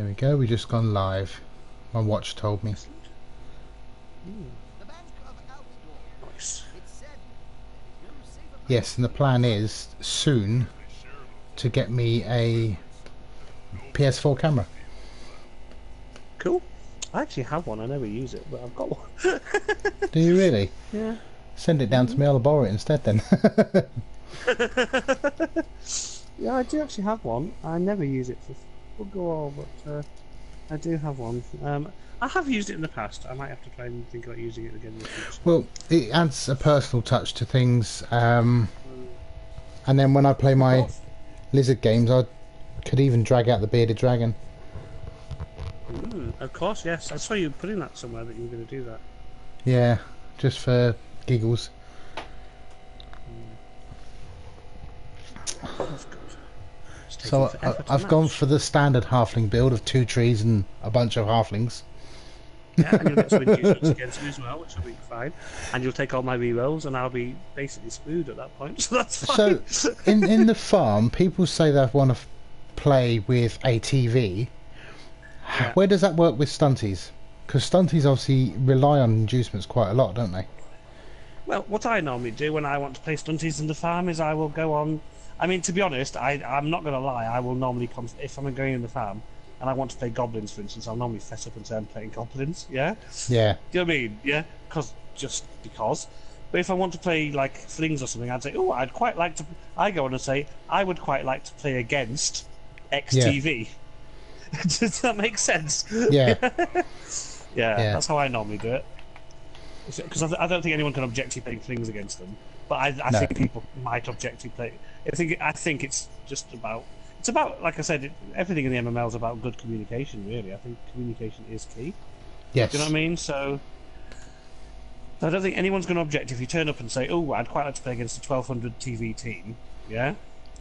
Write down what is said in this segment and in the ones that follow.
There we go, we just gone live. My watch told me. Nice. Yes, and the plan is soon to get me a PS4 camera. Cool. I actually have one. I never use it, but I've got one. Do you really? Yeah. Send it down to me, I'll borrow it instead then. Yeah, I do actually have one. I never use it for go all, but I do have one. I have used it in the past. I might have to try and think about using it again in the future. Well, it adds a personal touch to things. And then when I play my lizard games, I could even drag out the bearded dragon. Of course, yes. I saw you putting that somewhere that you were going to do that. Yeah, just for giggles. So I've gone for the standard halfling build of 2 trees and a bunch of halflings. Yeah, and you'll get some inducements against me as well, which will be fine. And you'll take all my rerolls, and I'll be basically screwed at that point, so that's fine. So, in the farm, people say they want to play with a TV. Yeah. Where does that work with stunties? Because stunties obviously rely on inducements quite a lot, don't they? Well, what I normally do when I want to play stunties in the farm is I will go on... I mean, to be honest, I'm not going to lie, I will normally... If I'm going in the farm and I want to play goblins, for instance, I'll normally fess up and say I'm playing goblins, yeah? Yeah. Do you know what I mean? Yeah? Just because. But if I want to play, like, flings or something, I'd say, oh, I'd quite like to... I go on and say, I would quite like to play against XTV. Yeah. Does that make sense? Yeah. Yeah, that's how I normally do it. Because I don't think anyone can objectively play flings against them, but I think people might objectively play. I think it's just about. It's about, like I said, everything in the MML is about good communication. Really, I think communication is key. Yes. Do you know what I mean? So I don't think anyone's going to object if you turn up and say, "Oh, I'd quite like to play against a 1200 TV team." Yeah.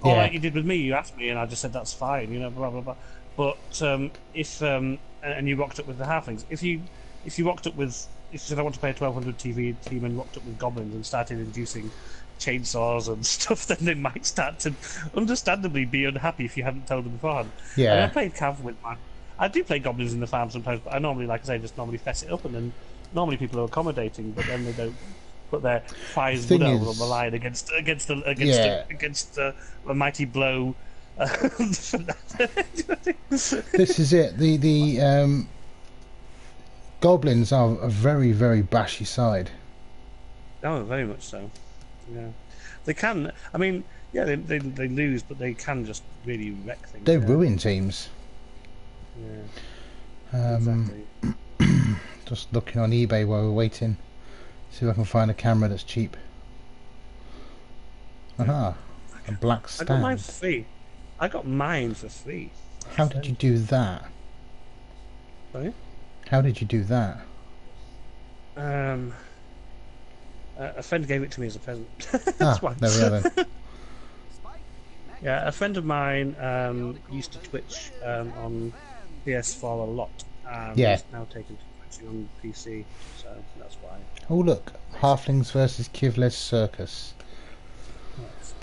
Or like you did with me, you asked me, and I just said that's fine. You know, blah blah blah. But if and you rocked up with the halflings, if you rocked up with, if you said I want to play a 1200 TV team and rocked up with goblins and started inducing chainsaws and stuff, then they might start to understandably be unhappy if you hadn't told them beforehand. Yeah. And I played Cav with I do play goblins in the farm sometimes, but I normally, like I say, just normally fess it up, and then normally people are accommodating, but then they don't put their fires wood over on the line against a mighty blow. This is it. The goblins are a very, very bashy side. Oh, very much so. Yeah, they can. I mean, yeah, they lose, but they can just really wreck things. They ruin teams. Yeah. Exactly. Just looking on eBay while we're waiting. See if I can find a camera that's cheap. Aha, a black stand. I got mine for free. I got mine for free. How did you do that? Sorry? How did you do that? A friend gave it to me as a present. That's why. There we are then. Yeah, a friend of mine used to Twitch on PS4 a lot, and he's now taken to Twitching on PC, so that's why. Oh look, Halflings versus Kivles Circus. Yes.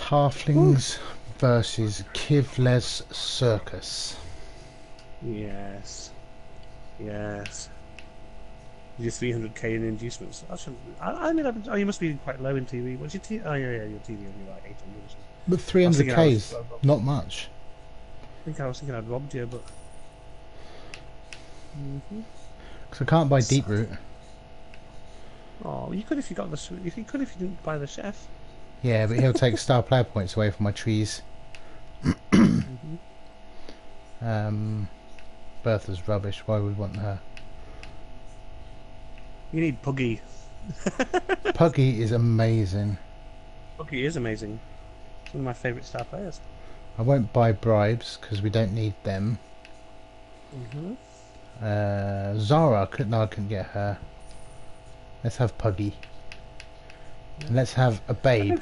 Halflings versus Kivles Circus. Yes. Yes. Your 300k in inducements. I mean, you must be quite low in TV. What's your TV? Oh yeah, your TV only like 800 or something. But 300k is not much. I was thinking I'd robbed you, but. Because I can't buy Deep Root. Oh, you could if you got the. You could if you didn't buy the chef. Yeah, but he'll take star player points away from my trees. Bertha's rubbish. Why would we want her? You need Puggy. Puggy is amazing. Puggy is amazing. One of my favourite star players. I won't buy bribes because we don't need them. Zara, I couldn't get her. Let's have Puggy. And let's have a babe.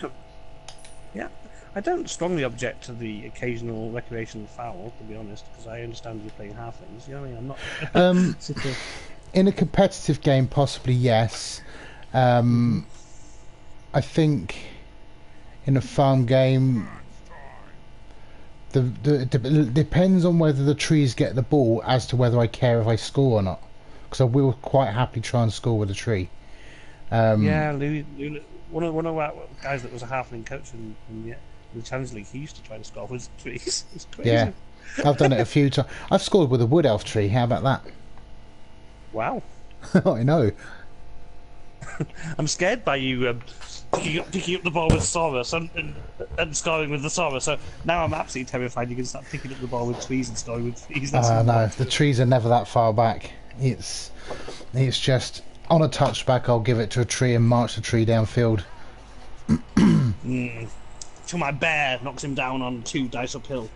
Yeah, I don't strongly object to the occasional recreational foul, to be honest, because I understand you're playing halflings. You know what I mean? I'm not. In a competitive game, possibly yes. I think in a farm game, It depends on whether the trees get the ball as to whether I care if I score or not. Because I will quite happily try and score with a tree. Yeah, one of our guys that was a halfling coach in the Challenge League, he used to try to score with trees. It's crazy. Yeah, I've done it a few times. I've scored with a wood elf tree. How about that? Wow. I know. I'm scared by you picking up the ball with Saurus and scoring with the Saurus. So now I'm absolutely terrified you can start picking up the ball with trees and scoring with trees. No, the trees are never that far back. It's just on a touchback. I'll give it to a tree and march the tree downfield. Till my bear knocks him down on 2 dice uphill.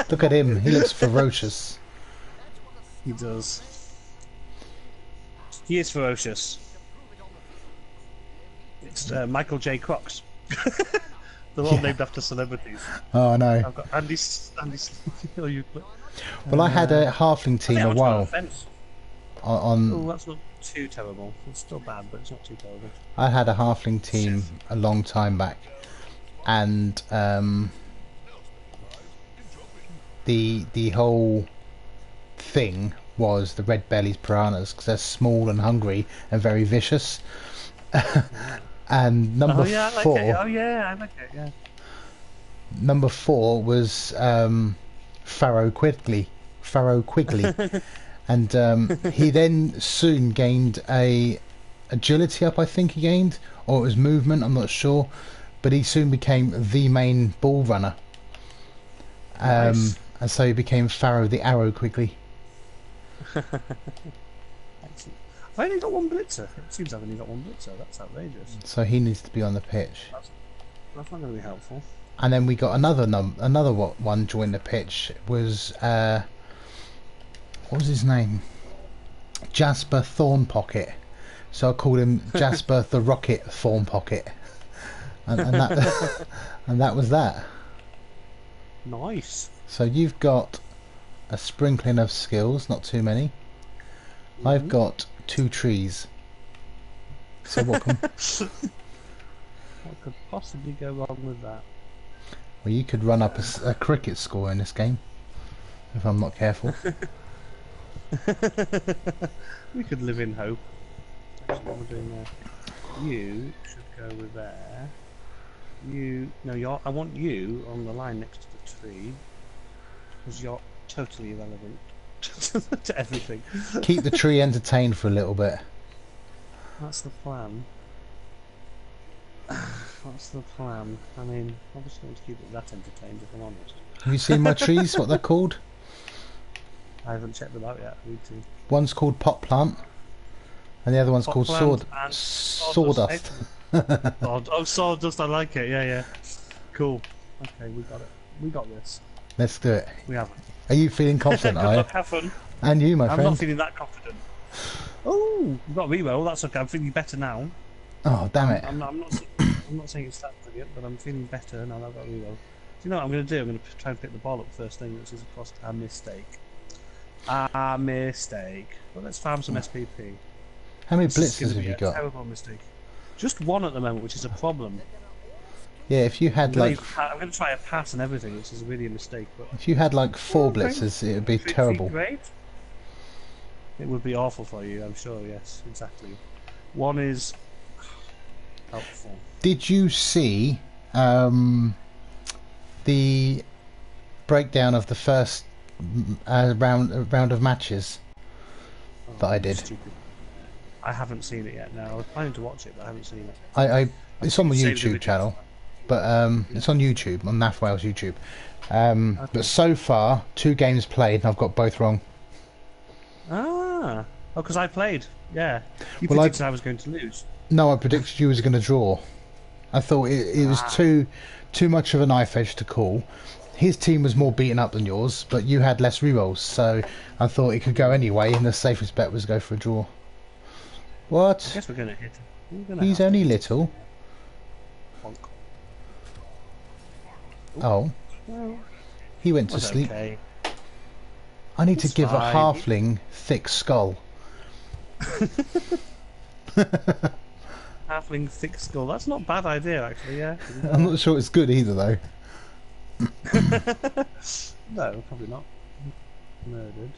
Look at him. He looks ferocious. He does. He is ferocious. It's Michael J. Crocs. They're all named after celebrities. Oh no. I've got Andy. Well, I had a halfling team a while. Oh, that's not too terrible. It's still bad, but it's not too terrible. I had a halfling team a long time back, and the whole thing was the red bellies piranhas because they're small and hungry and very vicious. And number 4. Oh yeah, I like it. Yeah. Number 4 was Pharaoh Quigley, and he then soon gained a agility up. I think he gained, or it was movement. I'm not sure, but he soon became the main ball runner. Nice. And so he became Pharaoh the Arrow Quigley. Excellent. I've only got 1 blitzer. It seems I've only got 1 blitzer. That's outrageous. So he needs to be on the pitch. That's not going to be helpful. And then we got another one join the pitch. Was what was his name? Jasper Thornpocket. So I called him Jasper the Rocket Thornpocket, and that and that was that. Nice. So you've got a sprinkling of skills, not too many. I've got 2 trees. So what could possibly go wrong with that? Well, you could run up a cricket score in this game, if I'm not careful. We could live in hope. Actually, what we're doing there. You should go with there. I want you on the line next to the tree, because you're totally irrelevant to everything. Keep the tree entertained for a little bit. That's the plan. That's the plan. I mean, obviously going to keep it that entertained, if I'm honest. Have you seen my trees? What they're called? I haven't checked them out yet. I need to. One's called pot plant, and the other one's called sawdust. Oh, sawdust! I like it. Yeah. Cool. Okay, we got it. We got this. Let's do it. We have it. Are you feeling confident? Good luck, have fun. And you, my friend. I'm not feeling that confident. Oh, we've got a reroll. That's okay. I'm feeling better now. Oh, damn it. I'm not saying it's that brilliant, but I'm feeling better now that I've got a reroll. Do you know what I'm going to do? I'm going to try and pick the ball up first thing, which is, of course, a mistake. A mistake. Well, let's farm some SPP. How many blitzers have you got? Terrible mistake. Just 1 at the moment, which is a problem. Yeah, if you had I'm going to try a pass and everything, which is really a mistake. But if you had like 4 blitzers, it would be terrible. Great. It would be awful for you, I'm sure. Yes, exactly. 1 is helpful. Did you see the breakdown of the first round of matches that I did? Stupid. I haven't seen it yet. No, I was planning to watch it, but I haven't seen it. It's on my YouTube channel, but it's on YouTube, on NAF Wales YouTube. Okay. But so far, 2 games played, and I've got both wrong. Oh, because I played. Yeah, you predicted I was going to lose. No, I predicted you was going to draw. I thought it was too much of a knife edge to call. His team was more beaten up than yours, but you had less rerolls, so I thought it could go anyway, and the safest bet was go for a draw. What? I guess we're going to hit him. He's only little. Bonk. Oh. Well, he went to sleep. Okay. I need to give a halfling thick skull. Halfling thick skull. That's not a bad idea, actually. Yeah. I'm not sure it's good either, though. No, probably not. Murdered.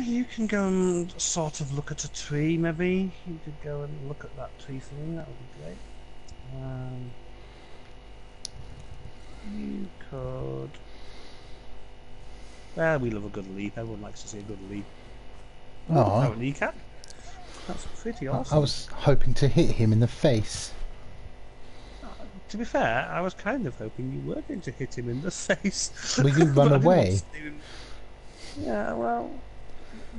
You can go and sort of look at a tree, maybe. You could go and look at that tree for me, that would be great. You could... Well, we love a good leap. Everyone likes to see a good leap. Oh, Oh, a kneecap. That's pretty awesome. I was hoping to hit him in the face. To be fair, I was kind of hoping you were going to hit him in the face. Will you run away? Yeah, well,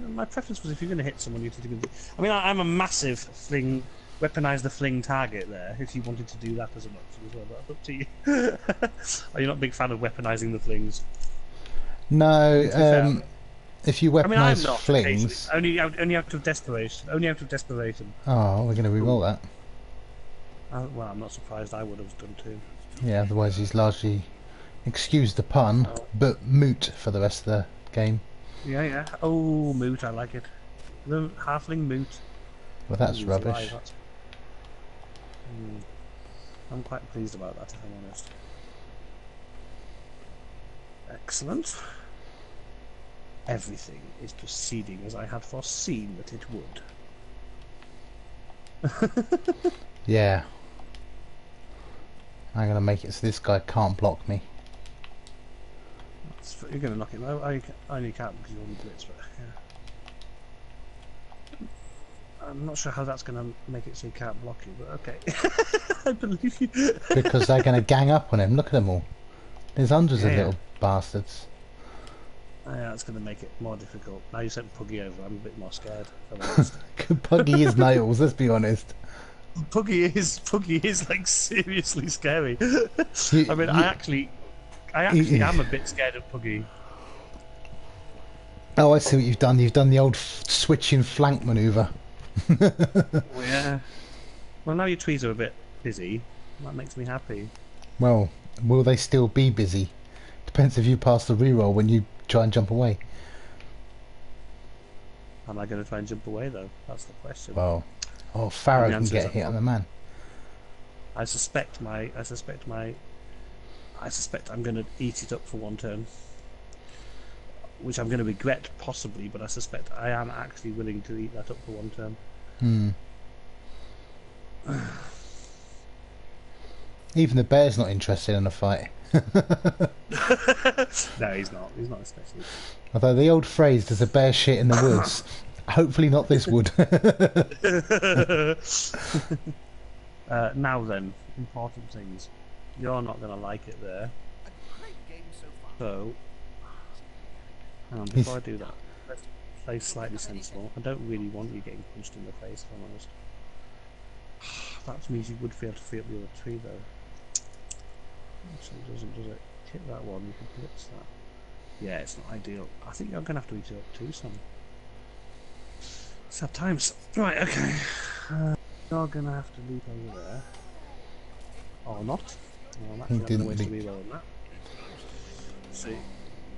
my preference was if you're going to hit someone, you need to. I mean, I'm a massive fling, weaponize the fling target there. If you wanted to do that as an option as well, that's up to you. Are you not a big fan of weaponizing the flings? No. If you weaponize I'm not, flings, only out of desperation. Only out of desperation. Oh, we're going to re-roll that. Well, I'm not surprised. I would have done too. Yeah, otherwise he's largely, excuse the pun, but moot for the rest of the game. Yeah, yeah. Oh, moot, I like it. The halfling moot. Well, that's rubbish. Live, that's... I'm quite pleased about that, if I'm honest. Excellent. Everything is proceeding as I had foreseen that it would. Yeah. I'm going to make it so this guy can't block me. You're going to knock him out. I only can't because you're on the blitz, but yeah. I'm not sure how that's going to make it so he can't block you, but okay. I believe you. Because they're going to gang up on him. Look at them all. There's hundreds of little bastards. Yeah, that's going to make it more difficult. Now you sent Puggy over, I'm a bit more scared. Puggy is nails, let's be honest. Puggy is like seriously scary. I mean, I actually am a bit scared of Puggy. Oh, I see what you've done. You've done the old switching flank manoeuvre. Yeah. Well, now your trees are a bit busy. That makes me happy. Well, will they still be busy? Depends if you pass the reroll when you try and jump away. Am I going to try and jump away though? That's the question. Well, Pharaoh can get hit on the man. I suspect I'm going to eat it up for one turn, which I'm going to regret possibly, but I suspect I am actually willing to eat that up for one turn. Even the bear's not interested in a fight. No, he's not. He's not especially. Although the old phrase, "There's a bear shit in the woods." Hopefully not this wood. Now then, important things. You're not going to like it there. So, hang on, before I do that, let's play slightly sensible. I don't really want you getting punched in the face, if I'm honest. That means you would be able to free up the other tree, though. Actually, does it? Hit that one, you can blitz that. Yeah, it's not ideal. I think you're going to have to eat it up too, son. Sad times. Right, okay. You're going to have to leap over there. Or not. Well, I'm actually having a waste of reload on that. See.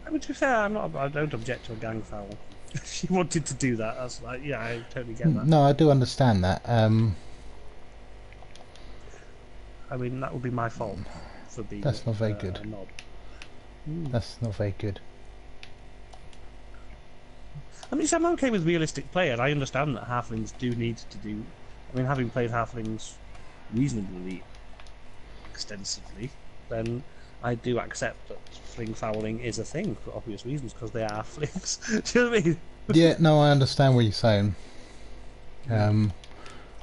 I mean, to be fair, I don't object to a gang foul. She wanted to do that. That's like, yeah, I totally get that. No, I do understand that. I mean, that would be my fault for being. That's not very good. A knob. That's not very good. I mean, I'm okay with realistic play, and I understand that halflings do need to do. I mean, having played halflings reasonably extensively, then I do accept that fling fouling is a thing for obvious reasons because they are flings. Do you know what I mean? Yeah, no, I understand what you're saying. I'm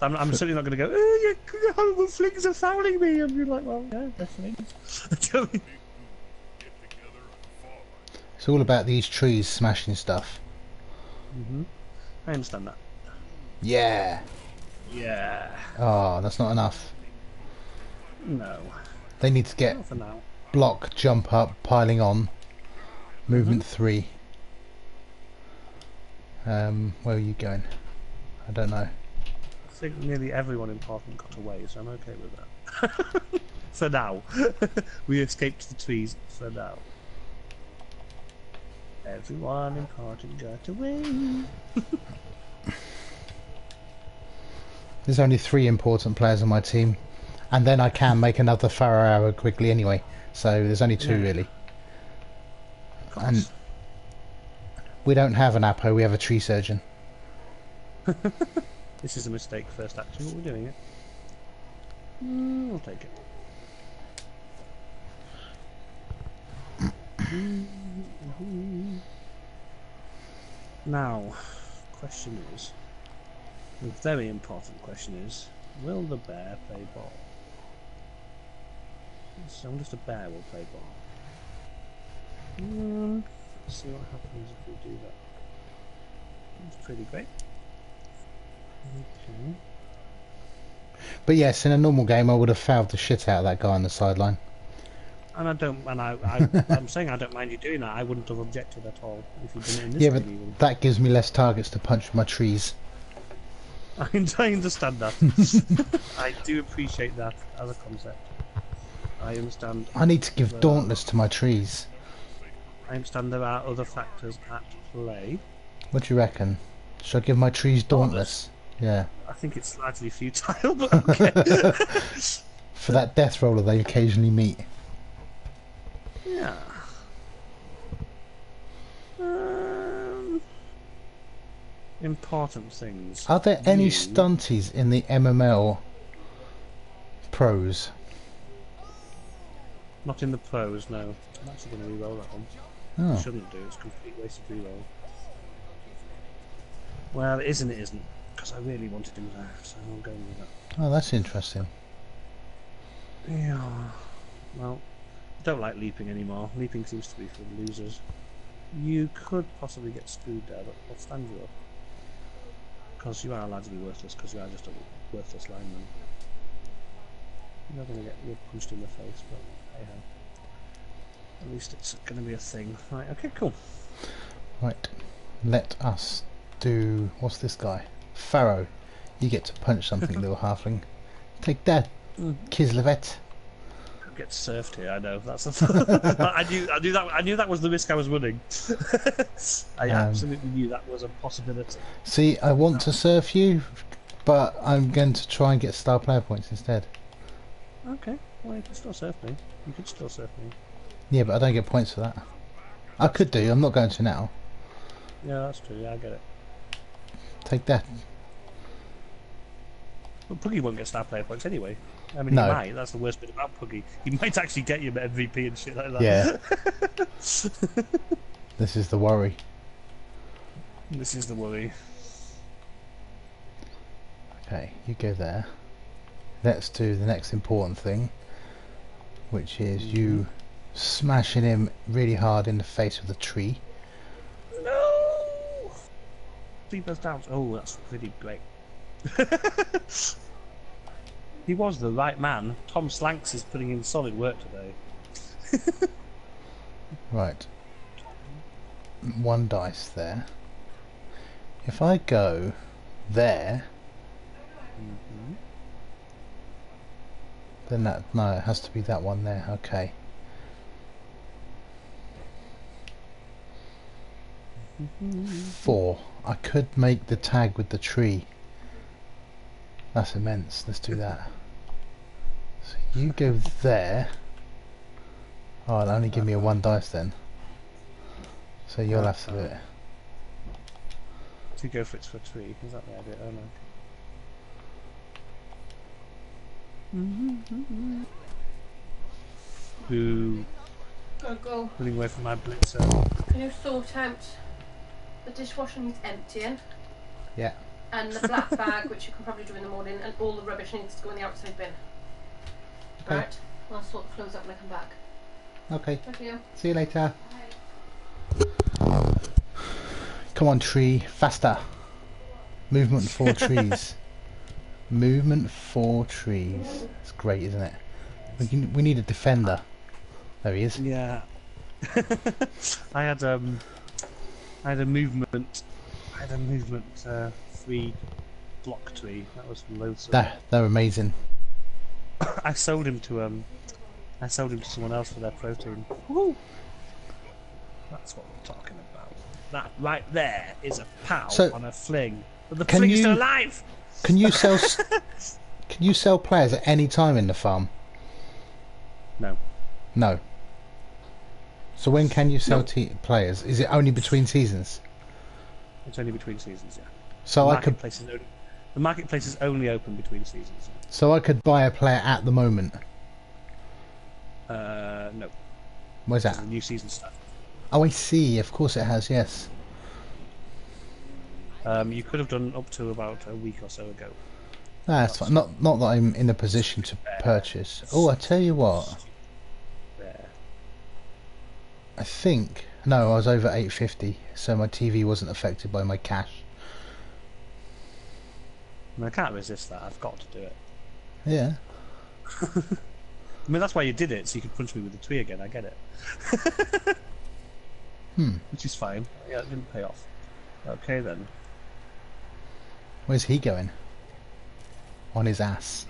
certainly not going to go, oh, your horrible flings are fouling me, and you're like, well, yeah, they're flings. Do you know what I mean? It's all about these trees smashing stuff. I understand that. Yeah. Yeah. Oh, that's not enough. No. They need to get Not for now. block, jump up, piling on. Movement 3. Where are you going? I don't know. I think nearly everyone important got away, so I'm okay with that. For now. We escaped the trees for now. Everyone important got away. There's only 3 important players on my team, And then I can make another Pharaoh arrow quickly anyway. So there's only two really. And we don't have an Apo, we have a tree surgeon. This is a mistake, first action, but we're doing it. I'll take it. Now, question is, the very important question is, will the bear play ball? So just a bear will play ball. Let's see what happens if we do that. That's pretty great. Okay. But yes, in a normal game I would have fouled the shit out of that guy on the sideline. And I'm saying I don't mind you doing that. I wouldn't have objected at all if you'd done it in this yeah, game but even. that gives me less targets to punch with my trees. I understand that. I do appreciate that as a concept. I understand. I need to give Dauntless to my trees. I understand there are other factors at play. What do you reckon? Should I give my trees Dauntless? Yeah. I think it's slightly futile, but okay. For that death roller they occasionally meet. Yeah. Important things. Are there any stunties in the MML pros? Not in the pros, no. I'm actually going to re-roll that one. Oh. I shouldn't do, it's a complete waste of re-roll. Well, it is and it isn't, because I really want to do that, so I'm going with that. Oh, that's interesting. Yeah. Well, I don't like leaping anymore. Leaping seems to be for losers. You could possibly get screwed there, but I'll stand you up. Because you are allowed to be worthless, because you are just a worthless lineman. You're not going to get punched in the face, but hey ho. At least it's going to be a thing. Right, okay, cool. Right, let us do... what's this guy? Pharaoh. You get to punch something, little halfling. Take that, Kislevet. Get surfed here, I know. That's I knew that was the risk I was running. I absolutely knew that was a possibility. See, I want to surf you, but I'm going to try and get star player points instead. Okay, well you can still surf me. You could still surf me. Yeah, but I don't get points for that. I could do, I'm not going to now. Yeah, that's true, yeah, I get it. Take that. But Puggy won't get star player points anyway. I mean, no. He might. That's the worst bit about Puggy. He might actually get you MVP and shit like that. Yeah. This is the worry. This is the worry. Okay, you go there. Let's do the next important thing, which is you smashing him really hard in the face with a tree. No! 3 burst down. Oh, that's pretty great. He was the right man. Tom Slanks is putting in solid work today. Right. 1 dice there. If I go there, then that... no, it has to be that one there. Okay. Four. I could make the tag with the tree. That's immense. Let's do that. So you go there. Oh, it'll only give me a 1 dice then. So you'll have to do it. To go for it for a tree. Is that the idea? Oh no. Boo. Go. Running away from my blitzer. Can you sort out the dishwasher needs emptying? Yeah. And the black bag, which you can probably do in the morning, and all the rubbish needs to go in the outside bin. Okay. Right. I'll sort the clothes up when I come back. Okay. Thank you. See you later. Bye. Come on, tree. Faster. Movement 4 trees. Movement 4 trees. It's great, isn't it? We need a defender. There he is. Yeah. I had a movement 3 block tree. That was loathsome. They're amazing. I sold him to someone else for their protein. Woo! That's what we're talking about. That right there is a pow on a fling. But the fling is still alive! Can you sell Can you sell players at any time in the farm? No. No. So when can you sell No. players? Is it only between seasons? It's only between seasons, yeah. So The marketplace is only open between seasons. So I could buy a player at the moment. No. Where's that? The new season starts. Oh, I see. Of course it has. Yes. You could have done up to about a week or so ago. That's fine. Not that I'm in a position to purchase. Oh, I tell you what. There. I think no, I was over 850, so my TV wasn't affected by my cash. I mean, I can't resist that. I've got to do it. Yeah. I mean, that's why you did it, so you could punch me with the tree again. I get it. Which is fine. Yeah, it didn't pay off. Okay then. Where's he going? On his ass.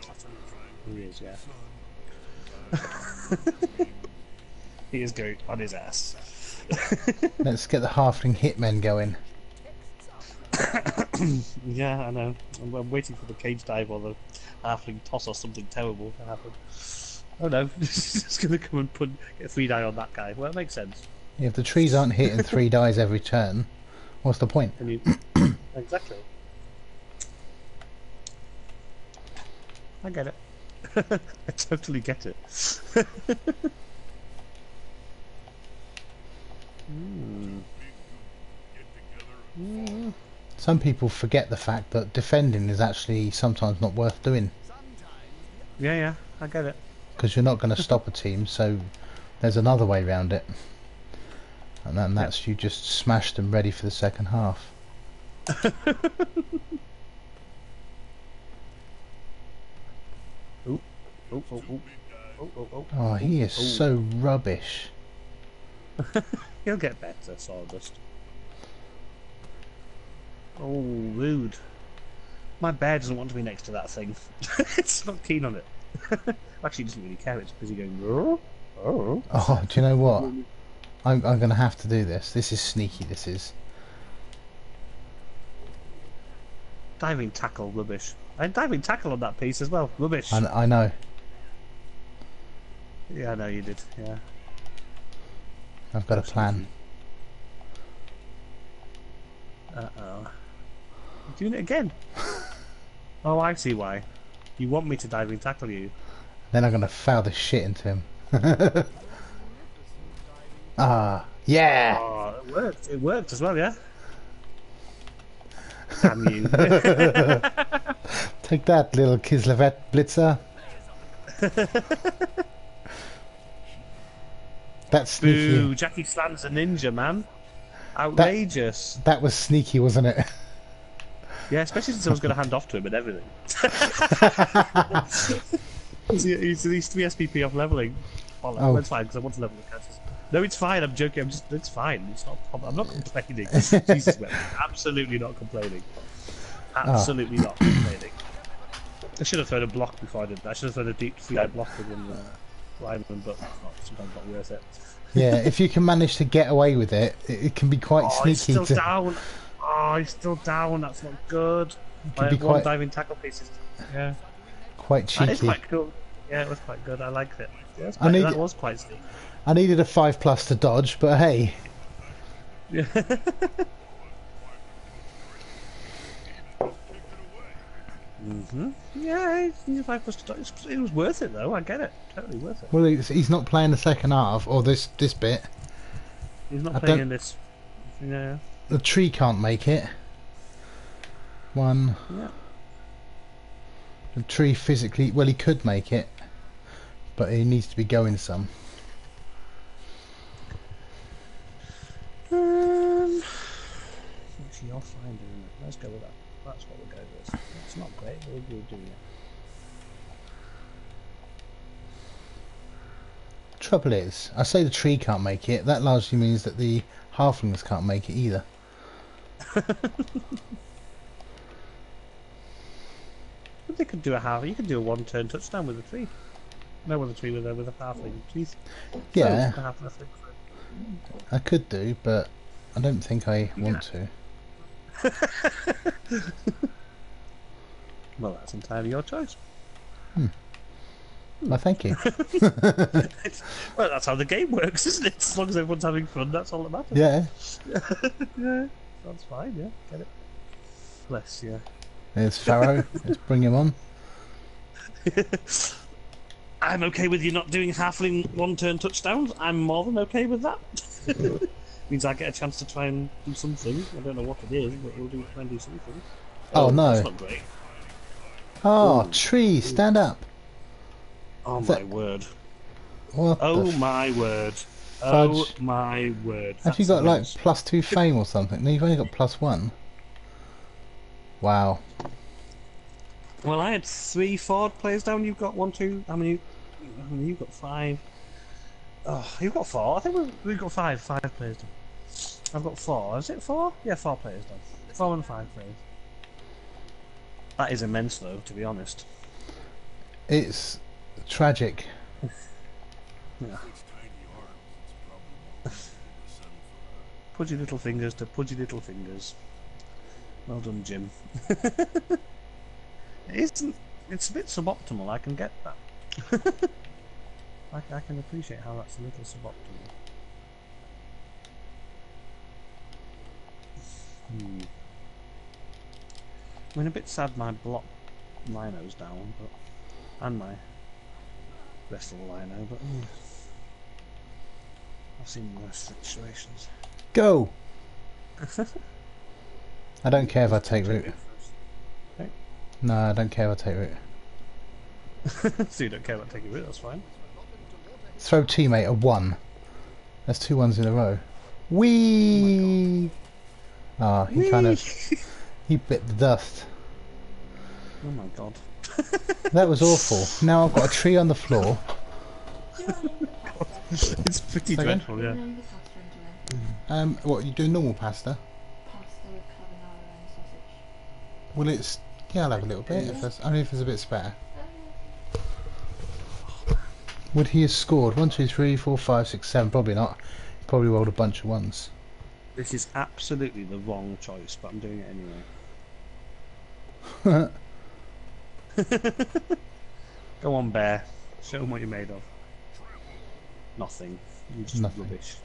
He is, yeah. He is going on his ass. Let's get the halfling hitmen going. Yeah, I know. I'm waiting for the cage dive or the halfling toss or something terrible to happen. Oh no, just gonna come and get 3 die on that guy. Well, it makes sense. If the trees aren't hitting 3 dies every turn, what's the point? Exactly. I get it. I totally get it. Some people forget the fact that defending is actually sometimes not worth doing. Yeah, I get it. Because you're not going to stop a team, so there's another way around it. And that's you just smash them ready for the second half. Oh, he is so rubbish. He'll get better, Sawdust. Oh, rude. My bear doesn't want to be next to that thing. It's not keen on it. Actually, it doesn't really care. It's busy going. Oh, do you know what? I'm going to have to do this. This is sneaky. This is diving tackle, rubbish. I had diving tackle on that piece as well. Rubbish. I know. Yeah, I know you did. Yeah. I've got a plan. Uh-oh. You're doing it again. Oh, I see why. You want me to diving tackle you. Then I'm going to foul the shit into him. Ah, yeah! Oh, it worked. It worked as well, yeah? Damn you. Take that, little Kislevet Blitzer. That's sneaky. Boo, Jackie Slan's a ninja, man. Outrageous. That was sneaky, wasn't it? Yeah, especially since I was going to hand off to him and everything. He's 3 SPP off leveling. Oh, it's fine because I want to level the characters. No, it's fine. I'm joking. It's fine. It's not a problem. I'm not complaining. Jesus, man. Absolutely not complaining. Absolutely not complaining. I should have thrown a block before I did that. I should have thrown a deep 3-eye block within lineman, but sometimes not worth it. Yeah, if you can manage to get away with it, it can be quite sneaky. He's still down. Oh, he's still down. That's not good. One diving tackle piece. Yeah. Quite cheeky. That is quite cool. Yeah, it was quite good. I liked it. Yeah, that was quite sneaky. I needed a 5+ to dodge, but hey. Yeah. Yeah, he's a 5+ to dodge. It was worth it though. I get it. Totally worth it. Well, he's not playing the second half or this bit. He's not playing in this. Yeah. The tree can't make it. One. Yeah. The tree physically, well, he could make it, but he needs to be going some. Actually, you're fine doing it. Let's go with that. That's what we're going with. It's not great, but we're doing it. Trouble is, I say the tree can't make it. That largely means that the halflings can't make it either. But they could do you could do a 1-turn touchdown with a tree. No, with a tree with a halfling. Jeez. Yeah. I could do, but I don't think I want to. Well, that's entirely your choice. Well, thank you. Well, that's how the game works, isn't it? As long as everyone's having fun, that's all that matters. Yeah. Yeah, that's fine, yeah, get it. Bless you. There's Pharaoh. Let's bring him on. I'm okay with you not doing halfling one-turn touchdowns. I'm more than okay with that. Means I get a chance to try and do something. I don't know what it is, but we'll try and do something. Oh, no. That's not great. Oh, Ooh. tree, stand up. Oh Is my that- word. What Oh the my word. fudge? Oh my word. Have you That's got like immense. +2 fame or something? No, you've only got +1. Wow. Well, I had 3 forward players down. You've got 1, 2. How many? You've got 5. Oh, you've got 4. I think we've got 5 players down. I've got 4. Is it 4? Yeah, 4 players down. 4 and 5 players. That is immense, though, to be honest. It's tragic. Yeah. Pudgy little fingers to pudgy little fingers. Well done, Jim. It's a bit suboptimal, I can get that. I can appreciate how that's a little suboptimal. I mean, a bit sad my block lino's down, but and my rest of the lino, but I've seen worse situations. Go! I don't care if I take root. Okay. No, I don't care if I take root. So you don't care about taking root, that's fine. Throw teammate a 1. That's 2 ones in a row. Whee! Ah, he kind of... He bit the dust. Oh my god. That was awful. Now I've got a tree on the floor. It's pretty Second? dreadful, yeah. What, you do normal pasta? Pasta with carbonara and sausage. Well, it's... Yeah, I'll have a little bit, if there's, only if there's a bit spare. Would he have scored? 1, 2, 3, 4, 5, 6, 7. Probably not. He probably rolled a bunch of ones. This is absolutely the wrong choice, but I'm doing it anyway. Go on, Bear. Show them what you're made of. Nothing. You're just Nothing. rubbish.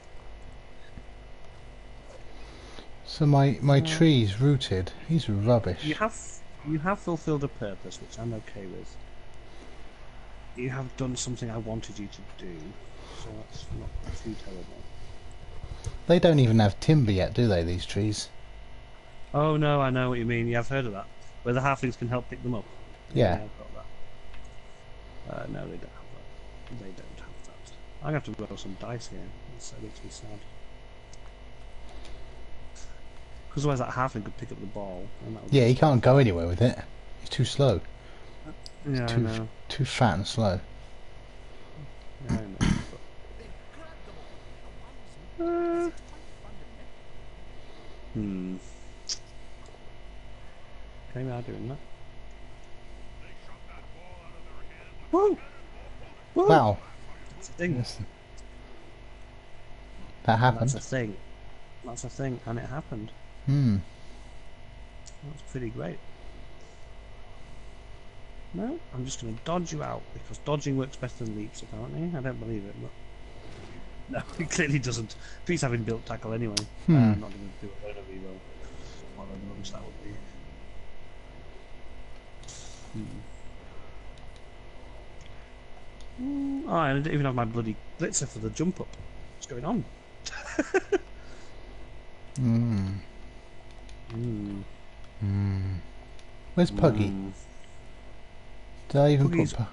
So my tree's rooted. He's rubbish. You have fulfilled a purpose, which I'm okay with. You have done something I wanted you to do, so that's not too terrible. They don't even have timber yet, do they, these trees? Oh no, I know what you mean. Yeah, I've heard of that. Where the halflings can help pick them up. Yeah. I've got that. No, they don't have that. They don't have that. I'm going to have to roll some dice here. That makes me sad. Because otherwise that halfling could pick up the ball. And that would Yeah, he can't go anywhere with it. He's too slow. yeah, I know. Too fat and slow. Yeah, I know. But... Okay, we are doing that. Woo! Woo! Wow. That's a thing. Yes. That happened. That's a thing. That's a thing, and it happened. That's pretty great. No, I'm just going to dodge you out, because dodging works better than leaps, apparently. I don't believe it, but... No, it clearly doesn't. He's having built tackle anyway. I'm not going to do a load of reroll. What a nonsense that would be. Oh, I didn't even have my bloody blitzer for the jump up. What's going on? Where's Puggy? Did I even Puggy's- put on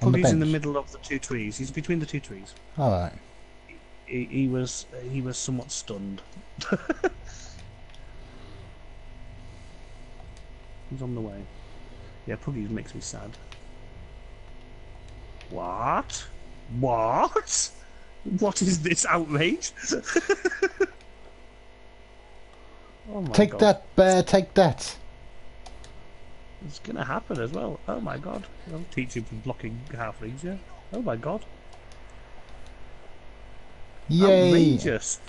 the Puggy's bench? in the middle of the 2 trees. He's between the 2 trees. Alright. He was somewhat stunned. He's on the way. Yeah, Puggy makes me sad. What? What? What is this outrage? Oh my Take god. that, bear, take that. It's gonna happen as well. Oh my god. I'll teach him for blocking halflings, yeah. Oh my god. Yay! Outrageous.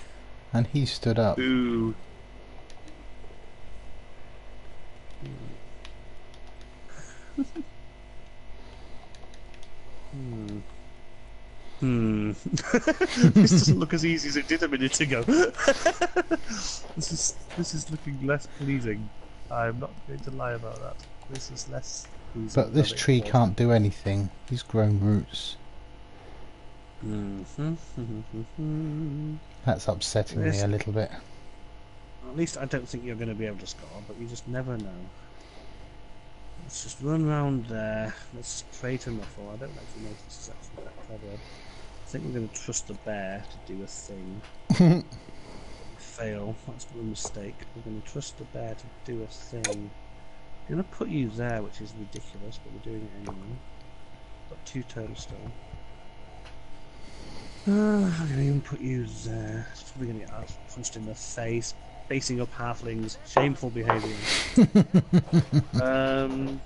And he stood up. Ooh. Hmm. Hmm. This doesn't look as easy as it did a minute ago. This is looking less pleasing. I'm not going to lie about that. This is less pleasing. But this than it tree was. can't do anything. He's grown roots. That's upsetting me a little bit. At least I don't think you're going to be able to score, but you just never know. Let's just run round there. Let's just pray to Nuffle. I don't actually know if this is actually that clever. I think we're going to trust the bear to do a thing. Fail. That's a mistake. We're going to trust the bear to do a thing. I'm going to put you there, which is ridiculous, but we're doing it anyway. Got 2 turns still. I'm going to even put you there. It's probably going to get punched in the face. Facing up halflings. Shameful behaviour. I'm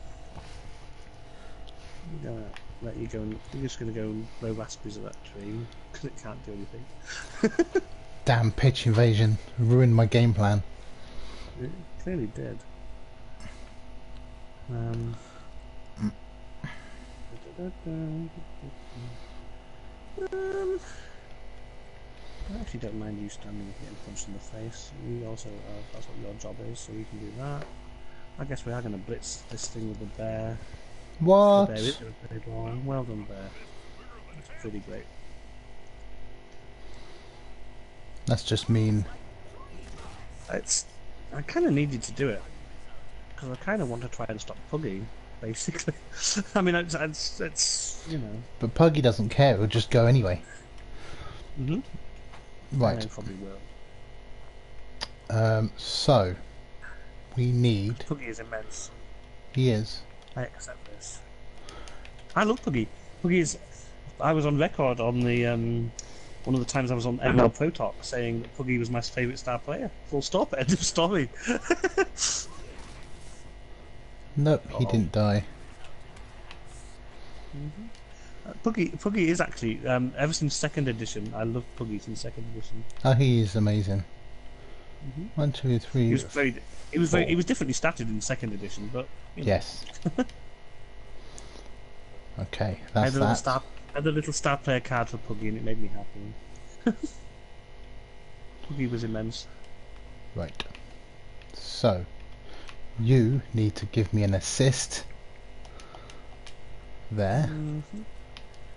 going to let you go. You're just going to go and blow raspberries at that tree because it can't do anything. Damn pitch invasion. Ruined my game plan. It clearly did. I actually don't mind you standing and getting punched in the face. You also, that's what your job is, so you can do that. I guess we are going to blitz this thing with the bear. What? The bear is going to play ball. Well done, bear. That's pretty great. That's just mean. I kind of needed to do it because I kind of want to try and stop Puggy, basically. I mean, it's you know. But Puggy doesn't care. It'll just go anyway. Mhm. Right. Yeah, probably will. So we need. Puggy is immense. He is. I accept this. I love Puggy. I was on record on the one of the times I was on MML Pro Talk saying that Puggy was my favourite star player. Full stop. End of story. Nope, he didn't die. Puggy is actually ever since 2nd edition. I love Puggy since 2nd edition. Oh, he is amazing. 1, 2, 3. He was differently statted in 2nd edition, but you know. Yes. Okay, that's that. I had a little star player card for Puggy, and it made me happy. Puggy was immense. Right. So you need to give me an assist. There.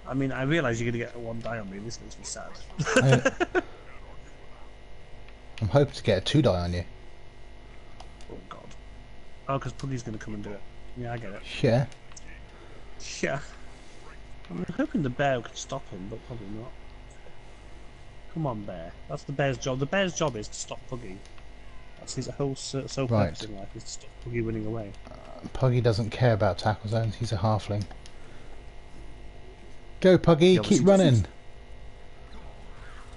I mean, I realise you're going to get 1 die on me. This makes me sad. I'm hoping to get a 2 die on you. Oh god. Oh, because Puggy's going to come and do it. Yeah, I get it. Yeah. Yeah. I'm hoping the bear could stop him, but probably not. Come on, bear. That's the bear's job. The bear's job is to stop Puggy. That's his whole sole purpose in life, is to stop Puggy running away. Puggy doesn't care about tackle zones. He's a halfling. Go, Puggy. Keep running.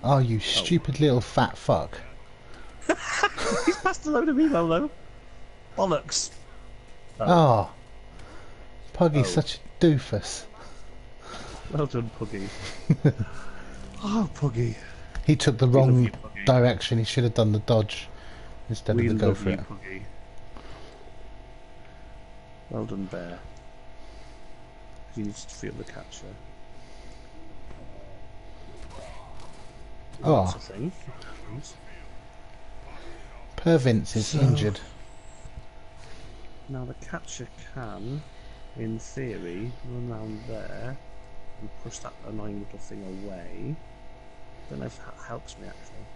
Oh, you stupid little fat fuck. He's passed a load of email, though. Bollocks. Oh. Puggy's such a doofus. Well done, Puggy. Oh, Puggy. He took the wrong direction. He should have done the dodge instead of the go for it. Puggy. Well done, bear. He needs to feel the capture. Oh. That's a thing. Pervince is injured. Now the catcher can, in theory, run around there and push that annoying little thing away. Don't know if that helps me actually.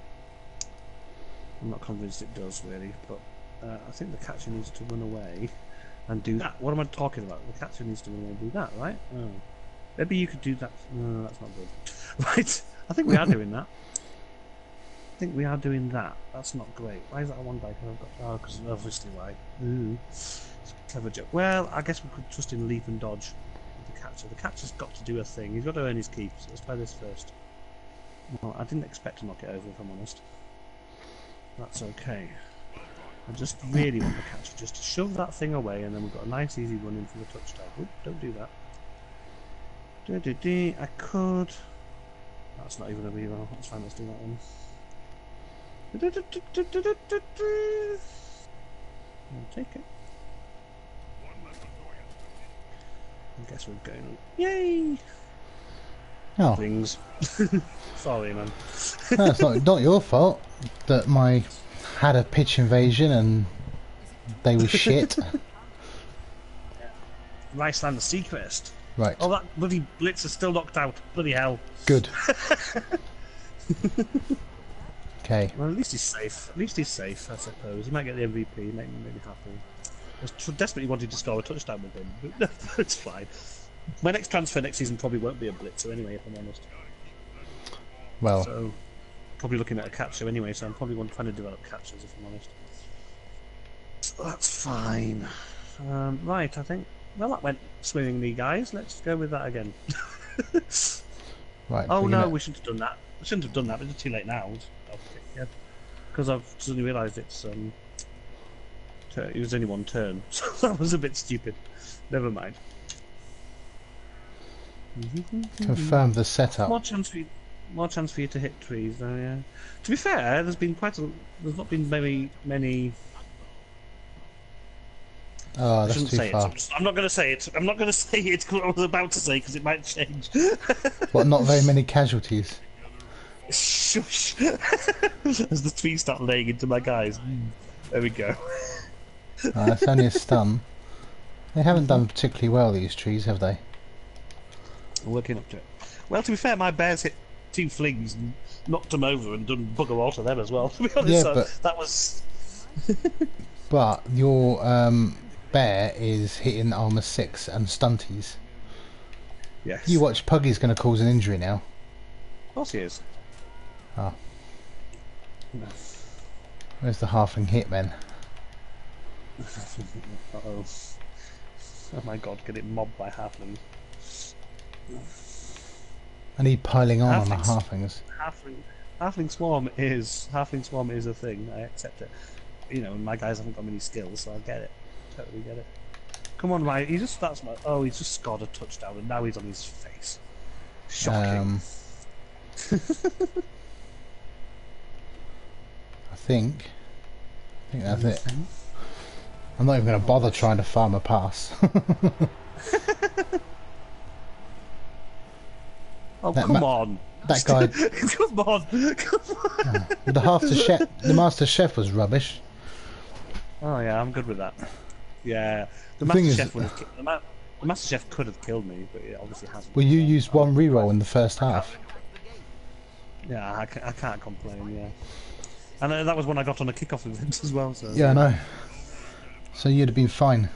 I'm not convinced it does really, but I think the catcher needs to run away and do that. What am I talking about? The catcher needs to run away and do that, right? Oh. Maybe you could do that. No, that's not good. Right, I think we are doing that. I think we are doing that. That's not great. Why is that a 1 die? Oh, because obviously why. Ooh. Clever joke. Well, I guess we could trust in leap and dodge with the catcher. The catcher's got to do a thing. He's got to earn his keep, so let's try this first. Well, I didn't expect to knock it over, if I'm honest. That's okay. I just really want the catcher just to shove that thing away, and then we've got a nice easy run in for the touchdown. Oop, don't do that. I could... That's not even a reroll. That's fine, let's do that one. I'll take it. I guess we're going on. Yay! Oh, things. Sorry, man. no, it's not your fault that my had a pitch invasion and they were shit. Riceland Seacrest. Right. Oh, that bloody Blitz is still knocked out. Bloody hell. Good. Okay. Well, at least he's safe. At least he's safe, I suppose. He might get the MVP, make me happy. I was desperately wanted to score a touchdown with him, but it's fine. My next transfer next season probably won't be a blitzer anyway, if I'm honest. Well. So, probably looking at a catcher anyway, so I'm probably trying to develop catchers, if I'm honest. So that's fine. Right, I think... Well, that went swimmingly, guys. Let's go with that again. Right. Oh no, we shouldn't have done that. We shouldn't have done that, but it's too late now. Yeah. Because I've suddenly realised it's it was only one turn, so that was a bit stupid. Never mind. Confirm the setup. More chance for you to hit trees, though. Yeah. To be fair, there's not been very many. Oh, I that's shouldn't too say far. it. I'm not going to say it. I'm not going to say it. What I was about to say because it might change. What? Not very many casualties. Shush! As the trees start laying into my guys. There we go. Oh, that's only a stun. They haven't done particularly well, these trees, have they? I'm working up to it. Well, to be fair, my bears hit 2 flings and knocked them over and done bugger all to them as well. To be honest, Yeah, so but that was. but your bear is hitting armor 6 and stunties. Yes. You watch, Puggy's going to cause an injury now. Of course he is. Oh. Where's the halfling hitman? Uh-oh. Oh my god, get it mobbed by halflings. I need piling on the Halflings. halflings. Halfling swarm is a thing. I accept it. You know, my guys haven't got many skills, so I get it. Totally get it. Come on, Ryan. He just he's just scored a touchdown, and now he's on his face. Shocking. I think that's it. I'm not even going to bother trying to farm a pass. Oh, come on. That guy. Come on. The master chef was rubbish. Oh yeah, I'm good with that. Yeah, the thing master is- chef would have. The master chef could have killed me, but it obviously hasn't. Well, you used one reroll in the first half. Yeah, I can't complain. Yeah, and that was when I got on a kickoff event as well. So Yeah, I know. So you'd have been fine.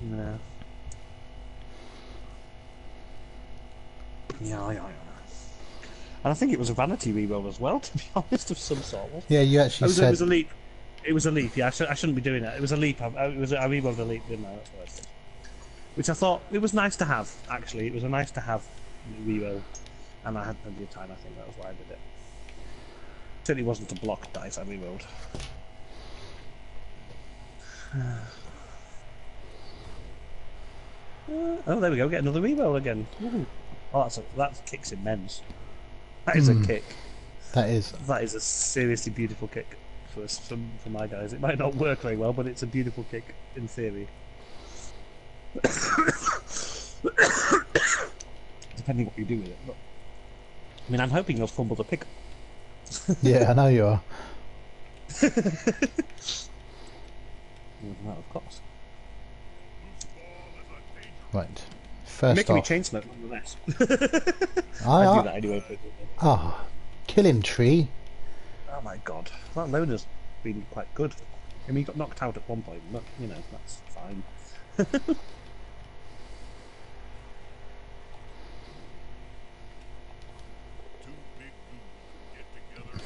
Yeah. Yeah. And I think it was a vanity reroll as well, to be honest, of some sort. Yeah, you actually It said. was a leap. It was a leap. Yeah, I shouldn't be doing that. It was a leap. I rerolled a leap, didn't I? That's what I said. Which I thought it was nice to have. Actually, it was a nice to have reroll, and I had plenty of time. I think that was why I did it. Certainly wasn't a block dice I rerolled. Oh, there we go. Get another reroll again. Ooh. Oh, that kick's immense. That is a kick. That is. That is a seriously beautiful kick for my guys. It might not work very well, but it's a beautiful kick in theory. Depending what you do with it. But, I mean, I'm hoping you'll fumble the pick. Yeah, I know you are. Well, of course. Right. You're First making me off. chain smoke nonetheless. I do that anyway. Ah, kill him, tree. Oh my god. That loader's been quite good. I mean, he got knocked out at one point, but, you know, that's fine.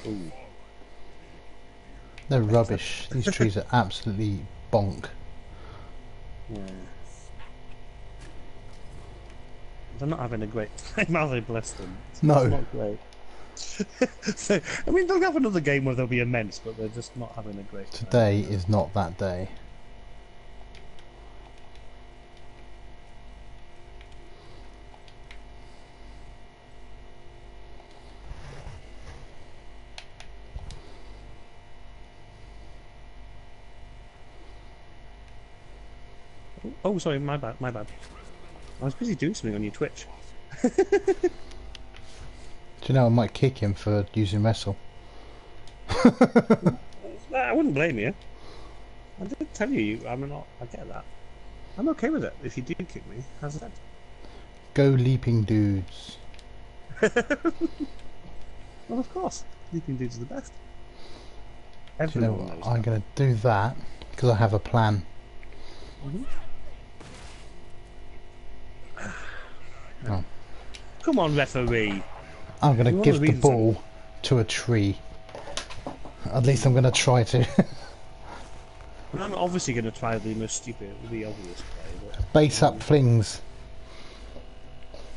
Ooh. They're rubbish. These trees are absolutely bonk. Yeah. They're not having a great time, are they? Bless them. It's No. not great. So, I mean, they'll have another game where they'll be immense, but they're just not having a great time. Today is not that day. Oh, sorry, my bad. I was busy doing something on your Twitch. you know I might kick him for using wrestle? I wouldn't blame you. I did tell you, I'm not. I get that. I'm okay with it if you do kick me. How's that? Go leaping dudes. Well, of course. Leaping dudes are the best. Do you know Everyone what? knows I'm that. going to do that because I have a plan. Mhm. Oh. Come on, referee. I'm going One to of give the the reasons ball to a tree. At least I'm going to try to. I'm obviously going to try the most stupid, the obvious play. Base up flings.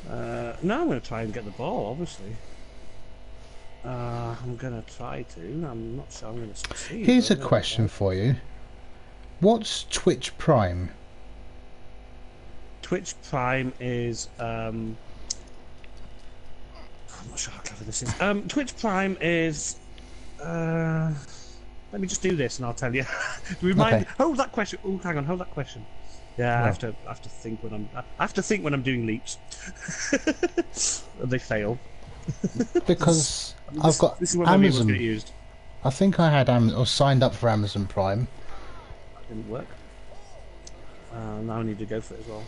No, I'm going to try and get the ball, obviously. I'm going to try to. I'm not sure I'm going to succeed. Here's but a I'm gonna question try. for you. What's Twitch Prime? Twitch Prime is... I'm not sure how clever this is. Twitch Prime is... let me just do this and I'll tell you. Okay. Hold that question. Oh, hang on. Hold that question. Yeah, I Well. have to think when I'm doing leaps. They fail. Because This, I've got this is when my mute was Amazon. get used. I think I had or signed up for Amazon Prime. That didn't work. Now I need to go for it as well.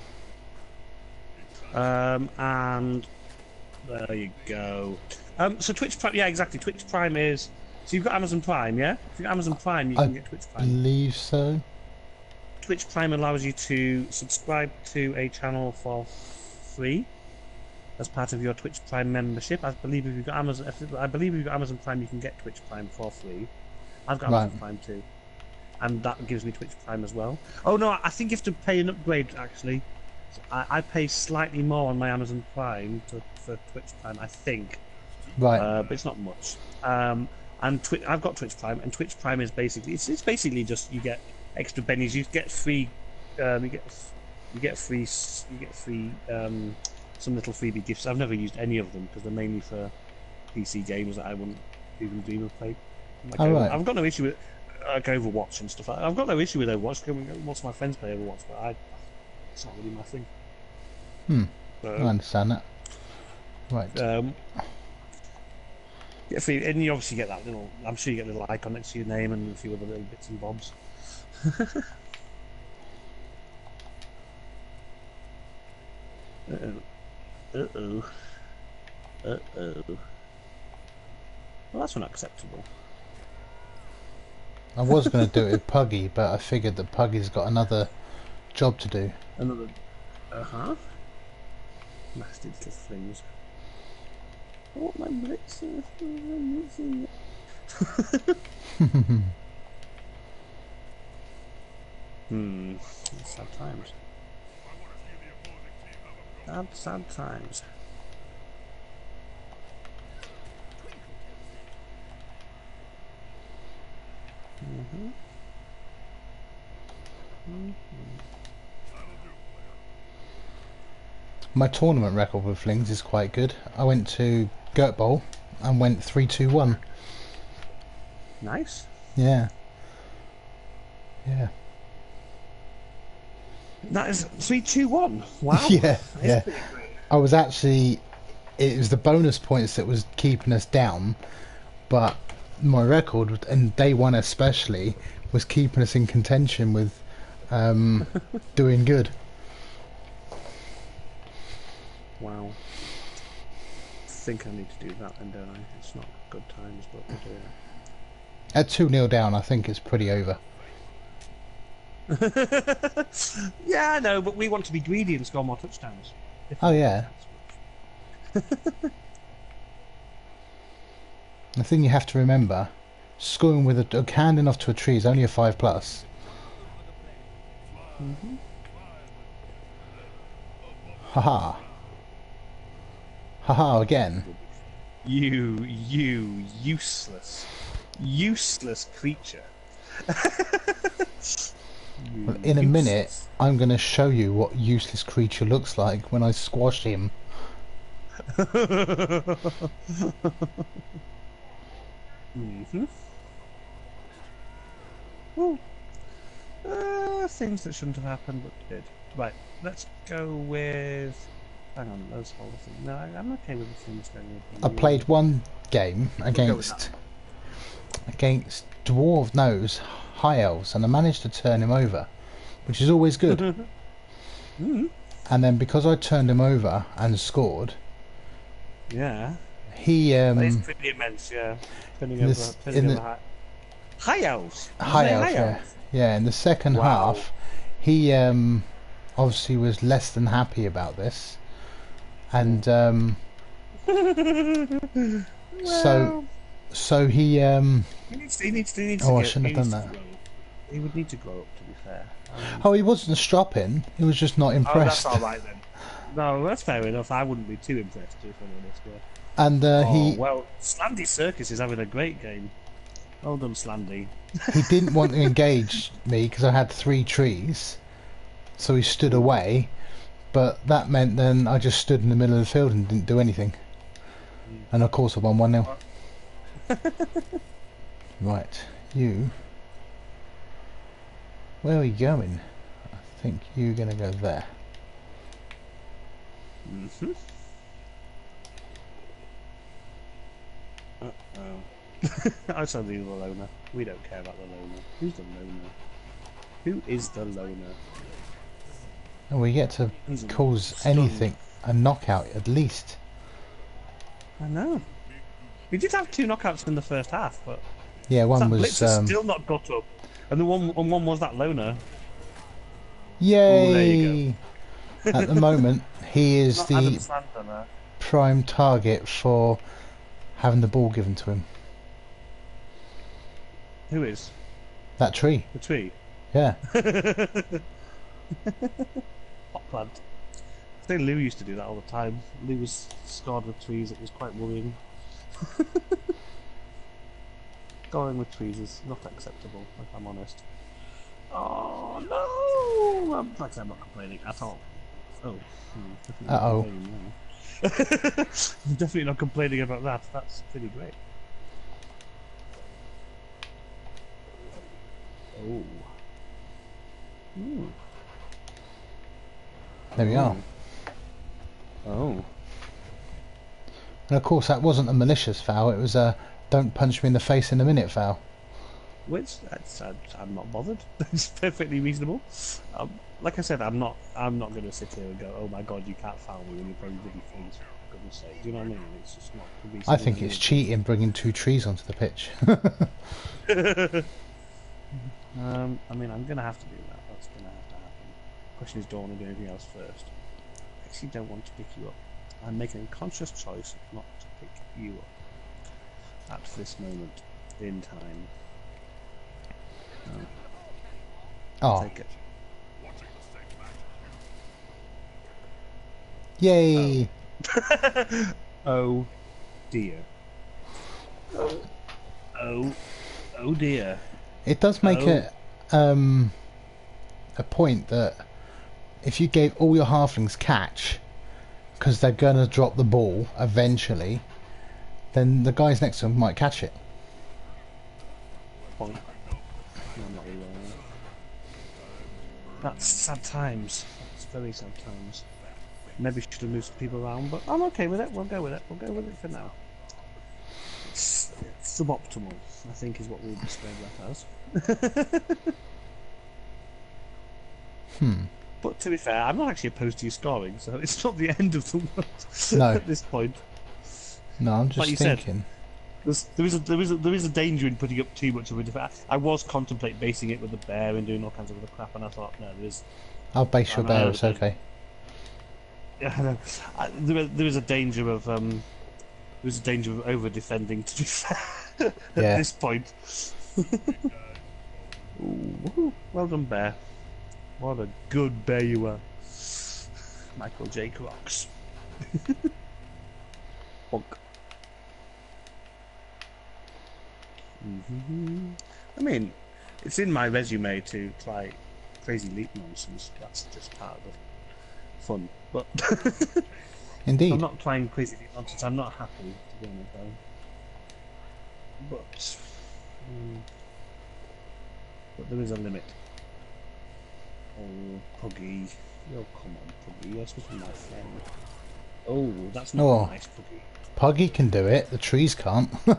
And there you go. So Twitch Prime, yeah, exactly. Twitch Prime is. So you've got Amazon Prime, yeah? If you've got Amazon Prime, you I can get Twitch Prime. believe so. Twitch Prime allows you to subscribe to a channel for free as part of your Twitch Prime membership. I believe if you've got Amazon Prime, you can get Twitch Prime for free. I've got Amazon Prime too, and that gives me Twitch Prime as well. Oh no, I think you have to pay an upgrade actually. I pay slightly more on my Amazon Prime for Twitch Prime, I think, Right. but it's not much. And I've got Twitch Prime, and Twitch Prime is basically it's basically just you get extra bennies, you get free, you get free some little freebie gifts. I've never used any of them because they're mainly for PC games that I wouldn't even dream of playing. Right. I've got no issue with Overwatch and stuff. I've got no issue with Overwatch. Lots of my friends play Overwatch, but it's not really my thing. So, I understand that. Right. get free, and you obviously get that little. I'm sure you get a little icon next to your name and a few other little bits and bobs. Uh-oh. Well, that's unacceptable. I was going to do it with Puggy, but I figured that Puggy's got another job to do. Another. Nasty little things. Oh, my blitzer. Sad times. Sad times. My tournament record with flings is quite good. I went to Gert Bowl and went 3-2-1. Nice. Yeah. Yeah. That is 3-2-1. Wow. Yeah, yeah. Pretty great. I was actually... It was the bonus points that was keeping us down, but my record, and day one especially, was keeping us in contention with doing good. Wow. I think I need to do that then, don't I? It's not good times, but we'll do it. At 2-0 down, I think it's pretty over. Yeah, I know, but we want to be greedy and score more touchdowns. Oh, yeah. The thing you have to remember, scoring with a hand off to a tree is only a 5+. Haha. Haha again. You useless creature. Well, in a minute, I'm going to show you what useless creature looks like when I squash him. Well, things that shouldn't have happened but did. Right, let's go with Hang on, those whole thing. No, I'm okay with the things going I with played one game We'll go with against high elves, and I managed to turn him over, which is always good. Mm. And then because I turned him over and scored, Yeah. he That is pretty immense, yeah. Turning over high elves. high elf, yeah. In the second half, he obviously was less than happy about this, and Well, so he he needs to oh, I get, shouldn't he have done needs to that. grow up. He would need to grow up, to be fair. Oh, he wasn't stropping. He was just not Oh, impressed. that's all right then. No, that's fair enough. I wouldn't be too impressed if I'm honest. Yeah. And Well, Slandy Circus is having a great game. Well done, Slandy. he didn't want to engage me because I had 3 trees, so he stood away. But that meant then I just stood in the middle of the field and didn't do anything. And of course I won 1-0. Right, you. Where are you going? I think you're going to go there. Mm-hmm. I saw the loner. We don't care about the loner. Who's the loner? Who is the loner? And we get to cause anything a knockout at least. I know. We did have 2 knockouts in the first half, but Yeah, one that was Blitzer's still not got up, and the one was that loner. yay! Ooh, there you go. At the moment, he is not the prime target for having the ball given to him. Who is? That tree. The tree. Yeah. Hot plant. I think Lou used to do that all the time. Lou was scarred with trees. It was quite worrying. Scoring with trees is not acceptable, if I'm honest. Oh no! Like I said, I'm not complaining at all. Oh. Uh-oh. I'm definitely not complaining about that. That's pretty great. Oh. Ooh. There we are. Oh. And of course that wasn't a malicious foul, it was a don't punch me in the face in a minute foul. Which I'm not bothered. It's perfectly reasonable. Like I said, I'm not going to sit here and go, oh my god, you can't foul me when you're probably really friends. For goodness sake, do you know what I mean? It's just not. I think it's cheating bringing 2 trees onto the pitch. I mean, I'm going to have to do that. That's going to have to happen. Question is, do I want to do anything else first? I actually don't want to pick you up. I'm making a conscious choice not to pick you up at this moment in time. Oh. Take it. Yay! Oh dear. Oh dear. It does make a point that if you gave all your halflings catch, because they're gonna drop the ball eventually, then the guys next to them might catch it. Point. No, not really. That's sad times. That's very sad times. Maybe should have moved some people around, but I'm okay with it. We'll go with it. We'll go with it for now. It's suboptimal, I think, is what we'll describe that as. But to be fair, I'm not actually opposed to you scoring, so it's not the end of the world at this point. No, I'm just like you thinking. Said, there is a danger in putting up too much of a defense. I was contemplating basing it with the bear and doing all kinds of other crap, and I thought, no, there is. I'll base your bear. It's okay. Yeah, I know. There is a danger of over defending. To be fair, at this point. Ooh, well done, bear. What a good bear you are, Michael J. Crocs. Bonk. I mean, it's in my resume to try crazy leap nonsense. That's just part of the fun. But indeed, I'm not trying crazy leap nonsense. I'm not happy, to be honest. But there is a limit. Oh, Puggy. Oh, come on, Puggy. You're supposed to be my friend. Oh, that's not Oh. nice, Puggy. Puggy can do it, the trees can't. I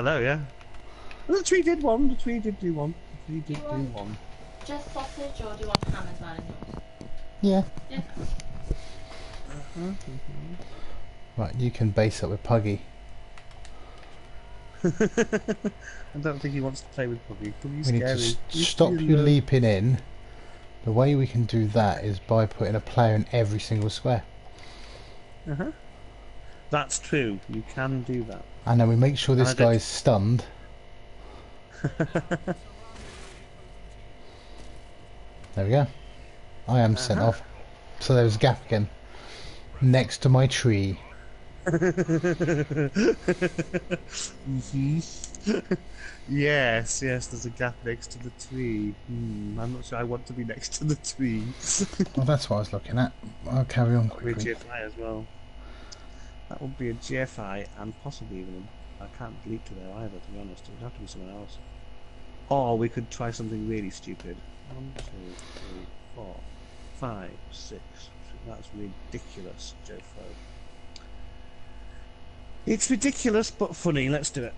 know, yeah. Well, the tree did one. The tree did do one. The tree did do one. Just sausage, or do you want ham as well in yours? Yeah. Yeah. Right, you can base up with Puggy. I don't think he wants to play with Puggy. Puggy's We need scary. to He's stop really you low. leaping in. The way we can do that is by putting a player in every single square. That's true. You can do that. And then we make sure this I don't- guy's stunned. There we go. I am sent off. So there's a gap again. Next to my tree. Yes, there's a gap next to the tree. I'm not sure I want to be next to the tree. Well, that's what I was looking at. I'll carry on That would be a quickly. GFI as well. That would be a GFI and possibly even I can't leap to there either, to be honest. It would have to be someone else. Or we could try something really stupid. 1, 2, 3, 4, 5, 6. That's ridiculous, Jofo. It's ridiculous but funny. Let's do it.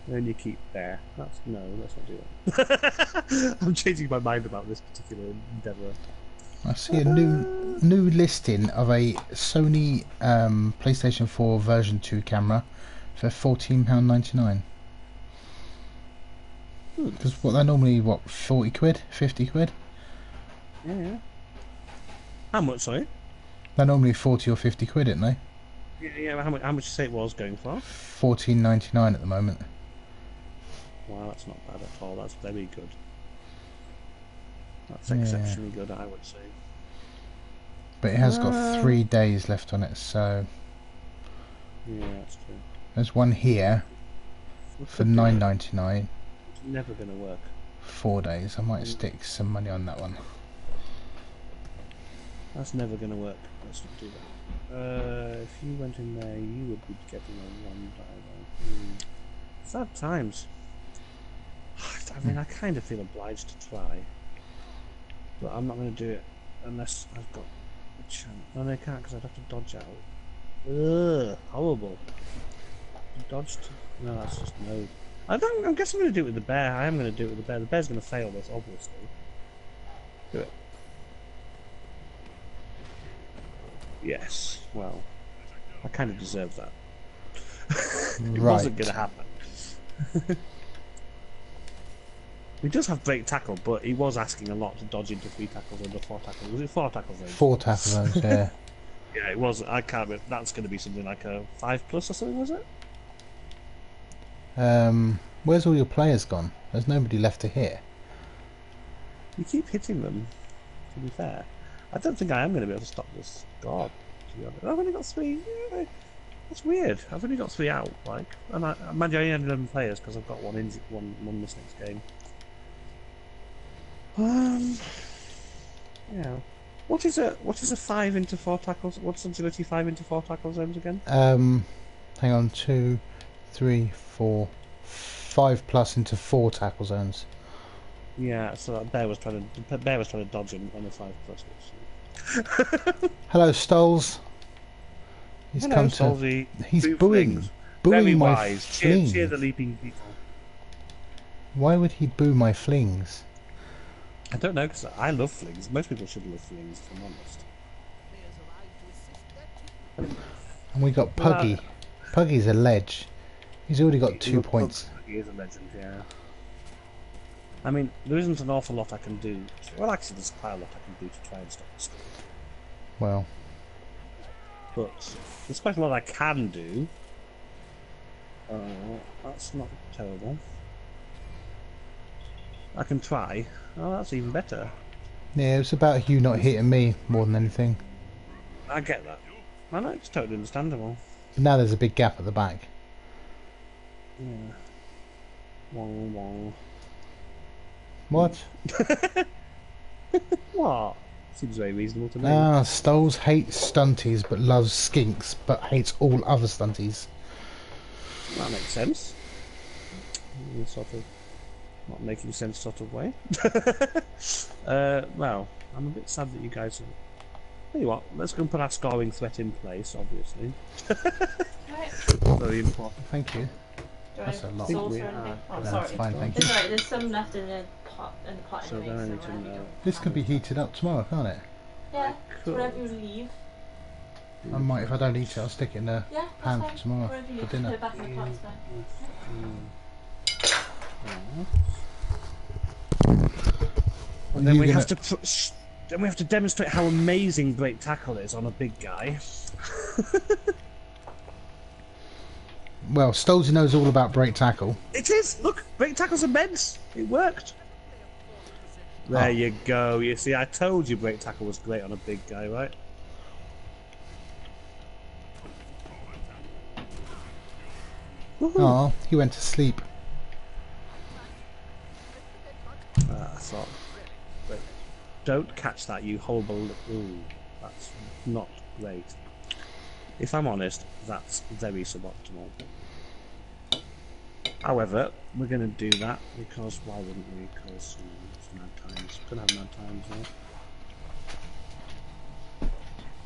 Then you keep there. No, let's not do it. I'm changing my mind about this particular endeavour. I see a new listing of a Sony PlayStation 4 version 2 camera for £14.99. Because what they're normally 40 quid, 50 quid. Yeah. How much? Sorry. They're normally 40 or 50 quid, aren't they? Yeah. How much? How much you say it was going for? £14.99 at the moment. Wow, that's not bad at all. That's very good. That's Yeah. exceptionally good, I would say. But it has got 3 days left on it, so Yeah, that's true. there's one here for £9.99. It's never going to work. 4 days. I might stick some money on that one. That's never going to work. Let's not do that. If you went in there, you would be getting a 1 diver. Sad times. I mean, I kind of feel obliged to try, but I'm not going to do it unless I've got a chance. No, I can't because I'd have to dodge out. Ugh, horrible. Dodged. No, that's just no. I guess I'm going to do it with the bear. I am going to do it with the bear. The bear's going to fail this, obviously. Do it. Yes. Well, I kind of deserve that. It wasn't going to happen. He does have break tackle, but he was asking a lot to dodge into 3 tackles under 4 tackles. Was it 4 tackles? 4 tackle zones, yeah. Yeah, it was. I can't remember. That's going to be something like a 5+ or something, was it? Where's all your players gone? There's nobody left to hit. You keep hitting them, to be fair. I don't think I am going to be able to stop this god, to be honest. I've only got 3. Yeah, that's weird. I've only got 3 out, like. And I imagine I only had 11 players because I've got one this next game. Yeah. What is a 5 into 4 tackles? What's agility 5 into 4 tackle zones again? Hang on, 2, 3, 4, 5+ into 4 tackle zones. Yeah, so that bear was trying to dodge him on a 5+. Hello, Stoles. He's Hello, come Solzy. to. He's Two booing flings. Very my wise. flings. Cheer the leaping people. Why would he boo my flings? I don't know, because I love flings. Most people should love flings, if I'm honest. And we got Puggy. Puggy's a ledge. He's already got 2 points. He is a legend, yeah. I mean, there isn't an awful lot I can do. Well, actually, there's quite a lot I can do to try and stop the score. Well, But there's quite a lot I can do. That's not terrible. I can try. Oh, that's even better. yeah, it's about you not hitting me more than anything. I get that. I know, it's totally understandable. But now there's a big gap at the back. Yeah. Wong wong. What? What? Seems very reasonable to me. Ah, Stoles hates stunties but loves skinks, but hates all other stunties. That makes sense. In a sort of not making sense sort of way. Well, I'm a bit sad that you guys. Tell you what, let's go and put our scoring threat in place. Obviously, Right. very important. Thank you. Do That's a lot. sauce or We anything? are- Oh, That's sorry. fine, thank you. It's alright, there's some left in the pot So anyway, then I so need to whatever you know. do. This can be heated up tomorrow, can't it? Yeah, Cool. whatever you leave. I might, if I don't eat it, I'll stick it in the Yeah, pan that's for fine. tomorrow Whatever you for leave, dinner. put it back in the pot, it's fine. And then You we gonna- have to then we have to demonstrate how amazing break tackle is on a big guy. Well, Stolzy knows all about break tackle. It is. Look, break tackle's immense. It worked. There Oh. you go. You see, I told you break tackle was great on a big guy, right? Woohoo. Oh, he went to sleep. I thought. Wait, don't catch that, you horrible. Ooh, that's not great. If I'm honest, that's very suboptimal. However, we're going to do that because why wouldn't we? Because it's mad times. Gonna have mad times now.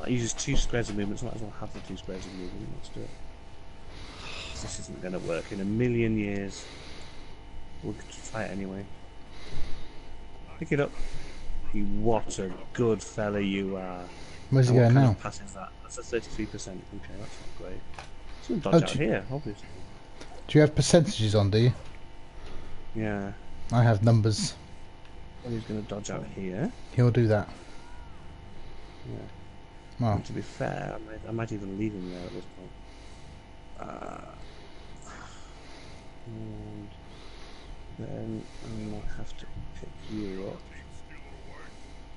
That uses 2 squares of movement, so might as well have the 2 squares of movement. Let's do it. This isn't going to work in a million years. We'll try it anyway. Pick it up. You, what a good fella you are. Where's he And what going kind now? of pass is that? That's a 33%. Okay, that's not great. It's going to Oh, dodge out do- here, obviously. Do you have percentages on, do you? Yeah. I have numbers. And he's going to dodge out here. He'll do that. Yeah. Well, And to be fair, I might even leave him there at this point. And then I might have to pick you up.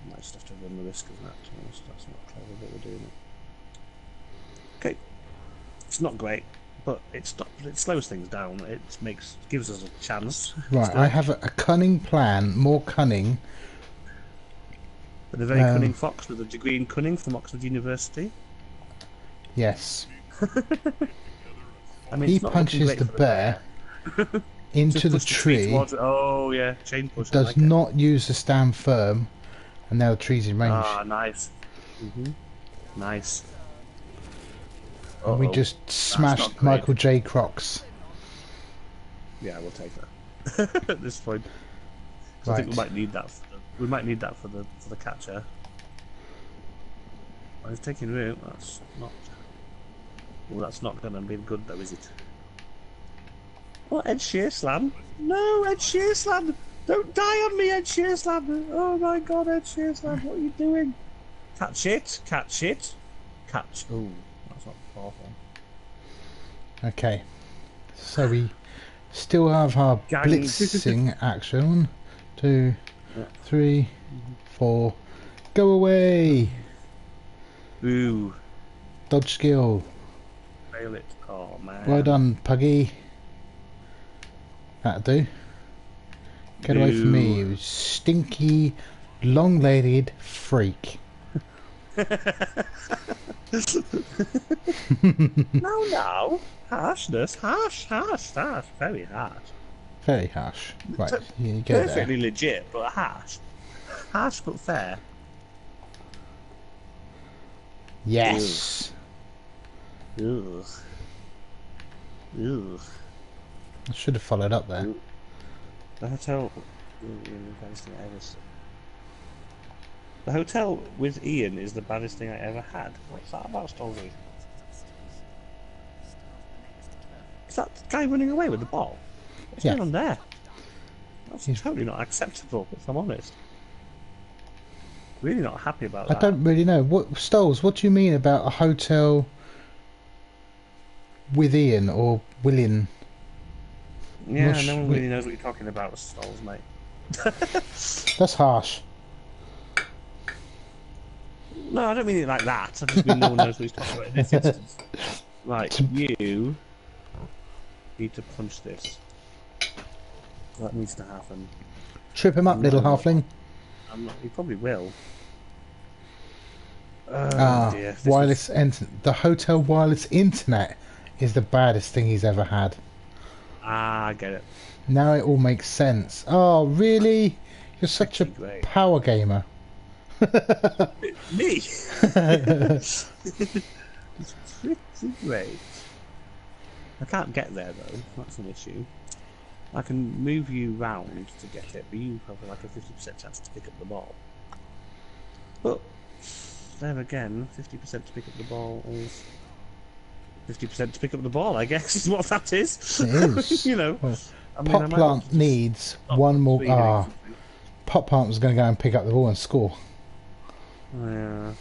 I might just have to run the risk of that, to be honest. That's not clever, but we're doing it. Okay. It's not great, but it slows things down. It gives us a chance. right, I have a cunning plan, more cunning. But a very cunning fox with a degree in cunning from Oxford University. Yes. I mean, He it's not looking punches great the for bear into Just the push tree, towards it. Oh yeah, chain push. I does like it. not use the stand firm, and now the tree's in range. Ah, nice. Nice. And we Uh-oh. just not smashed great. Michael J. Crocs. Yeah, we'll take that at this point. 'Cause I think we Right. might need that. We might need that for the catcher. Oh, he's taking root. That's not. Well, that's not going to be good, though, is it? Oh, Ed Sheerslam! No, Ed Sheerslam! Don't die on me, Ed Sheerslam! Oh my God, Ed Sheerslam! What are you doing? Catch it! Catch it! Catch! Oh, that's not awful. Okay. So we still have our Gang. blitzing action. 1, 2, Yeah. 3, 4. Go away! Ooh, Dodge skill. fail it! Oh man! Well done, Puggy. That'll do. Get away from me, Boo. you stinky, long-legged freak. No, harshness, harsh, very harsh. Very harsh. Right, you go there. Perfectly legit, but harsh. Harsh but fair. Yes. Ugh. Ugh. I should have followed up there. The hotel. The hotel with Ian is the baddest thing I ever had. What's that about, Stolzy? Is that guy running away with the ball? What's Yeah. going on there? That's He's- totally not acceptable, if I'm honest. Really not happy about I that. don't really know. What Stoles, what do you mean about a hotel with Ian or William? Yeah, Mush- no one really knows what you're talking about, Stoles, mate. That's harsh. No, I don't mean it like that. I just mean no one knows what he's talking about in this instance. Right, you need to punch this. That needs to happen. Trip him up, little halfling. He probably will. Oh dear. This Wireless the hotel wireless internet is the baddest thing he's ever had. I get it. Now it all makes sense. Oh, really? You're such a Pretty great. power gamer. Me? It's pretty great. I can't get there though, that's an issue. I can move you round to get it, but you have like a 50% chance to pick up the ball. But there again, 50% to pick up the ball is 50% to pick up the ball, I guess, is what that is. It is. You know. Well, I mean, Pot Plant needs one more. Pot Plant was going to go and pick up the ball and score. Yeah.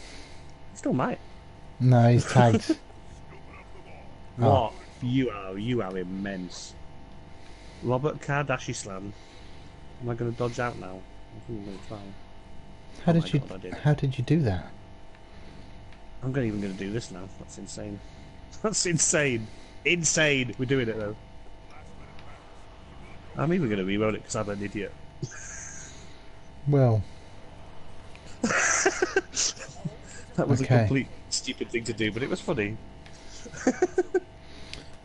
Still might. No, he's tagged. What? You are immense. Robert Kardashian slam. Am I going to dodge out now? I think I'm going to try. How did you do that? I'm even going to do this now. That's insane. That's insane. Insane. We're doing it though. I'm even going to reroll it because I'm an idiot. Well. That was a complete stupid thing to do, but it was funny.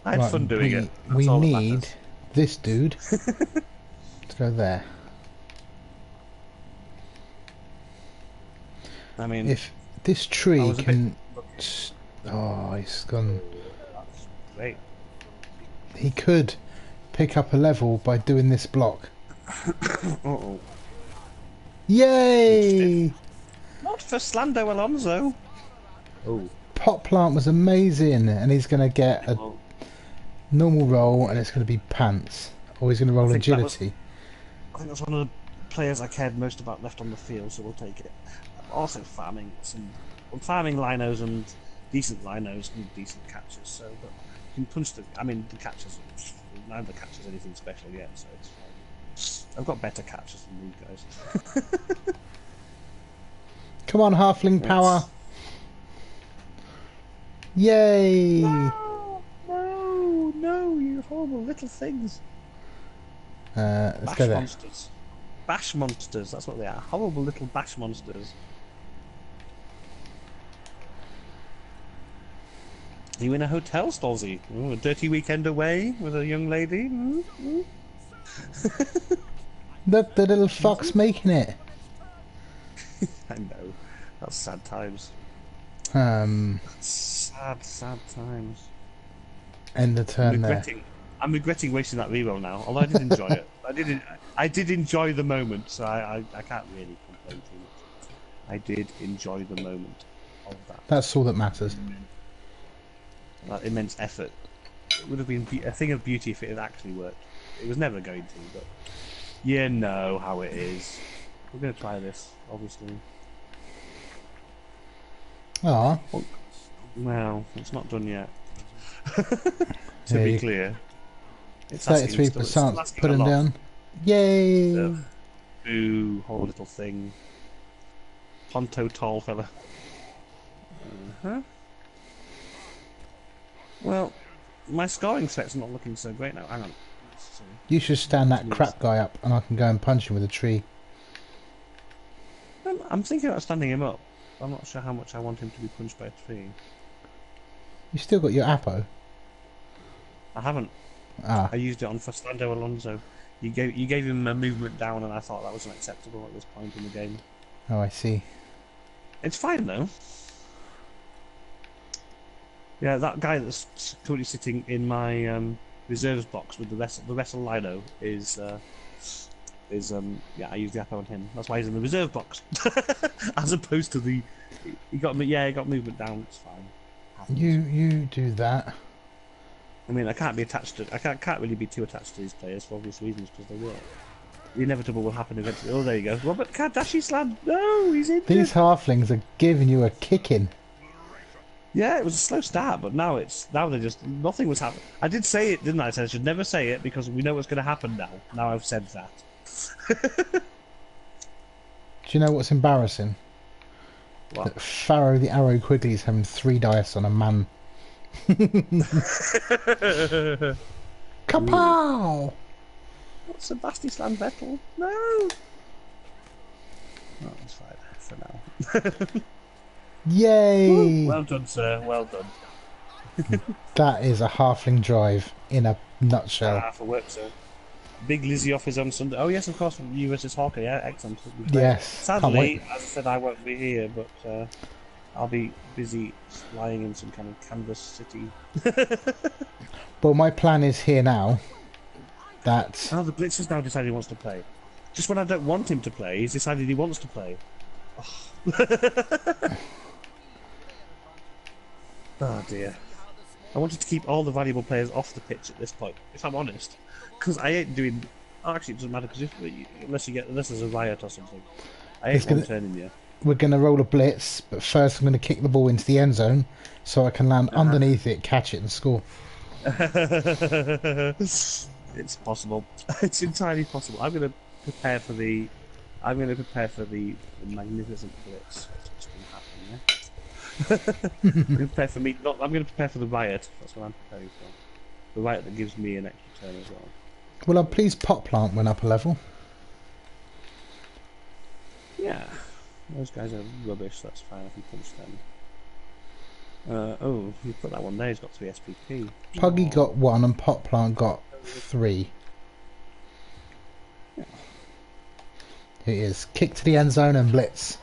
I had fun doing it. We need this dude to go there. I mean, if this tree can... Oh, he's gone... That's great. He could pick up a level by doing this block. Uh-oh. Yay! Not for Slando Alonso. Oh. Pot Plant was amazing, and he's going to get a normal roll, and it's going to be pants. Or he's going to roll agility. I think that's one of the players I cared most about left on the field, so we'll take it. I'm also farming linos and decent linos and decent catches, so but you can punch the... I mean, the catches... Neither catches anything special yet, so it's fine. I've got better catches than these guys. Come on, halfling power! Yay! No, you horrible little things. Let's go there. Monsters. Bash monsters, that's what they are. Horrible little bash monsters. Are you in a hotel, Stolzy? A dirty weekend away with a young lady? Look, the little fox making it. I know. That's sad times. Sad times. End the turn there. I'm regretting wasting that reroll now. Although I did enjoy it. I did enjoy the moment, so I can't really complain too much. I did enjoy the moment of that. That's all that matters. That immense effort. It would have been a thing of beauty if it had actually worked. It was never going to, but you know how it is. We're going to try this, obviously. Ah. Well, it's not done yet. To be clear. It's 33%. Put him down. Yay! Ooh, whole little thing. Ponto tall fella. Well, my scoring set's not looking so great now. Hang on. You should stand that crap guy up and I can go and punch him with a tree. I'm thinking about standing him up. I'm not sure how much I want him to be punched by a tree. You still got your Apo? I haven't. Ah. I used it on Fernando Alonso. You gave him a movement down, and I thought that was unacceptable at this point in the game. Oh, I see. It's fine though. Yeah, that guy that's currently sitting in my reserves box with the wrestle Lino is yeah, I used the Apo on him. That's why he's in the reserve box, as opposed to the he got movement down. It's fine. You do that. I mean, I can't really be too attached to these players for obvious reasons because they will. The inevitable will happen eventually. Oh, there you go. Robert Kardashian slam. No, he's in. These halflings are giving you a kicking. Yeah, it was a slow start, but now they're just nothing was happening. I did say it, didn't I? I said I should never say it because we know what's going to happen now. Now I've said that. Do you know what's embarrassing? What? That Pharaoh the Arrow Quigley is having 3 dice on a man. Kapow! What's a Basti Slam Vettel? No! Oh, that's fine for now. Yay! Well done, sir. Well done. That is a halfling drive in a nutshell. For work, sir. Big Lizzie off is on Sunday. Oh yes, of course, you versus Hawker. Yeah, excellent. Yes, can't wait. Sadly, as I said, I won't be here, but I'll be busy lying in some kind of canvas city. Well, my plan is here now. That Oh, the Blitz has now decided he wants to play. Just when I don't want him to play, he's decided he wants to play. Oh dear. I wanted to keep all the valuable players off the pitch at this point, if I'm honest. Because I ain't doing... Oh, actually, it doesn't matter, because unless there's a riot or something. I ain't one turning you. We're going to roll a blitz, but first I'm going to kick the ball into the end zone so I can land underneath it, catch it and score. It's possible. It's entirely possible. I'm going to prepare for the magnificent blitz. That's going to happen, yeah? I'm going to prepare for the riot. That's what I'm preparing for. The riot that gives me an extra turn as well. Well, I'm pleased Pot Plant went up a level. Yeah. Those guys are rubbish, that's fine, I can punch them. Oh, you put that one there, he's got 3 SPP. Puggy got 1 and Pot Plant got 3. Yeah. Here it is. Kick to the end zone and blitz.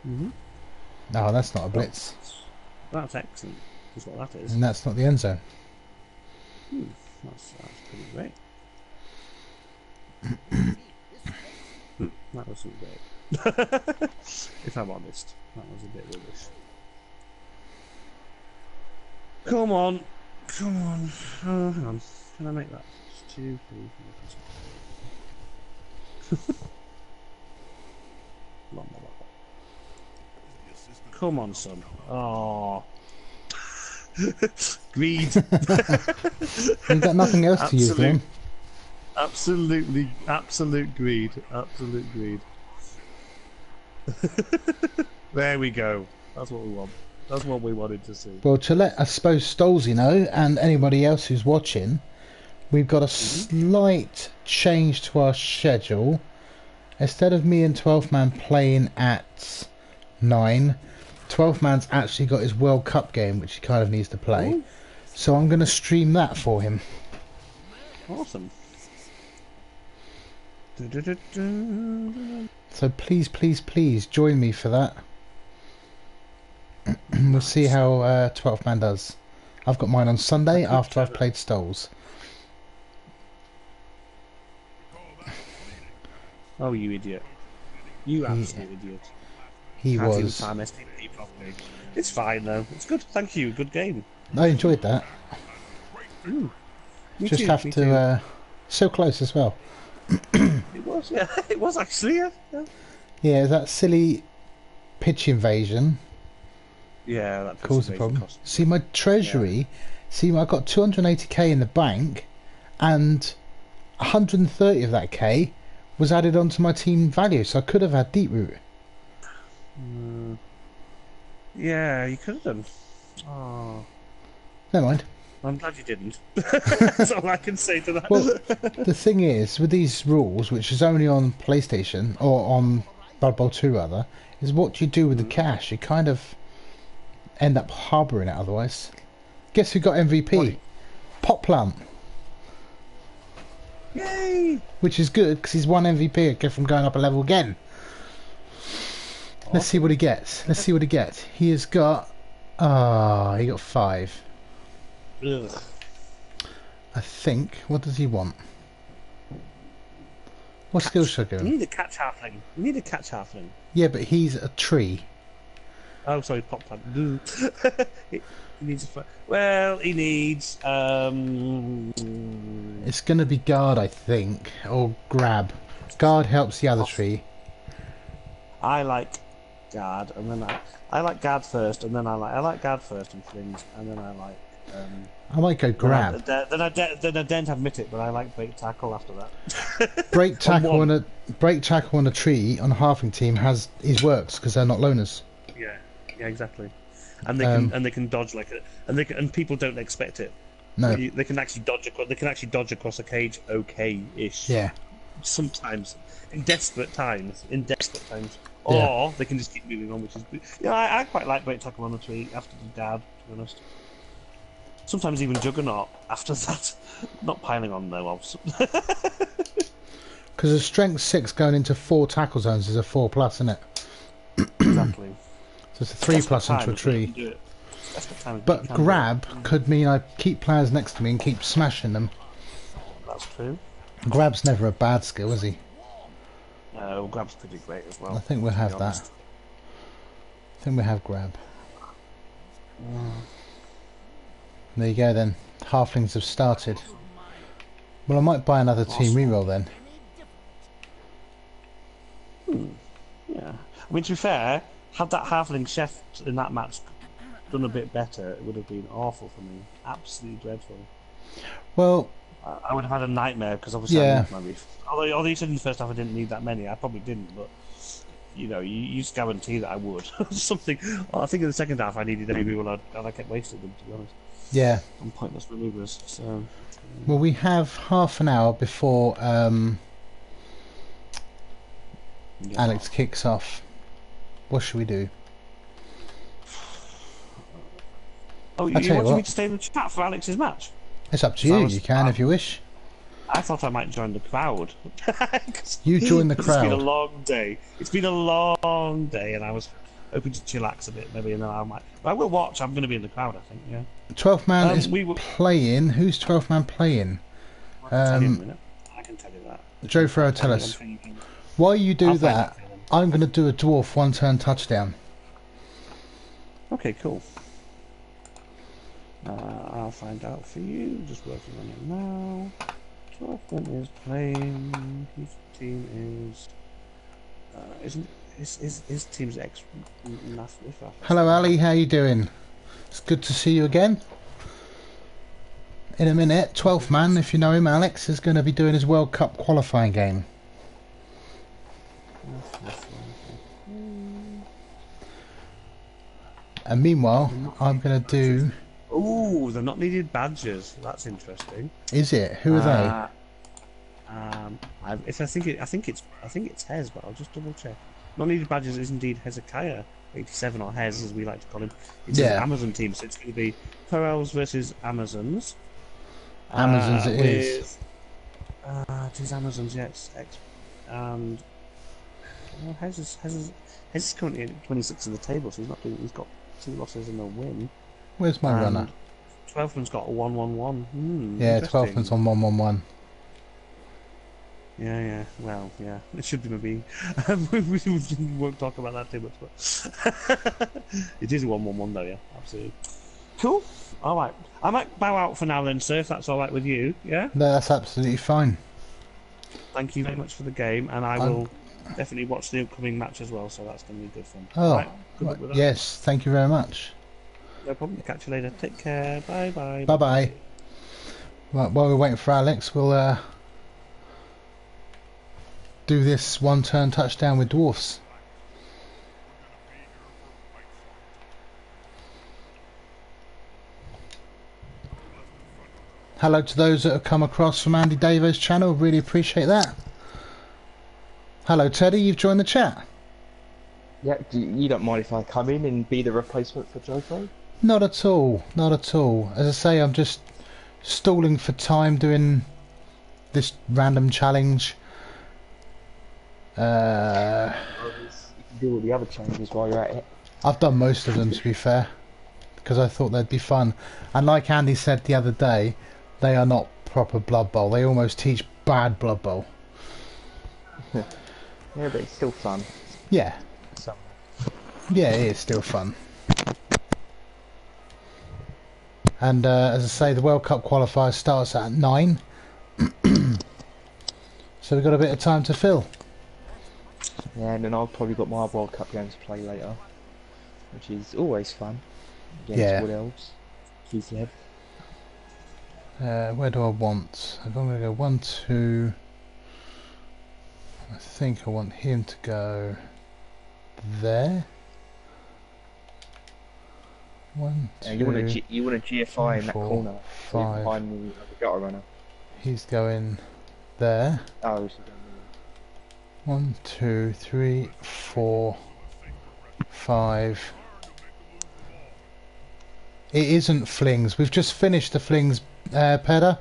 Mm-hmm. No, that's not a blitz. That's excellent, that's what that is. And that's not the end zone. That's pretty great. That wasn't great. If I'm honest, that was a bit rubbish. Come on. Oh, hang on. Can I make that? 2, 3, 4, 5. Come on, son. Oh. Greed. You've got nothing else to use them. Absolute greed. Absolute greed. There we go. That's what we want. That's what we wanted to see. Well, to let, I suppose, Stolzy know, and anybody else who's watching, we've got a slight change to our schedule. Instead of me and 12th Man playing at 9, 12th Man's actually got his World Cup game, which he kind of needs to play. Ooh. So I'm going to stream that for him. Awesome. So please join me for that. We'll see how 12th Man does. I've got mine on Sunday after I've played Stoles. Oh, you idiot. You absolute idiot. He Can't was. even time STP properly. It's fine though. It's good. Thank you. Good game. I enjoyed that. Ooh. Just have to... so close as well. It was, yeah. It was actually, yeah. Yeah, that silly pitch invasion. Yeah, that caused the problem. See, my treasury... See, I got 280k in the bank, and 130 of that K was added onto my team value, so I could have had deep root. Yeah, you could have done. Oh. Never mind. I'm glad you didn't. That's all I can say to that. Well, the thing is, with these rules, which is only on PlayStation, or on Blood Bowl 2 rather, is what you do with the cash. You kind of end up harbouring it otherwise. Guess who got MVP? What? Pot Plant. Yay! Which is good, because he's one MVP from going up a level again. Awesome. Let's see what he gets. He has got... he got 5. Ugh. I think. What does he want? What skill should I give him? You need a catch halfling. Yeah, but he's a tree. Oh, sorry, Pop Plant. He needs a... Well, he needs... It's going to be guard, I think, or grab. Guard helps the other tree. I like guard, and then I like guard first, and then I like guard first and things, and then I like... I might go grab. Then I don't admit it, but I like break tackle after that. break tackle on a tree on a halving team works because they're not loners. Yeah, exactly. And they can dodge like it, and people don't expect it. No, they can actually dodge across a cage, okay-ish. Yeah. Sometimes, in desperate times, or they can just keep moving on, which is good. Yeah, I quite like break tackle on a tree after the dad, to be honest. Sometimes even Juggernaut after that. Not piling on though, obviously. Because a strength 6 going into 4 tackle zones is a 4+, isn't it? Exactly. So it's a 3+ into a tree. But grab could mean I keep players next to me and keep smashing them. That's true. Grab's never a bad skill, is he? No, grab's pretty great as well. I think we'll have that. I think we have grab. There you go then. Halflings have started. Well, I might buy another team reroll then. Yeah. I mean, to be fair, had that halfling chef in that match done a bit better, it would have been awful for me. Absolutely dreadful. Well, I would have had a nightmare because obviously I need my reef. Although you said in the first half I didn't need that many, I probably didn't, but you know, you just guarantee that I would. Something. Well, I think in the second half I needed every reroll and I kept wasting them, to be honest. Yeah. On pointless maneuvers. So. Well, we have half an hour before Alex kicks off. What should we do? Oh, you wanted me to stay in the chat for Alex's match? It's up to you. You can if you wish. I thought I might join the crowd. You join the crowd. It's been a long day. It's been a long day, and I was hoping to chillax a bit, maybe, and then I might. But I will watch. I'm going to be in the crowd, I think. Yeah. 12th man is playing. Who's 12th man playing? I can tell you that. Joe Farrow, tell us. While you do that, I'm going to do a dwarf one-turn touchdown. Okay, cool. I'll find out for you. Just working on it now. 12th is playing. His team is. His team's ex. Hello, Ali. How you doing? It's good to see you again. In a minute, 12th man, if you know him, Alex, is going to be doing his World Cup qualifying game. And meanwhile, I'm going to do... Ooh, they're not needed badges. That's interesting. Is it? Who are they? I think it's Hez, but I'll just double check. Not needed badges is indeed Hezekiah 87 or Hez as we like to call him. It's an Amazon team, so it's going to be Perels versus Amazons. Amazons it is. It is Amazons, yes. And Hez is currently at 26 in the table, so he's got 2 losses and a win. Where's my runner? 12th man's got a 1-1-1. Yeah, 12th man's on 1-1-1. Yeah. Well, yeah. It should be maybe. We won't talk about that too much, but it is a 1-1-1 though. Yeah, absolutely. Cool. All right. I might bow out for now then, sir. If that's all right with you. Yeah. No, that's absolutely fine. Thank you very much for the game, and I will definitely watch the upcoming match as well. So that's going to be good fun. Oh, right. Good luck with that. Yes. Thank you very much. No problem. Catch you later. Take care. Bye bye. Bye bye. Right, while we're waiting for Alex, we'll do this one-turn touchdown with dwarfs. Hello to those that have come across from Andy Davo's channel. Really appreciate that. Hello Teddy, you've joined the chat. Yeah, you don't mind if I come in and be the replacement for Joe? Not at all, not at all. As I say, I'm just stalling for time doing this random challenge. You can do all the other challenges while you're at it. I've done most of them, to be fair, because I thought they'd be fun. And like Andy said the other day, they are not proper Blood Bowl. They almost teach bad Blood Bowl. Yeah, but it's still fun. Yeah. So. Yeah, it is still fun. And as I say, the World Cup qualifier starts at 9. So we've got a bit of time to fill. Yeah, and then I've probably got my World Cup game to play later, which is always fun. Against Wood Elves. Kislev. Where do I want? I'm going to go 1, 2. I think I want him to go there. 1, 2. You want a GFI in that corner. 5. Behind the gutter runner. He's going there. Oh, he's going 1, 2, 3, 4, 5. It isn't Flings. We've just finished the Flings Peda.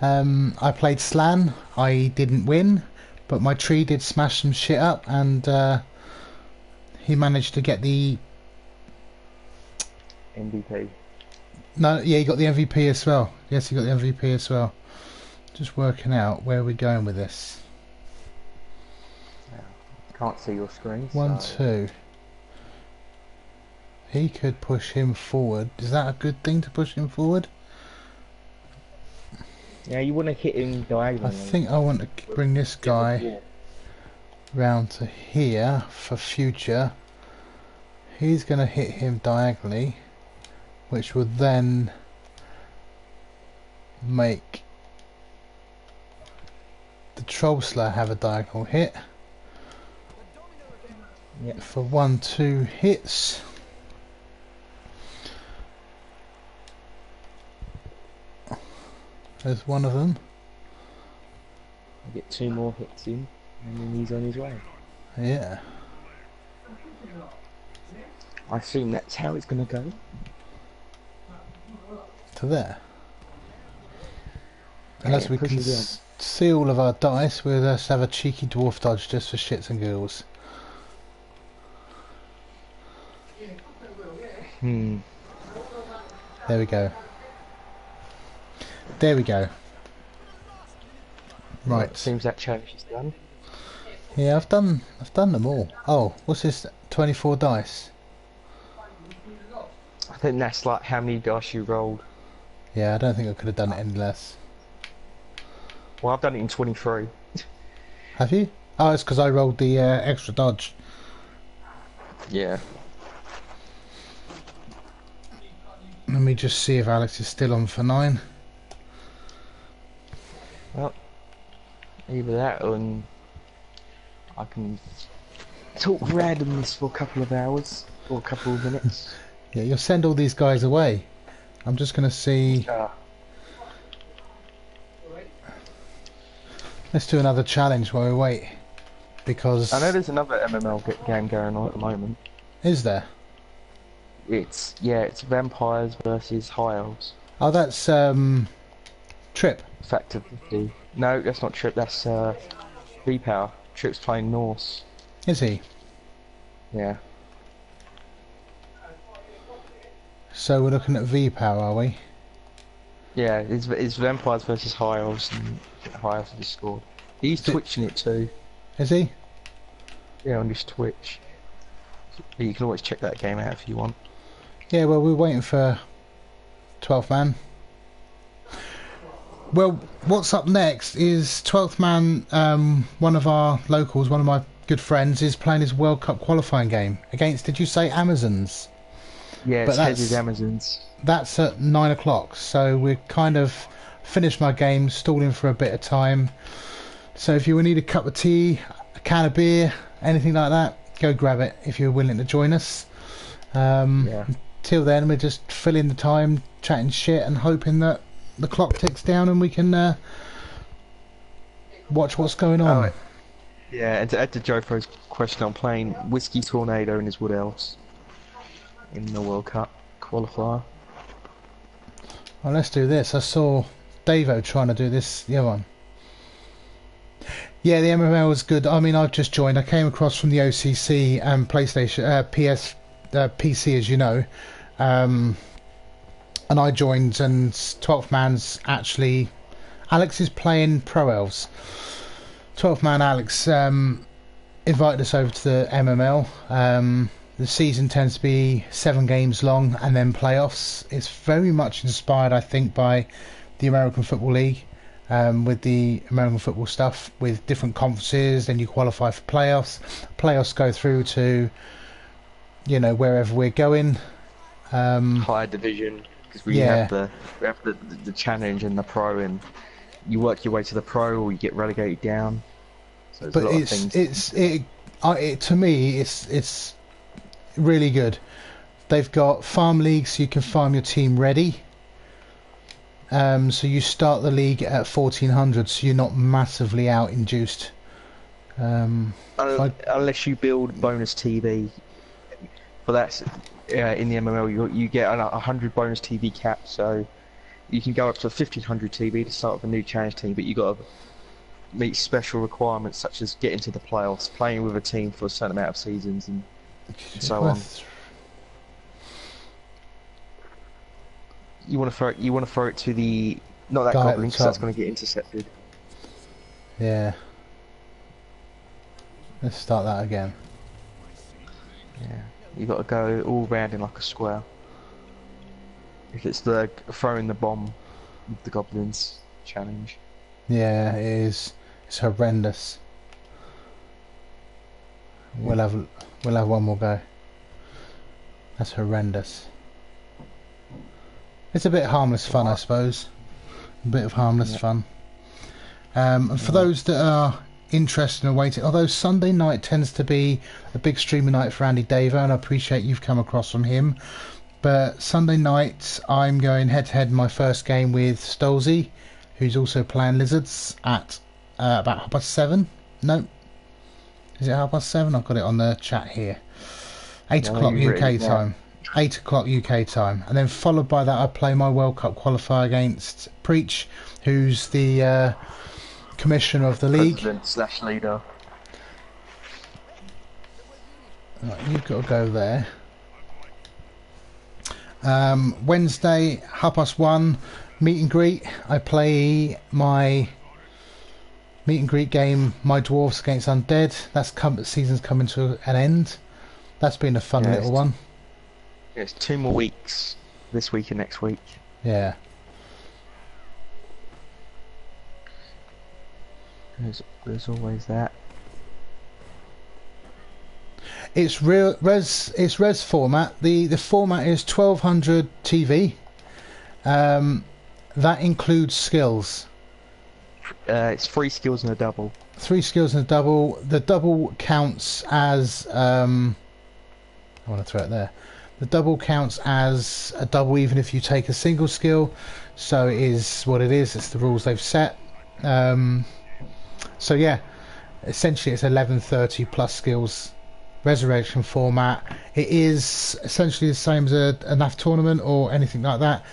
I played Slan. I didn't win, but my tree did smash some shit up, and he managed to get the MVP. No, yeah, he got the MVP as well. Yes, he got the MVP as well. Just working out where we're going with this. Can't see your screen. 1, so... 2. He could push him forward. Is that a good thing to push him forward? Yeah, you want to hit him diagonally. I think I want to bring this guy round to here for future. He's going to hit him diagonally, which would then make the Trollslayer have a diagonal hit. Yep. For 1, 2 hits. There's one of them. I'll get 2 more hits in, and then he's on his way. Yeah. I assume that's how it's going to go. To there. Unless we can down. see all of our dice, we'll just have a cheeky dwarf dodge just for shits and giggles. There we go. There we go. Right. Well, seems that challenge is done. Yeah, I've done them all. Oh, what's this? 24 dice. I think that's like how many dice you rolled. Yeah, I don't think I could have done it any less. Well, I've done it in 23. Have you? Oh, it's because I rolled the extra dodge. Yeah. Let me just see if Alex is still on for 9. Well, either that or I can talk randomness for a couple of hours or a couple of minutes. Yeah, you'll send all these guys away. I'm just going to see... Let's do another challenge while we wait. Because... I know there's another MML game going on at the moment. Is there? It's vampires versus high elves. Oh, that's Trip. Factor 50. No, that's not Trip, that's V-Power. Trip's playing Norse. Is he? Yeah. So we're looking at V-Power, are we? Yeah, it's vampires versus high elves, and high elves have scored. He's twitching it too. Is he? Yeah, on his Twitch. But you can always check that game out if you want. Yeah, well, we're waiting for 12th man. Well, what's up next is 12th man, one of our locals, one of my good friends, is playing his World Cup qualifying game against, did you say Amazons? Yeah, it's Heads Amazons. That's at 9 o'clock, so we're kind of finished my game, stalling for a bit of time. So if you need a cup of tea, a can of beer, anything like that, go grab it if you're willing to join us. Yeah. Till then, we're just filling the time, chatting shit, and hoping that the clock ticks down and we can watch what's going on. Oh, yeah, and to add to Jofro's question, I'm playing Whiskey Tornado and his Wood Elves in the World Cup qualifier. Well, let's do this. I saw Davo trying to do this, the other one. Yeah, the MML was good. I mean, I've just joined. I came across from the OCC and PlayStation, PC, as you know. And I joined, and 12th man's actually... Alex is playing Pro Elves. 12th man Alex invited us over to the MML. The season tends to be 7 games long and then playoffs. It's very much inspired, I think, by the American Football League, with the American football stuff, with different conferences. Then you qualify for playoffs. Playoffs go through to, you know, wherever we're going. Higher division, because we have the challenge and the pro, and you work your way to the pro or you get relegated down. So but to me, it's really good. They've got farm leagues, so you can farm your team ready. So you start the league at 1400, so you're not massively out induced. Unless you build bonus TV. but that's in the MML you get 100 bonus TV caps, so you can go up to 1500 TV to start with a new challenge team, but you got to meet special requirements such as getting to the playoffs, playing with a team for a certain amount of seasons, and so on. You want to throw it to the not that goblin because that's going to get intercepted. Yeah. Let's start that again. Yeah, you got to go all round in like a square. If it's the throwing the bomb with the goblins challenge. Yeah, it is. It's horrendous. We'll have one more go. That's horrendous. It's a bit harmless fun, I suppose. A bit of harmless fun. And for those that are interested and waiting, although Sunday night tends to be a big streamer night for Andy Daver, and I appreciate you've come across from him. But Sunday night, I'm going head-to-head in my first game with Stolzy, who's also playing Lizards, at about 7:30. No. Is it 7:30? I've got it on the chat here. 8 o'clock UK time. 8 o'clock UK time. And then followed by that, I play my World Cup qualifier against Preach, who's the commissioner of the league. President/leader. Right, you've got to go there. Wednesday, 1:30, meet and greet. I play my meet and greet game, my dwarfs against undead. Season's coming to an end. That's been a fun little one. It's 2 more weeks, this week and next week. Yeah. There's always that. It's res format. The format is 1200 TV. That includes skills. It's 3 skills and a double. 3 skills and a double. The double counts as I want to throw it there. The double counts as a double even if you take a single skill. So it is what it is. It's the rules they've set. So yeah, essentially it's 1130 plus skills. Resurrection format. It is essentially the same as a NAF tournament or anything like that,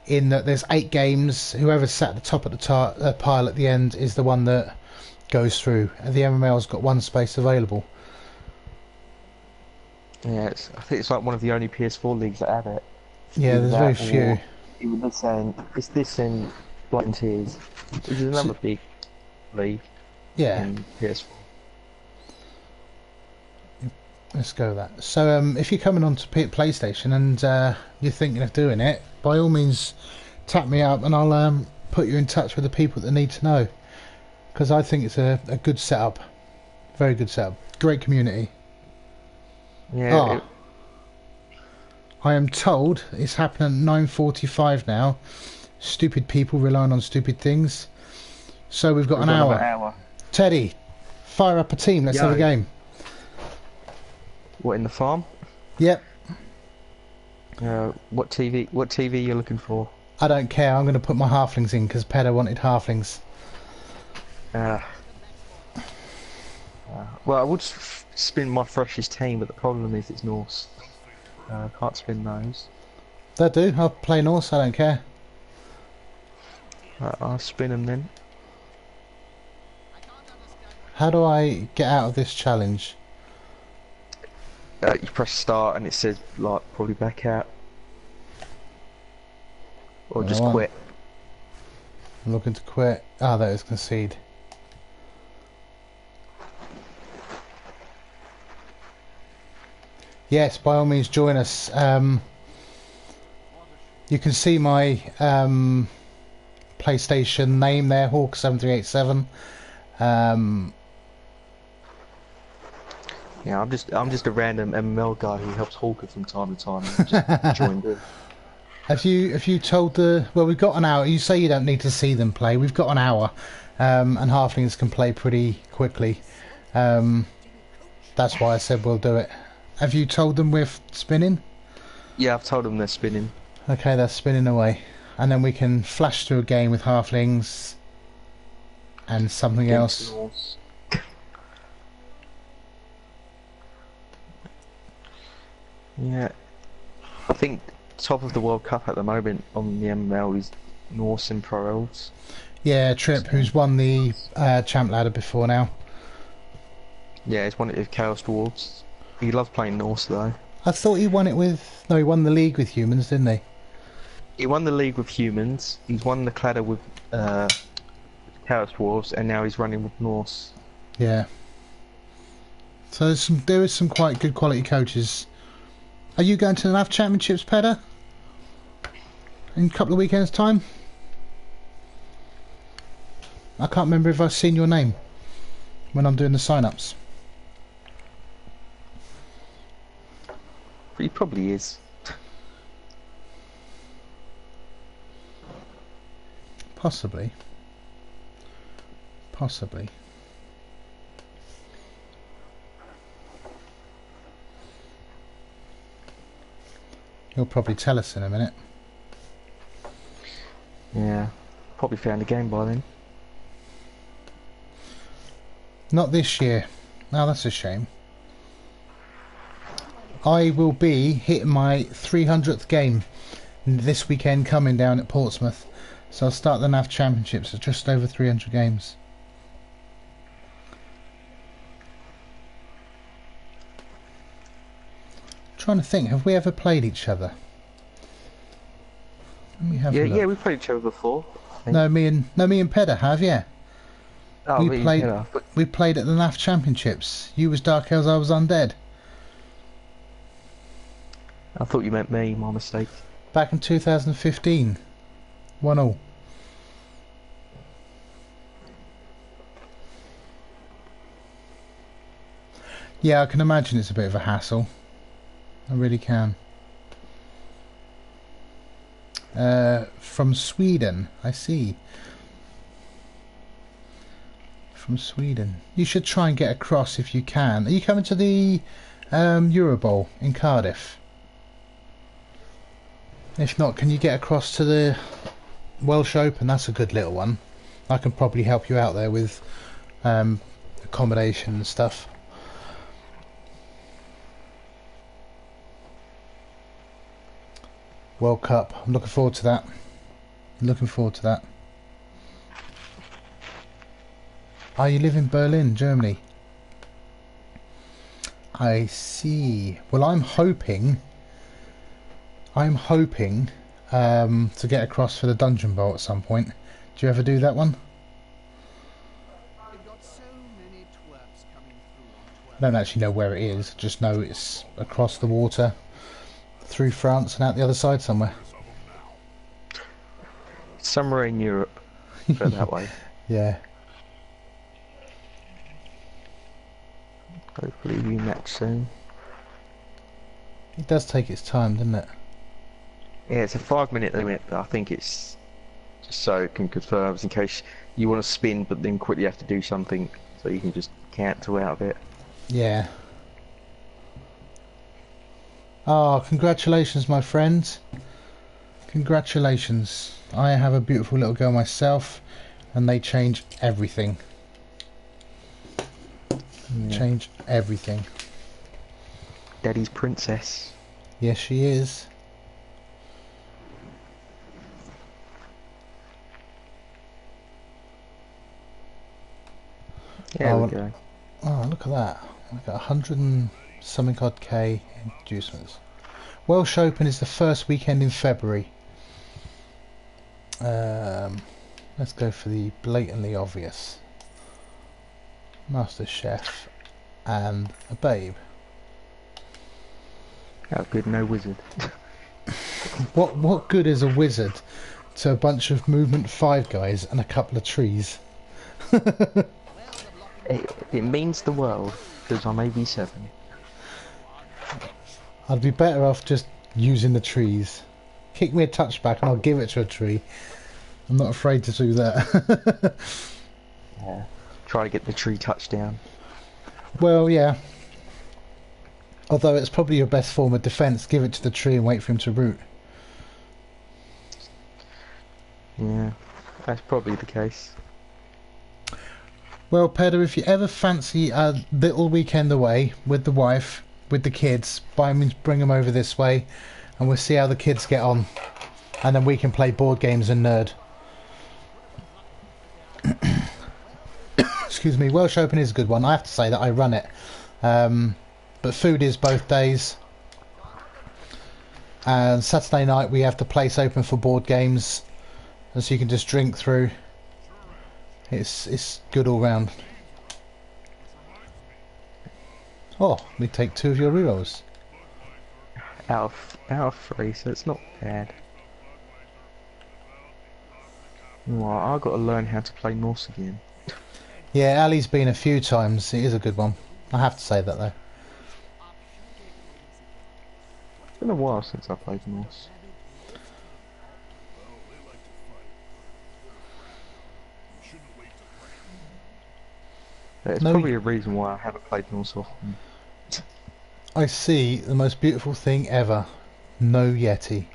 in that there's 8 games. Whoever's sat at the top of the pile at the end is the one that goes through. And the MML's got 1 space available. Yeah, I think it's like one of the only PS4 leagues that have it. Yeah, there's very few. Even this and it's this and Volunteers, which is another big league. Yeah. In PS4. Let's go with that. So if you're coming onto PlayStation and you're thinking of doing it, by all means tap me up and I'll put you in touch with the people that need to know, because I think it's a good setup. Very good setup. Great community. Yeah. I am told it's happening at 9:45 now. Stupid people relying on stupid things. So we've got an hour. Teddy, fire up a team. Let's have a game. What, in the farm? Yep. What TV you're looking for? I don't care. I'm going to put my halflings in because Pedder wanted halflings. Well, I would spin my freshest team, but the problem is it's Norse. I can't spin those. They do. I'll play Norse. I don't care. I'll spin them then. How do I get out of this challenge? You press start and it says like probably back out, or just quit. I'm looking to quit. Ah, that is concede. Yes, by all means join us. You can see my PlayStation name there, Hawk7387. Yeah, I'm just a random MML guy who helps Hawker from time to time. And just joined in. Have you told well, we've got an hour. You say you don't need to see them play. We've got an hour, and halflings can play pretty quickly. That's why I said we'll do it. Have you told them we're spinning? Yeah, I've told them they're spinning. Okay, they're spinning away, and then we can flash through a game with halflings and something else. Yeah, I think top of the World Cup at the moment on the MML is Norse and Pro Elves. Yeah, Tripp, who's won the champ ladder before now. Yeah, he's won it with Chaos Dwarves. He loves playing Norse though. I thought he won it with... No, he won the league with humans, didn't he? He won the league with humans. He's won the Cladder with Chaos Dwarves, and now he's running with Norse. Yeah. So there is some quite good quality coaches. Are you going to the NAF Championships, Pedder? In a couple of weekends' time? I can't remember if I've seen your name when I'm doing the sign-ups. He probably is. Possibly. Possibly. He'll probably tell us in a minute. Yeah, probably found a game by then. Not this year. Now that's a shame. I will be hitting my 300th game this weekend coming down at Portsmouth. So I'll start the NAF Championships at just over 300 games. Trying to think, have we ever played each other? Let me have a look. Yeah, we played each other before. I think. No, me and Pedder have, yeah. Oh, we me and played. Peter, but We played at the NAF Championships. You was Dark Elves, I was Undead. I thought you meant me. My mistake. Back in 2015. 1-1. Yeah, I can imagine it's a bit of a hassle. I really can. From Sweden, I see. From Sweden. You should try and get across if you can. Are you coming to the Euro Bowl in Cardiff? If not, can you get across to the Welsh Open? That's a good little one. I can probably help you out there with accommodation and stuff. World Cup. I'm looking forward to that. Looking forward to that. Oh, you live in Berlin, Germany. I see. Well, I'm hoping to get across for the Dungeon Bowl at some point. Do you ever do that one? I don't actually know where it is. Just know it's across the water, through France and out the other side somewhere. Somewhere in Europe. Put it that way. Yeah. Hopefully we match soon. It does take its time, doesn't it? Yeah, it's a 5-minute limit, but I think it's just so it can confirm in case you want to spin but then quickly have to do something so you can just cancel out of it. Yeah. Oh, congratulations, my friends. Congratulations. I have a beautiful little girl myself, and they change everything. Yeah. Change everything. Daddy's princess. Yes, she is. There Oh, we go. Oh, look at that. I've got 100 and something odd K inducements. Welsh Open is the first weekend in February. Let's go for the blatantly obvious. Master Chef and a babe. How good, no wizard. What good is a wizard to a bunch of movement 5 guys and a couple of trees? It means the world, because I'm AV7. I'd be better off just using the trees. Kick me a touchback and I'll give it to a tree. I'm not afraid to do that. Yeah. Try to get the tree touchdown. Well, yeah. Although it's probably your best form of defence, give it to the tree and wait for him to root. Yeah, that's probably the case. Well, Pedder, if you ever fancy a little weekend away with the wife, with the kids. Bring them over this way, and we'll see how the kids get on, and then we can play board games and nerd. Excuse me. Welsh Open is a good one. I have to say that I run it, but food is both days. And Saturday night we have the place open for board games, and so you can just drink through. It's good all round. Oh, we take 2 of your rerolls. Out of 3, so it's not bad. Well, I've got to learn how to play Norse again. Yeah, Ali's been a few times. It is a good one. I have to say that though. It's been a while since I played Norse. There's probably a reason why I haven't played Norse often. I see the most beautiful thing ever. No Yeti.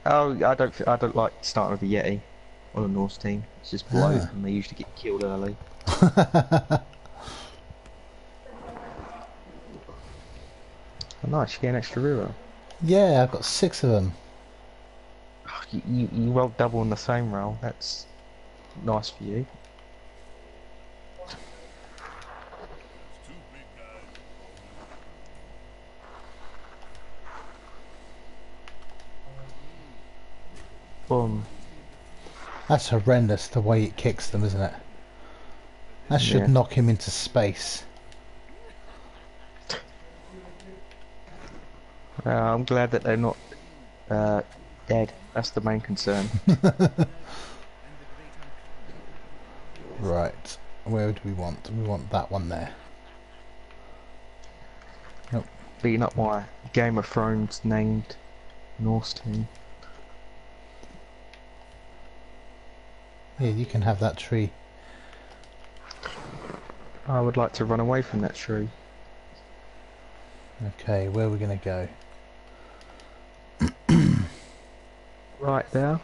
Oh, I don't like starting with a Yeti on a Norse team. It's just blows, and they usually get killed early. Oh, nice, you get an extra reroll. Yeah, I've got 6 of them. Oh, you rolled double on the same roll. That's nice for you. Boom. That's horrendous the way it kicks them, isn't it? That should knock him into space. I'm glad that they're not dead. That's the main concern. Right. Where do we want? We want that one there. Nope. Beating up my Game of Thrones named Norse team. Here, you can have that tree. I would like to run away from that tree. Okay, where are we going to go? Right there.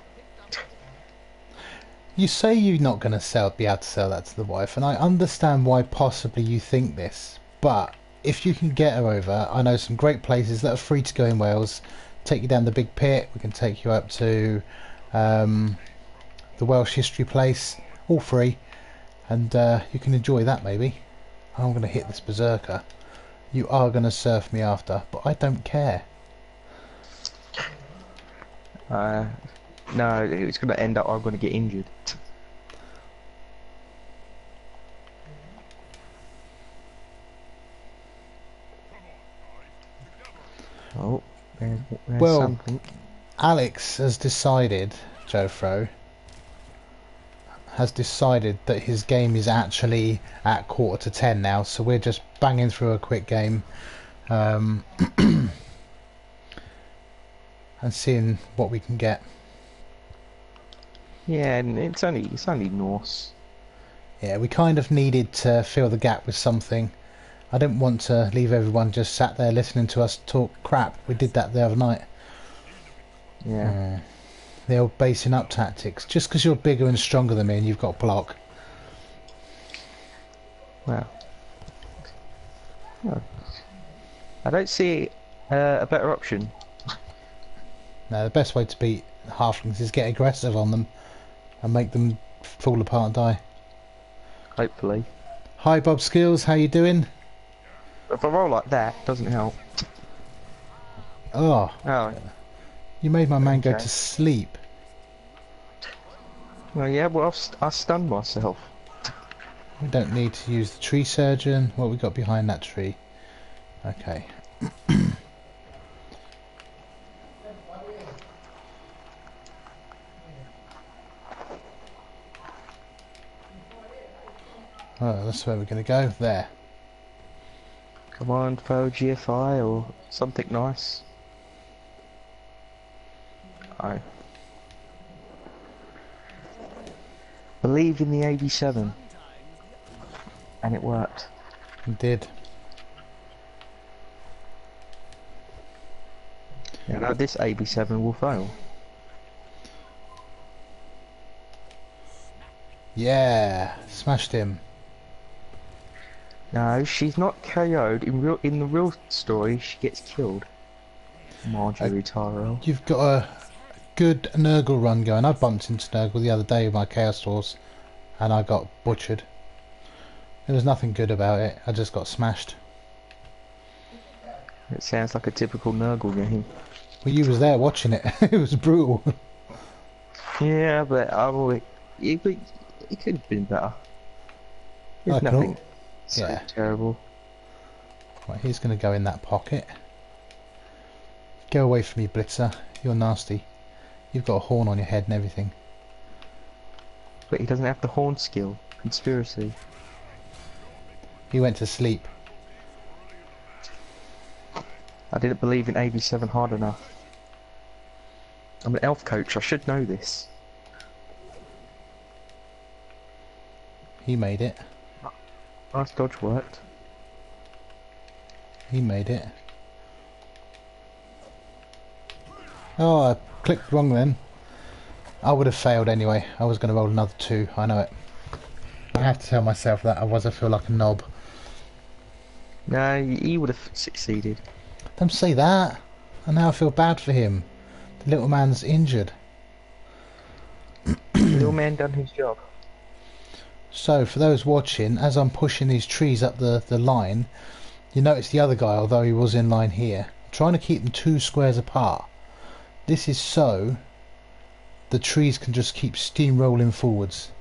You say you're not going to be able to sell that to the wife, and I understand why possibly you think this, but if you can get her over, I know some great places that are free to go in Wales. Take you down the Big Pit, we can take you up to the Welsh History Place, all free, and you can enjoy that maybe. I'm going to hit this berserker. You are going to surf me after, but I don't care. No, it's going to end up I'm going to get injured. Oh, there's well, something. Alex has decided, Joe Fro, has decided that his game is actually at 9:45 now, so we're just banging through a quick game and seeing what we can get. Yeah, and it's only Norse. Yeah, we kind of needed to fill the gap with something. I didn't want to leave everyone just sat there listening to us talk crap. We did that the other night. Yeah. The old basing up tactics. Just because you're bigger and stronger than me and you've got block. Well, I don't see a better option. No, the best way to beat halflings is get aggressive on them and make them fall apart and die. Hopefully. Hi Bob Skills, how you doing? If I roll like that, it doesn't help. Oh, Oh, you made my man go Okay. to sleep. well, yeah, well, I stunned myself. We don't need to use the tree surgeon. What we got behind that tree? Okay. Oh, that's where we're going to go. There. Come on, throw GFI or something nice. I believe in the AB7, and it worked. We did. Yeah, now this AB7 will fail. Yeah, smashed him. No, she's not KO'd. In the real story, she gets killed. Marjorie Tyrell. You've got a good Nurgle run going. I bumped into Nurgle the other day with my Chaos Horse, and I got butchered. There was nothing good about it. I just got smashed. It sounds like a typical Nurgle game. Well, you was there watching it. It was brutal. Yeah, but it could have been better. There's I nothing can- so yeah. terrible. Right, he's going to go in that pocket. Go away from me, Blitzer. You're nasty. You've got a horn on your head and everything. But he doesn't have the horn skill. Conspiracy. He went to sleep. I didn't believe in AV7 hard enough. I'm an elf coach, I should know this. He made it. Nice dodge worked. He made it. Oh, I clicked wrong then. I would have failed anyway. I was going to roll another 2. I know it. I have to tell myself that, otherwise I feel like a knob. No, he would have succeeded. Don't say that. And now I feel bad for him. The little man's injured. The little man done his job. So, for those watching, as I'm pushing these trees up the line, you notice the other guy, although he was in line here, I'm trying to keep them 2 squares apart. This is so the trees can just keep steamrolling forwards.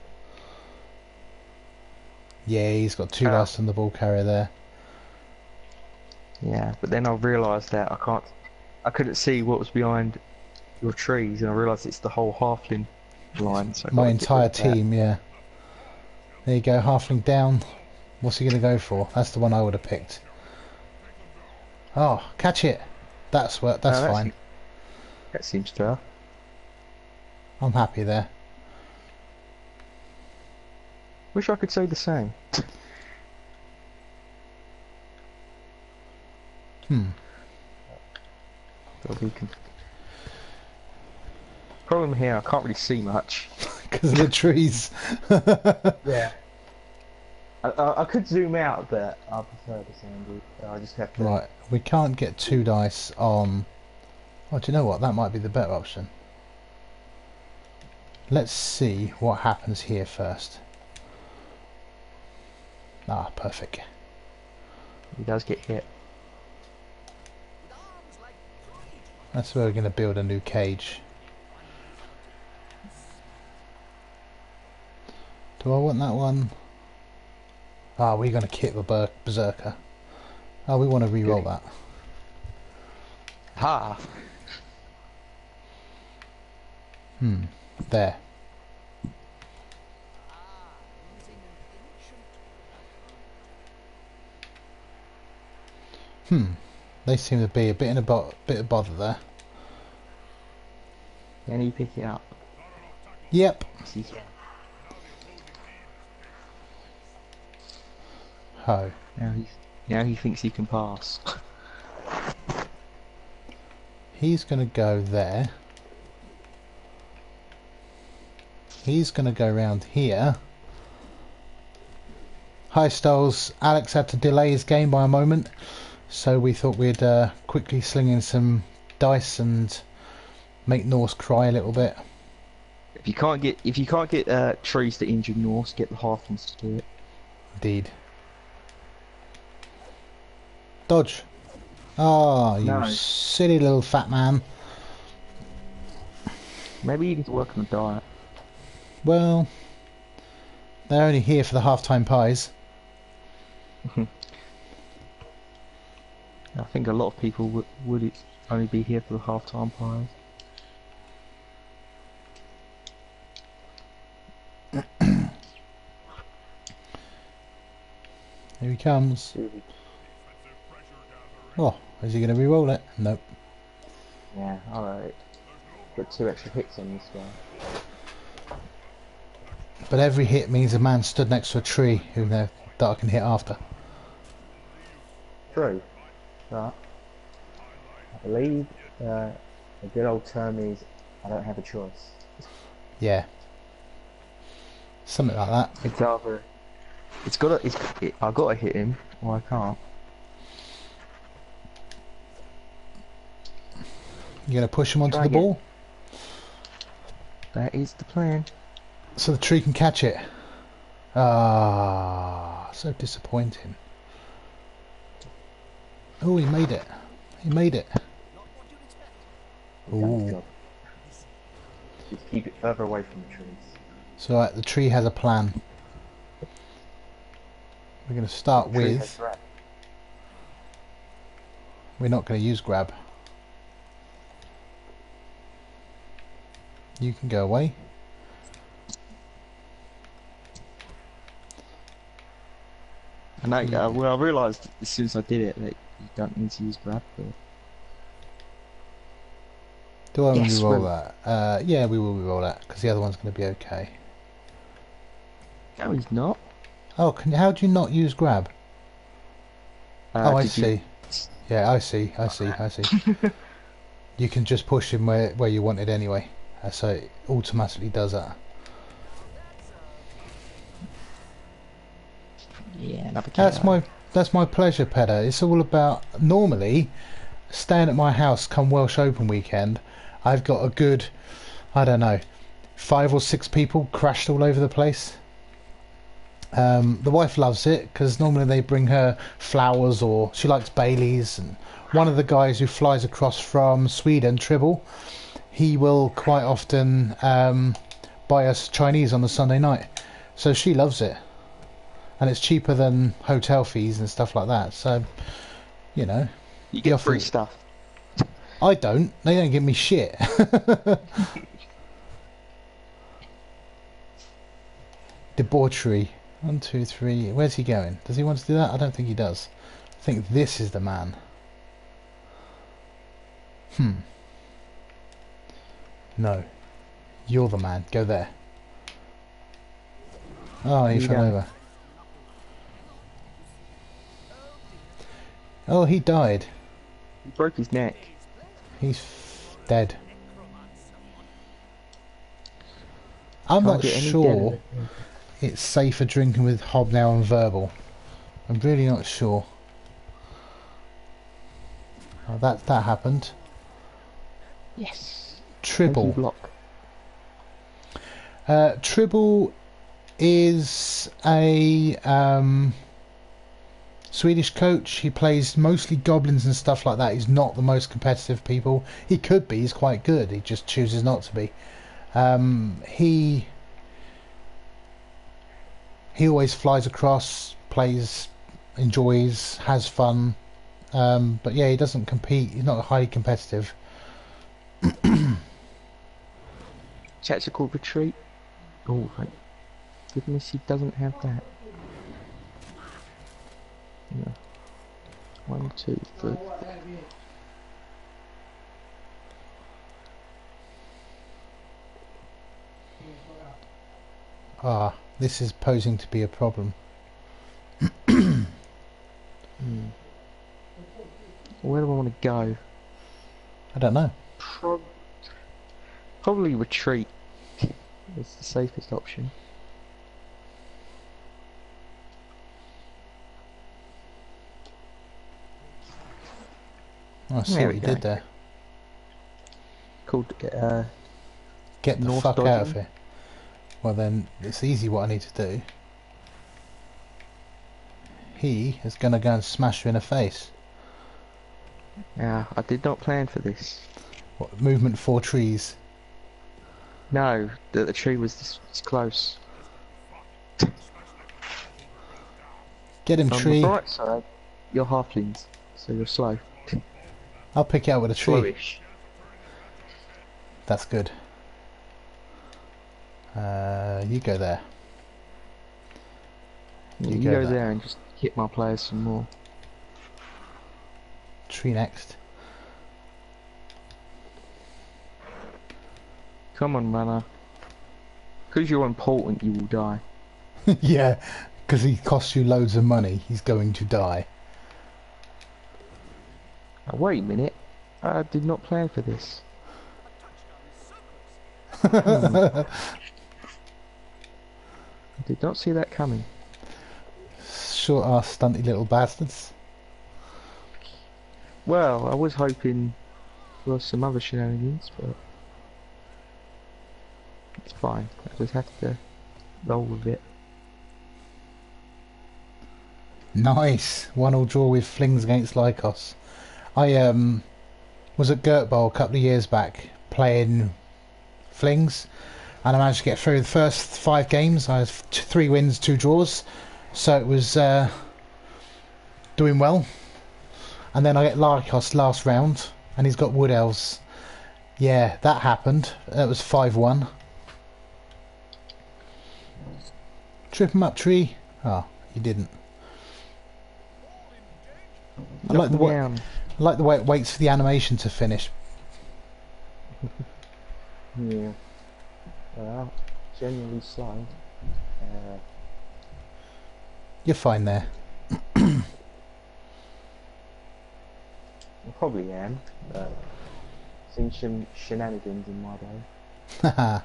Yeah, he's got 2 dice on the ball carrier there. Yeah, but then I realised that I couldn't see what was behind your trees, and I realised it's the whole halfling line. So I My gotta get entire rid of that. team, yeah. There you go, halfling down. What's he going to go for? That's the one I would have picked. Oh, catch it. That's fine. That seems fair. I'm happy there. Wish I could say the same. But we can... Problem here, I can't really see much. Because of the trees. Yeah. I could zoom out, but I prefer this angle. I just have to... Right, we can't get 2 dice on... Oh, do you know what? That might be the better option. Let's see what happens here first. Ah, perfect. He does get hit. That's where we're going to build a new cage. Do I want that one? Ah, we're going to kick the berserker. Oh, we want to re-roll that. Ha! There. They seem to be a bit in a bit of bother there. Can you pick it up? Yep. Yes, you can. Oh. Now he thinks he can pass. He's going to go there. He's going to go round here. Hi Stoles. Alex had to delay his game by a moment, so we thought we'd quickly sling in some dice and make Norse cry a little bit. If you can't get trees to injure Norse, get the halflings to do it. Indeed. Dodge. Ah, you No. silly little fat man. Maybe you need to work on the diet. Well, they're only here for the half-time pies. I think a lot of people would only be here for the half-time pies. Here he comes. Oh, is he going to re-roll it? Nope. Yeah, alright. Put 2 extra hits on this guy. But every hit means a man stood next to a tree that I can hit after. True. But I believe a good old term is I don't have a choice. Yeah. Something like that. It's either It's got to. I got to hit him, or I can't. You're going to push him onto Try the again. ball That is the plan. so the tree can catch it. Ah, so disappointing. Oh, he made it. He made it. Ooh. Just keep it further away from the trees. So the tree has a plan. We're going to start The tree with... has grab. We're not going to use grab. You can go away. I know. Well, I realised as soon as I did it that you don't need to use grab. But... Do I Yes, re-roll well- that? Yeah, we will re-roll that because the other one's going to be okay. No, he's not. Oh, how do you not use grab? Oh, I Did you- see. Yeah, I see. You can just push him where you want it anyway, so it automatically does that. Yeah, another That's my pleasure, Pedder. It's all about normally staying at my house come Welsh Open weekend. I've got a good, I don't know, 5 or 6 people crashed all over the place. The wife loves it because normally they bring her flowers or she likes Baileys, and one of the guys who flies across from Sweden, Tribble, he will quite often buy us Chinese on the Sunday night, so she loves it, and it's cheaper than hotel fees and stuff like that, so you know, You the get offer- free stuff. they don't give me shit. Debauchery. 1, 2, 3. Where's he going? Does he want to do that? I don't think he does. I think this is the man. No. You're the man. Go there. Oh, he You fell go. over. Oh, he died. He broke his neck. He's dead. I'm Can't not get any sure deader. it's safer drinking with hobnail and verbal. I'm really not sure. Oh, that happened. Yes. Thank you, Tribble. block. Tribble is a Swedish coach. He plays mostly goblins and stuff like that. He's not the most competitive people. He could be. He's quite good. He just chooses not to be. He always flies across, plays, enjoys, has fun. But yeah, he doesn't compete. He's not highly competitive. Chats are called retreat. Oh, thank goodness he doesn't have that. No. 1, 2, 3. Ah, this is posing to be a problem. Where do I want to go? I don't know. Probably retreat. It's the safest option. I see There what we you go. did there. Called Get the North fuck out of dodging. here. Well then, it's easy what I need to do. He is going to go and smash you in the face. Yeah, I did not plan for this. What, movement 4 trees. No, the tree was this close. Get him, On tree. the bright side, you're halflings, so you're slow. I'll pick it out with a tree. Slowish. That's good. You go there. You go go there. there and just hit my players some more. Tree next. Come on, runner. Because you're important, you will die. Yeah, because he costs you loads of money. He's going to die. Now, wait a minute. I did not plan for this. I did not see that coming. short-ass, stunty little bastards. Well, I was hoping for some other shenanigans, but it's fine. I just have to roll with it. Nice. 1-1 draw with Flings against Lycos. I was at Gert Bowl a couple of years back playing Flings, and I managed to get through the first 5 games. I had 3 wins, 2 draws, so it was doing well. And then I get Lycos last round, and he's got Wood Elves. Yeah, that happened. That was 5-1. Trip him up, tree. Oh, you didn't. I like the way it waits for the animation to finish. Yeah. Well, genuinely slow. You're fine there. I probably am, but seen some shenanigans in my day. Haha.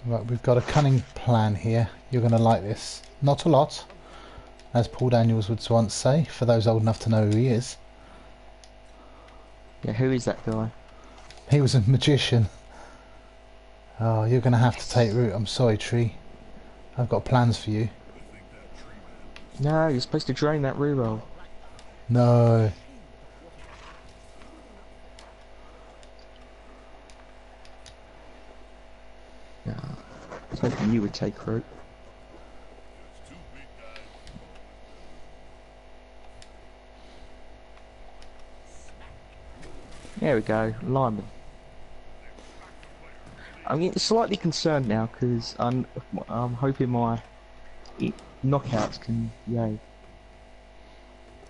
Right, we've got a cunning plan here. You're going to like this. Not a lot, as Paul Daniels would once say, for those old enough to know who he is. Yeah, who is that guy? He was a magician. Oh, you're going to have to take root. I'm sorry, Tree. I've got plans for you. No, you're supposed to drain that reroll. No. Yeah. I was hoping you would take root. There we go, lineman. I'm getting slightly concerned now because I'm hoping my knockouts can yay.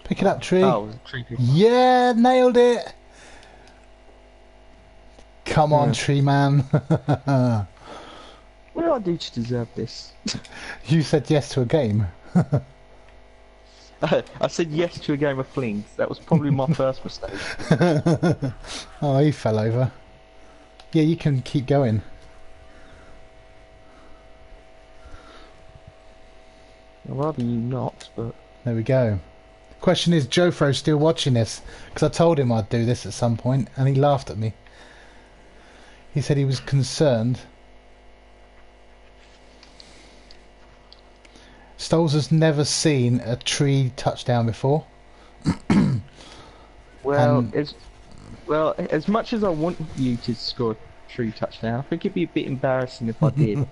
Pick it up, Tree. Oh, tree pick. Yeah, nailed it. Come on, Yeah. Tree man. What do I do to deserve this? You said yes to a game. I said yes to a game of flings. That was probably my first mistake. Oh, he fell over. Yeah, you can keep going. I'd rather you not, but... There we go. Question is, Jofro's still watching this? Because I told him I'd do this at some point, and he laughed at me. He said he was concerned. Stoles has never seen a Tree touchdown before. Well, as much as I want you to score a tree touchdown, I think it'd be a bit embarrassing if I did.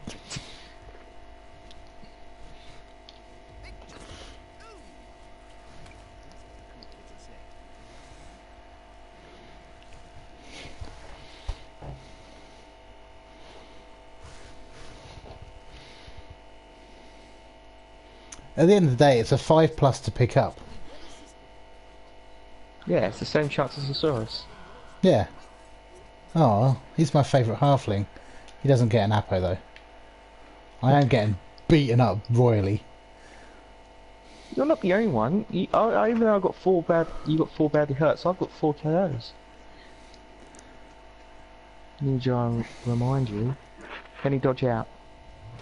At the end of the day, it's a 5+ to pick up. Yeah, it's the same chance as Thesaurus. Yeah. Oh, he's my favourite halfling. He doesn't get an Apo though. I am getting beaten up royally. You're not the only one. Even though I got 4 bad, you got 4 badly hurt, so I've got 4 KOs. Need to remind you. Can he dodge out?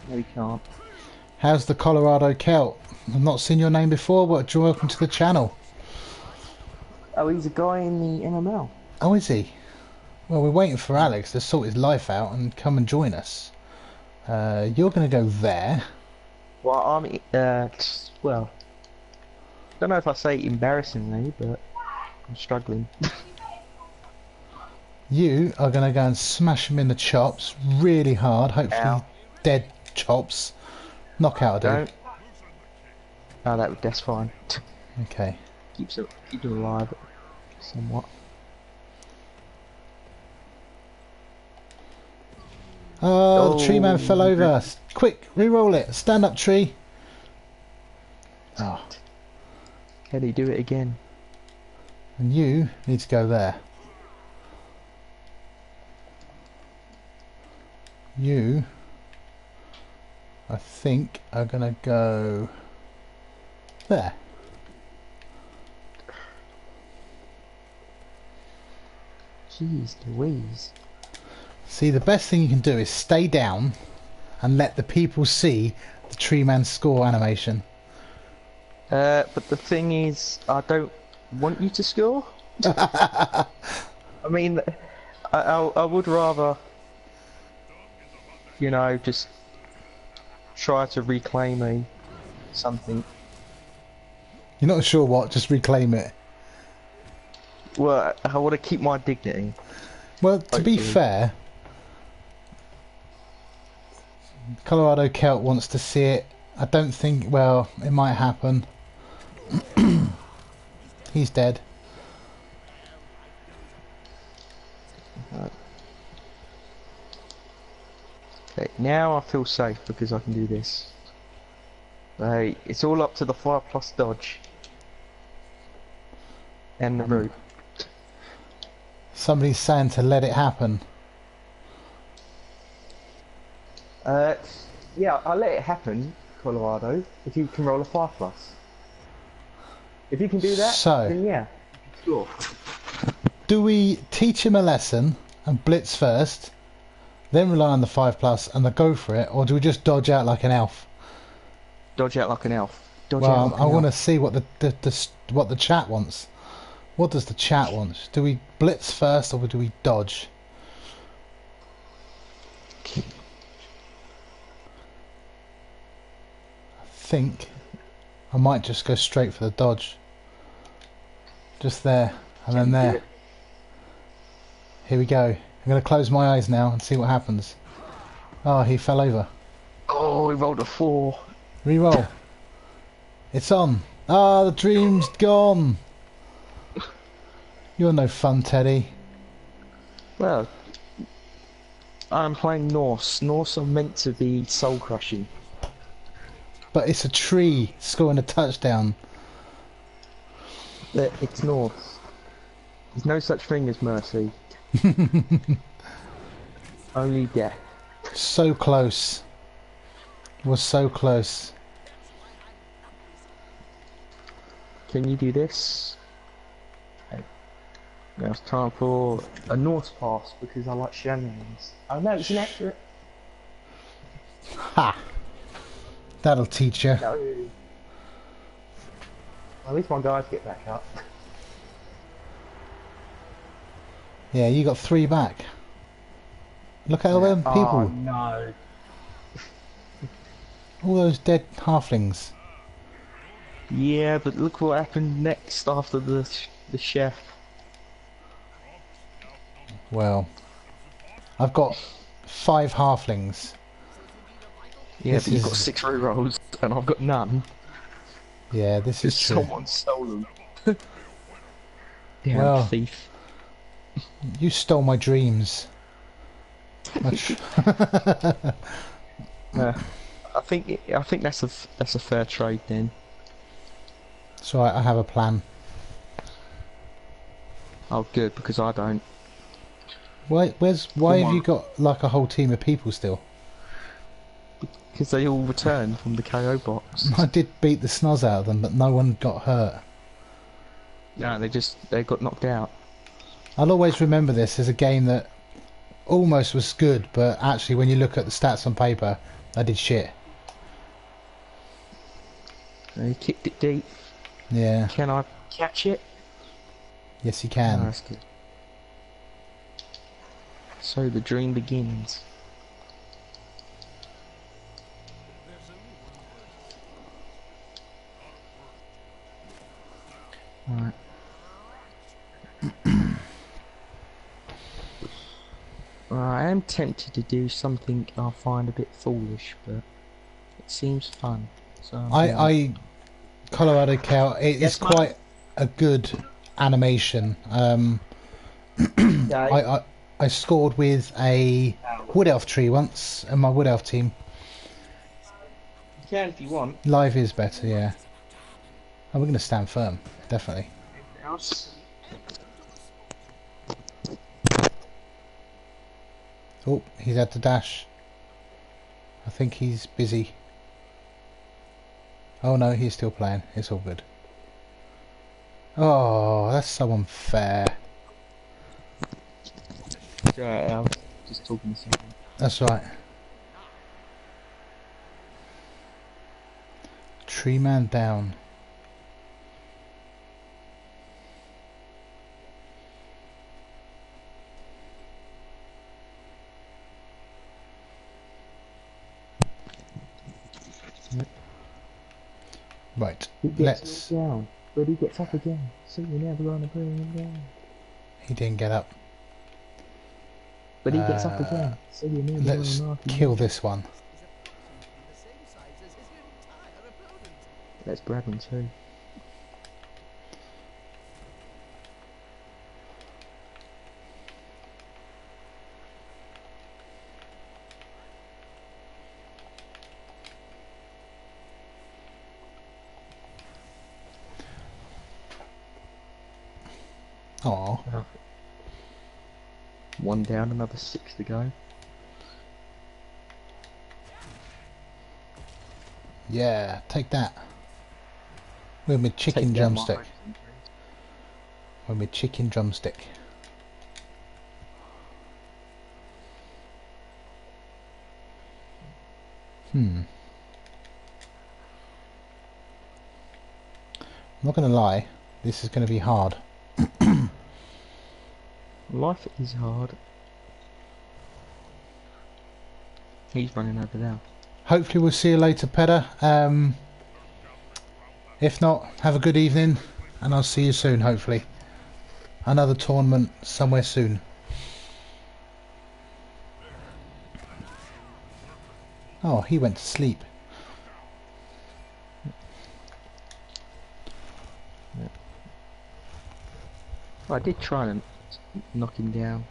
No, he can't. How's the Colorado Celt? I've not seen your name before. Welcome to the channel. Oh, he's a guy in the MML. Oh, is he? Well, we're waiting for Alex to sort his life out and come and join us. You're going to go there. Well, well, don't know if I say embarrassingly, but I'm struggling. You are going to go and smash him in the chops really hard. Hopefully, Ow. dead chops. Knockout, dude. Oh, that's fine. Okay. Keeps it alive, somewhat. Oh, the tree man fell Oh. over. Quick, re-roll it. Stand up, tree. Oh, Can he do it again? and you need to go there. You, I think, are gonna go there. Jeez Louise. See, the best thing you can do is stay down and let the people see the Tree Man score animation. But the thing is, I don't want you to score. I mean, I would rather, you know, just try to reclaim something. You're not sure what? Just reclaim it. Well, I want to keep my dignity. Well, to be Hopefully. fair, Colorado Celt wants to see it. I don't think. Well, it might happen. He's dead. Okay, now I feel safe because I can do this. Right, it's all up to the 5+ dodge. And the root. Somebody's saying to let it happen. Yeah, I'll let it happen, Colorado, if you can roll a 5+. If you can do that, So, then yeah, sure. do we teach him a lesson and blitz first, then rely on the 5+ and then go for it, or do we just dodge out like an elf? Dodge out like an elf. Dodge out Well, like I an want to elf. see what the chat wants. What does the chat want? Do we blitz first or do we dodge? I think I might just go straight for the dodge. Just there, and then there. Here we go. I'm going to close my eyes now and see what happens. Oh, he fell over. Oh, he rolled a 4. Reroll. It's on. Ah, the dream's gone. You're no fun, Teddy. Well, I'm playing Norse. Norse are meant to be soul crushing. But it's a tree scoring a touchdown. But it's Norse. There's no such thing as mercy. Only death. So close. Was so close. Can you do this? Okay. Now it's time for a Norse pass because I like shenanigans. Oh no, it's inaccurate. Ha! That'll teach you. No. Well, at least my guys get back up. Yeah, you got 3 back. Look at all them Oh people. no. All those dead halflings. Yeah, but look what happened next after the chef. Well, I've got 5 halflings. Yeah, This but you've got is- 6 rerolls and I've got none. Yeah, this is Because true. someone stole them. Damn Well. thief. You stole my dreams. Much. I think that's a fair trade then. So I have a plan. Oh, good, because I don't. Why have on. you got like a whole team of people still? Because they all returned from the KO box. I did beat the snoz out of them, but no one got hurt. No, they got knocked out. I'll always remember this as a game that almost was good, but actually when you look at the stats on paper, I did shit. They kicked it deep. Yeah, Can I catch it? yes you Oh, can. that's good. So the dream begins. Alright. I am tempted to do something I find a bit foolish, but it seems fun. So I'm doing it. I Colorado Cow, it's Yes, ma'am. quite a good animation. Yeah, I scored with a Wood Elf tree once, and my Wood Elf team. you can if you want. Live is better, yeah. Oh, we're going to stand firm, definitely. Oh, he's had to dash. I think he's busy. Oh no, he's still playing. It's all good. Oh, that's so unfair. Right, I was just talking to someone. That's right. Tree man down. Right, He gets knocked down, but he gets up again. So you're never gonna bring him down. he didn't get up. But he gets up again. So you're never Let's gonna knock him kill down. this one. Let's grab him too. Oh, One down, another 6 to go. yeah, take that. With my chicken Take that, drumstick. Mark. With my chicken drumstick. I'm not gonna lie, this is gonna be hard. Life is hard. He's running over there. Hopefully we'll see you later, Pedder. If not, have a good evening, and I'll see you soon, hopefully. Another tournament somewhere soon. Oh, he went to sleep. I did try and knock him down.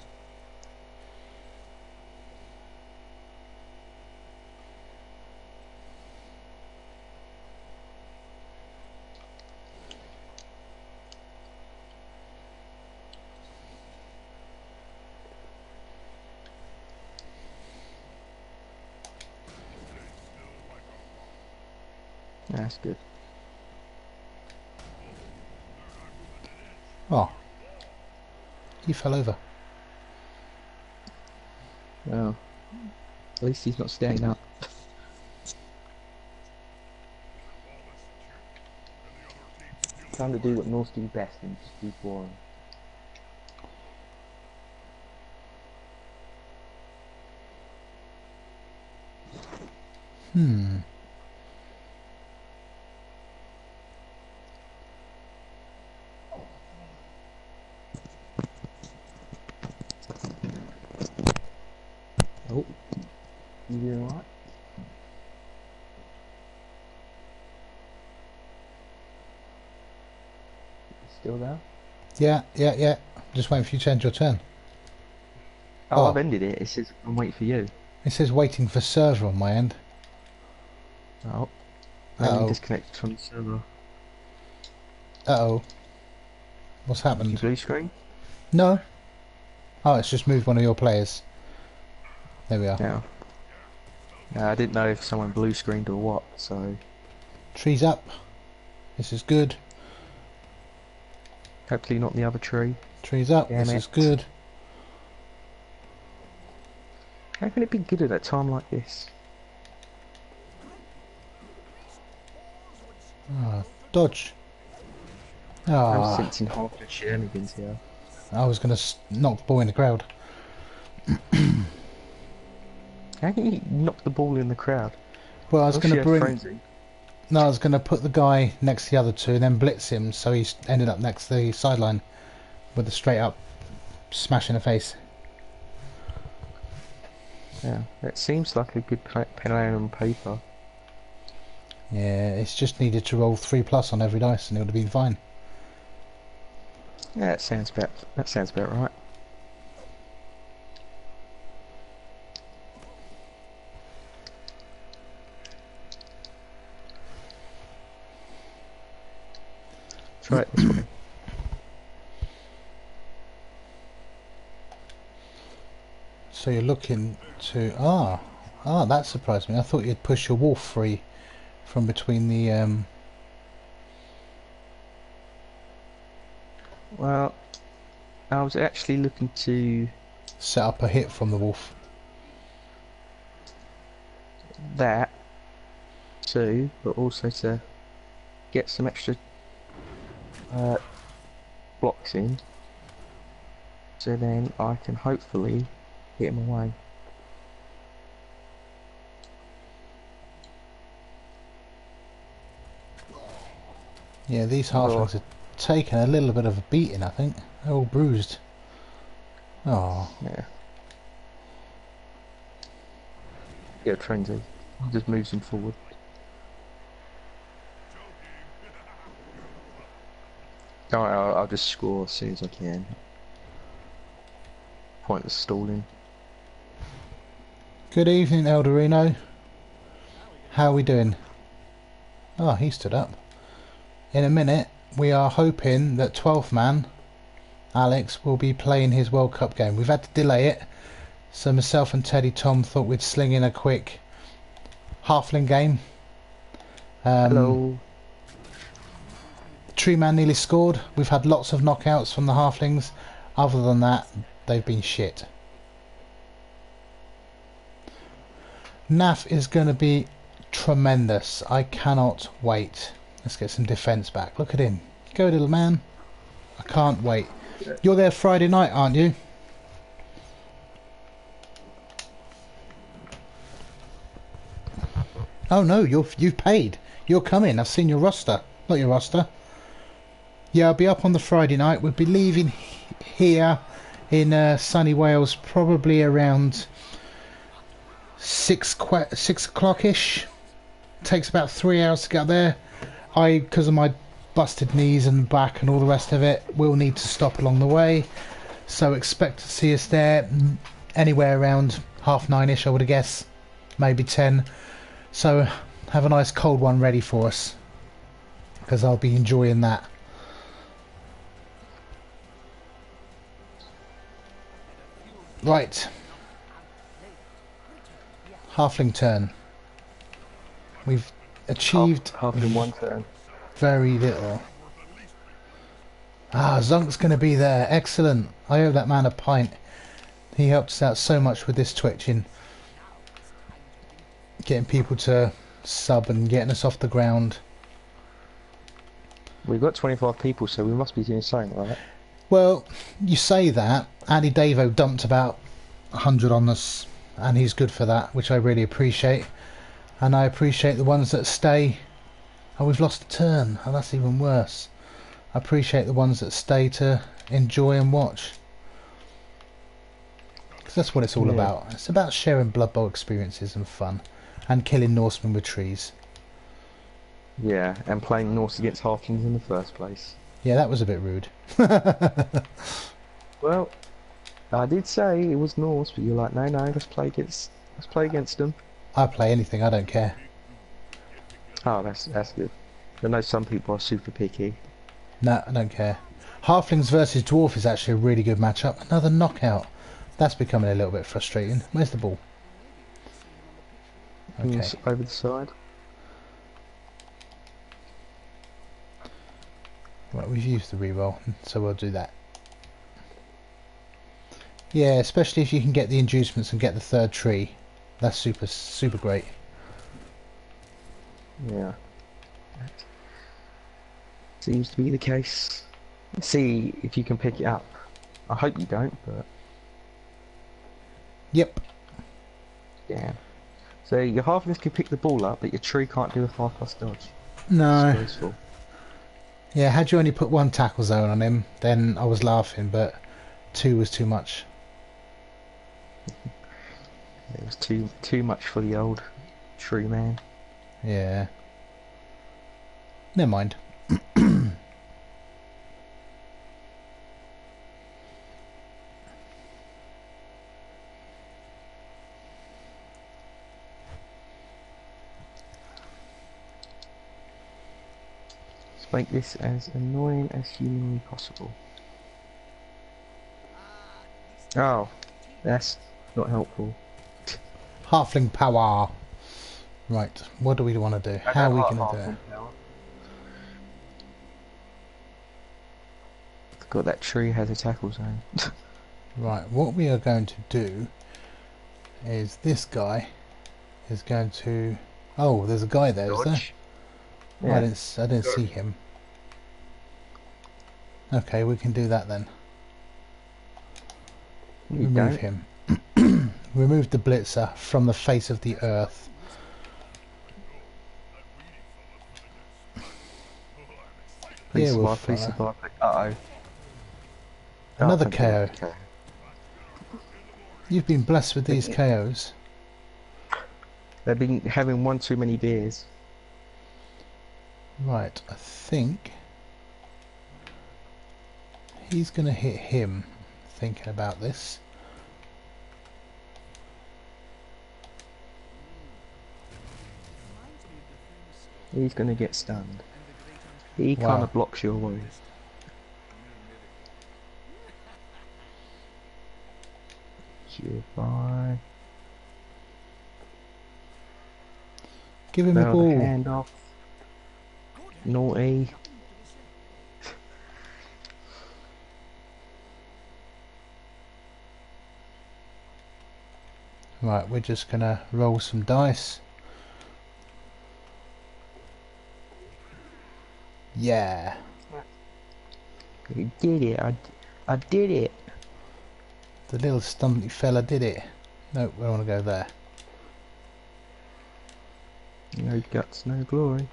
That's good. Oh, he fell over. Well, at least he's not staying up. Time to do what Norse do best and just be boring. Oh, you doing alright? Still there? Yeah. Just waiting for you to end your turn. Oh, Oh. I've ended it. It says I'm waiting for you. It says waiting for server on my end. Oh, maybe Uh-oh. disconnected from the server. Uh-oh. What's Your happened? blue screen? No. Oh, it's just moved one of your players. There we are. Yeah. I didn't know if someone blue screened or what, so Trees up. This is good. hopefully not the other tree. Trees up. Damn This it. is good. How can it be good at a time like this? Ah, dodge. I'm Ah, sensing half the shenanigans here. I was going to knock the ball in the crowd. How can you knock the ball in the crowd? Well, I was Oh, going she to had bring... frenzy. No, I was going to put the guy next to the other two and then blitz him, so he ended up next to the sideline with a straight up smash in the face. Yeah, it seems like a good plan on paper. Yeah, it's just needed to roll 3+ on every dice and it would have been fine. Yeah, that sounds about right. Try it this way. So you're looking to... Ah, that surprised me. I thought you'd push your wolf free from between the... Well, I was actually looking to set up a hit from the wolf. that too, but also to get some extra blocks in, so then I can hopefully hit him away. Yeah, these halflings are taking a little bit of a beating, I think. They're all bruised. Oh. Yeah. Yeah, Trenzy. Just moves him forward. Alright, I'll just score as soon as I can. Pointless stalling. Good evening, Elderino. How are we doing? Oh, he stood up. In a minute, we are hoping that 12th man, Alex, will be playing his World Cup game. We've had to delay it, so myself and Teddy Tom thought we'd sling in a quick halfling game. Hello. Tree man nearly scored. We've had lots of knockouts from the halflings. Other than that, they've been shit. NAF is going to be tremendous. I cannot wait. Let's get some defence back. Look at him. Go, little man. I can't wait. You're there Friday night, aren't you? Oh no, you've paid. You're coming. I've seen your roster. Not your roster. Yeah, I'll be up on the Friday night. We'll be leaving here in sunny Wales probably around 6 o'clock-ish. Takes about 3 hours to get there. Because of my busted knees and back and all the rest of it, will need to stop along the way. So expect to see us there anywhere around 9:30ish, I would guess. Maybe 10. So have a nice cold one ready for us, because I'll be enjoying that. Right. Halfling turn. We've achieved Half in one turn. very little. Ah, Zonk's going to be there. Excellent. I owe that man a pint. He helped us out so much with this twitching. Getting people to sub and getting us off the ground. We've got 25 people, so we must be doing something, right? Well, you say that. Andy Davo dumped about 100 on us, and he's good for that, which I really appreciate. And I appreciate the ones that stay. Oh, we've lost a turn. Oh, that's even worse. I appreciate the ones that stay to enjoy and watch. Because that's what it's all about. It's about sharing Blood Bowl experiences and fun. And killing Norsemen with trees. Yeah, and playing Norse against halflings in the first place. Yeah, that was a bit rude. Well, I did say it was Norse, but you're like, no, let's play against them. I play anything, I don't care. Oh, that's good. I know some people are super picky. No, I don't care. Halflings versus Dwarf is actually a really good matchup. Another knockout. That's becoming a little bit frustrating. Where's the ball? Okay. Over the side. Right, we've used the reroll, so we'll do that. Yeah, especially if you can get the inducements and get the third tree. That's super great. Yeah. That seems to be the case. Let's see if you can pick it up. I hope you don't, but... Yep. Yeah. So your halflings can pick the ball up, but your tree can't do a 5+ dodge. No. Disgraceful. Yeah, had you only put 1 tackle zone on him, then I was laughing, but 2 was too much. It was too much for the old tree man. Yeah. Never mind. Let's make this as annoying as humanly possible. Oh, that's not helpful. Halfling power. Right, what do we want to do? How are we going to do it? God, that tree has a tackle zone. Right, what we are going to do is this guy is going to... Oh, there's a guy there, is there? Oh, Yeah. I didn't see him. Okay, we can do that then. You Remove don't. him. Remove the blitzer from the face of the earth. Please Yeah, we'll survive, please follow. survive. Uh-oh. Oh, Another thank KO. God. Okay. You've been blessed with these KOs. They've been having one too many beers. Right, I think he's going to hit him, thinking about this. He's gonna get stunned. He Wow. kind of blocks your way. Goodbye. Give him the Now the ball. hand off. Naughty. Right, we're just going to roll some dice. Yeah. You did it. I did it. The little stumpy fella did it. Nope, we don't want to go there. No guts, no glory.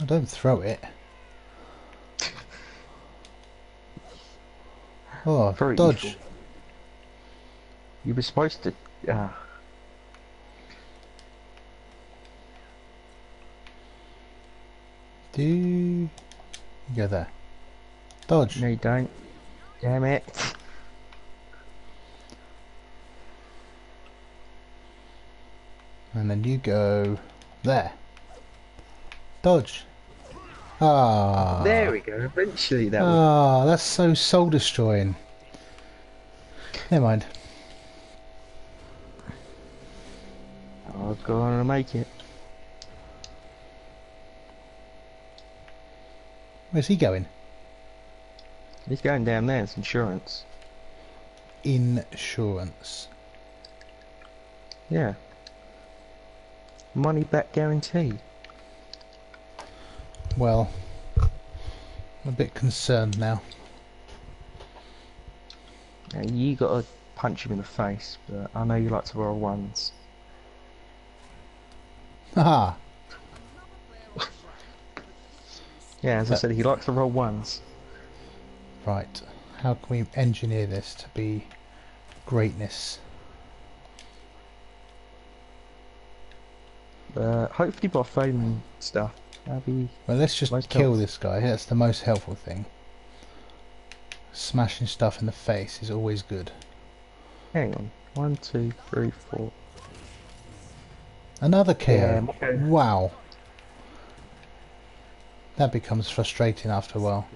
I don't throw it. Oh, Very dodge. evil. You were supposed to. Do you go there? Dodge. No, you don't. Damn it. And then you go there. Dodge. Ah. There we go. Eventually that was. Ah, that's so soul destroying. Never mind. Oh, go on and make it. Where's he going? He's going down there. It's insurance. Insurance. Yeah. Money back guarantee. Well, I'm a bit concerned now. Now, you gotta punch him in the face, but I know you like to roll ones. Haha. Yeah, as I said, he likes to roll ones. Right. How can we engineer this to be greatness? Hopefully by foaming stuff. That'd be Well, let's just most kill helpful. this guy. That's the most helpful thing. Smashing stuff in the face is always good. Hang on. 1, 2, 3, 4. Another KO. Yeah, okay. Wow. That becomes frustrating after a while.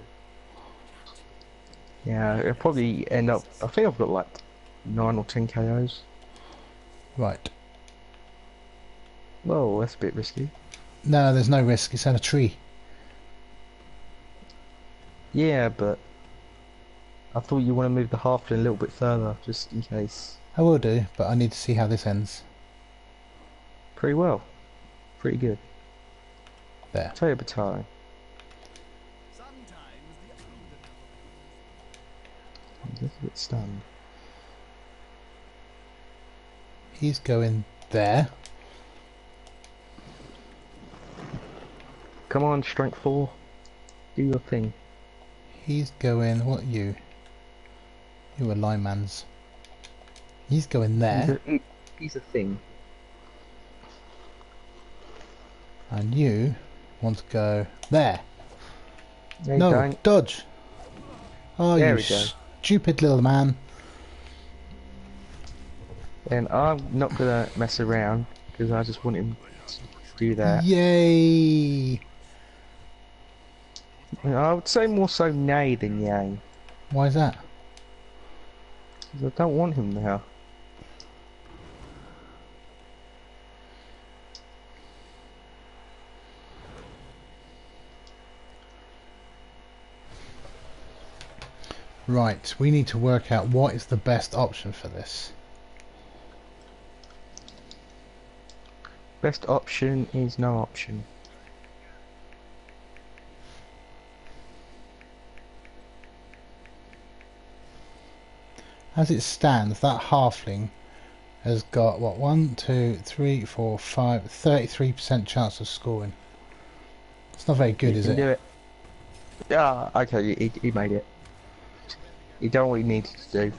Yeah, it'll probably end up. I think I've got like 9 or 10 KOs. Right. Whoa, that's a bit risky. No, there's no risk. It's on a tree. Yeah, but I thought you want to move the halfling a little bit further, just in case. I will do, but I need to see how this ends. Pretty well. Pretty good. There. Toyo Batai. I'm just a bit stunned. He's going there. Come on, strength 4. Do your thing. He's going... What are you? You were linemans. He's going there. He's a thing. And you want to go there. No, No, don't. dodge. Oh, There you we go. stupid little man. And I'm not gonna mess around because I just want him to do that. Yay! I would say more so nay than yay. Why is that? 'Cause I don't want him now. Right, we need to work out what is the best option for this. Best option is no option. As it stands, that halfling has got what, 1, 2, 3, 4, 5, 33% chance of scoring. It's not very good, You is can it? do it. Yeah, okay, he made it. He done what he needed to do.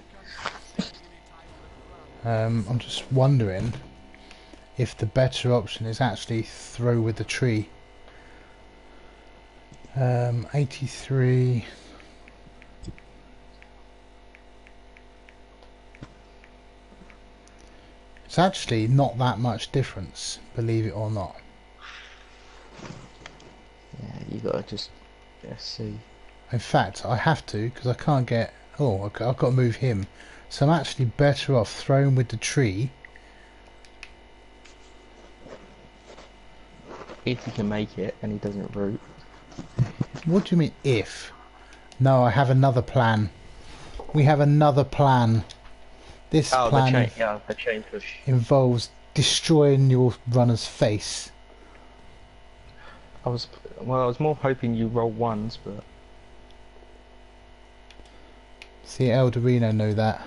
I'm just wondering if the better option is actually throw with the tree. 83. It's actually not that much difference, believe it or not. Yeah, you gotta just see. In fact, I have to, because I can't get... Oh, okay, I've got to move him. So I'm actually better off throwing with the tree. If he can make it and he doesn't root. What do you mean, if? No, I have another plan. We have another plan. This plan the chain push. involves destroying your runner's face. I was more hoping you roll ones, but See, Eldorino know that.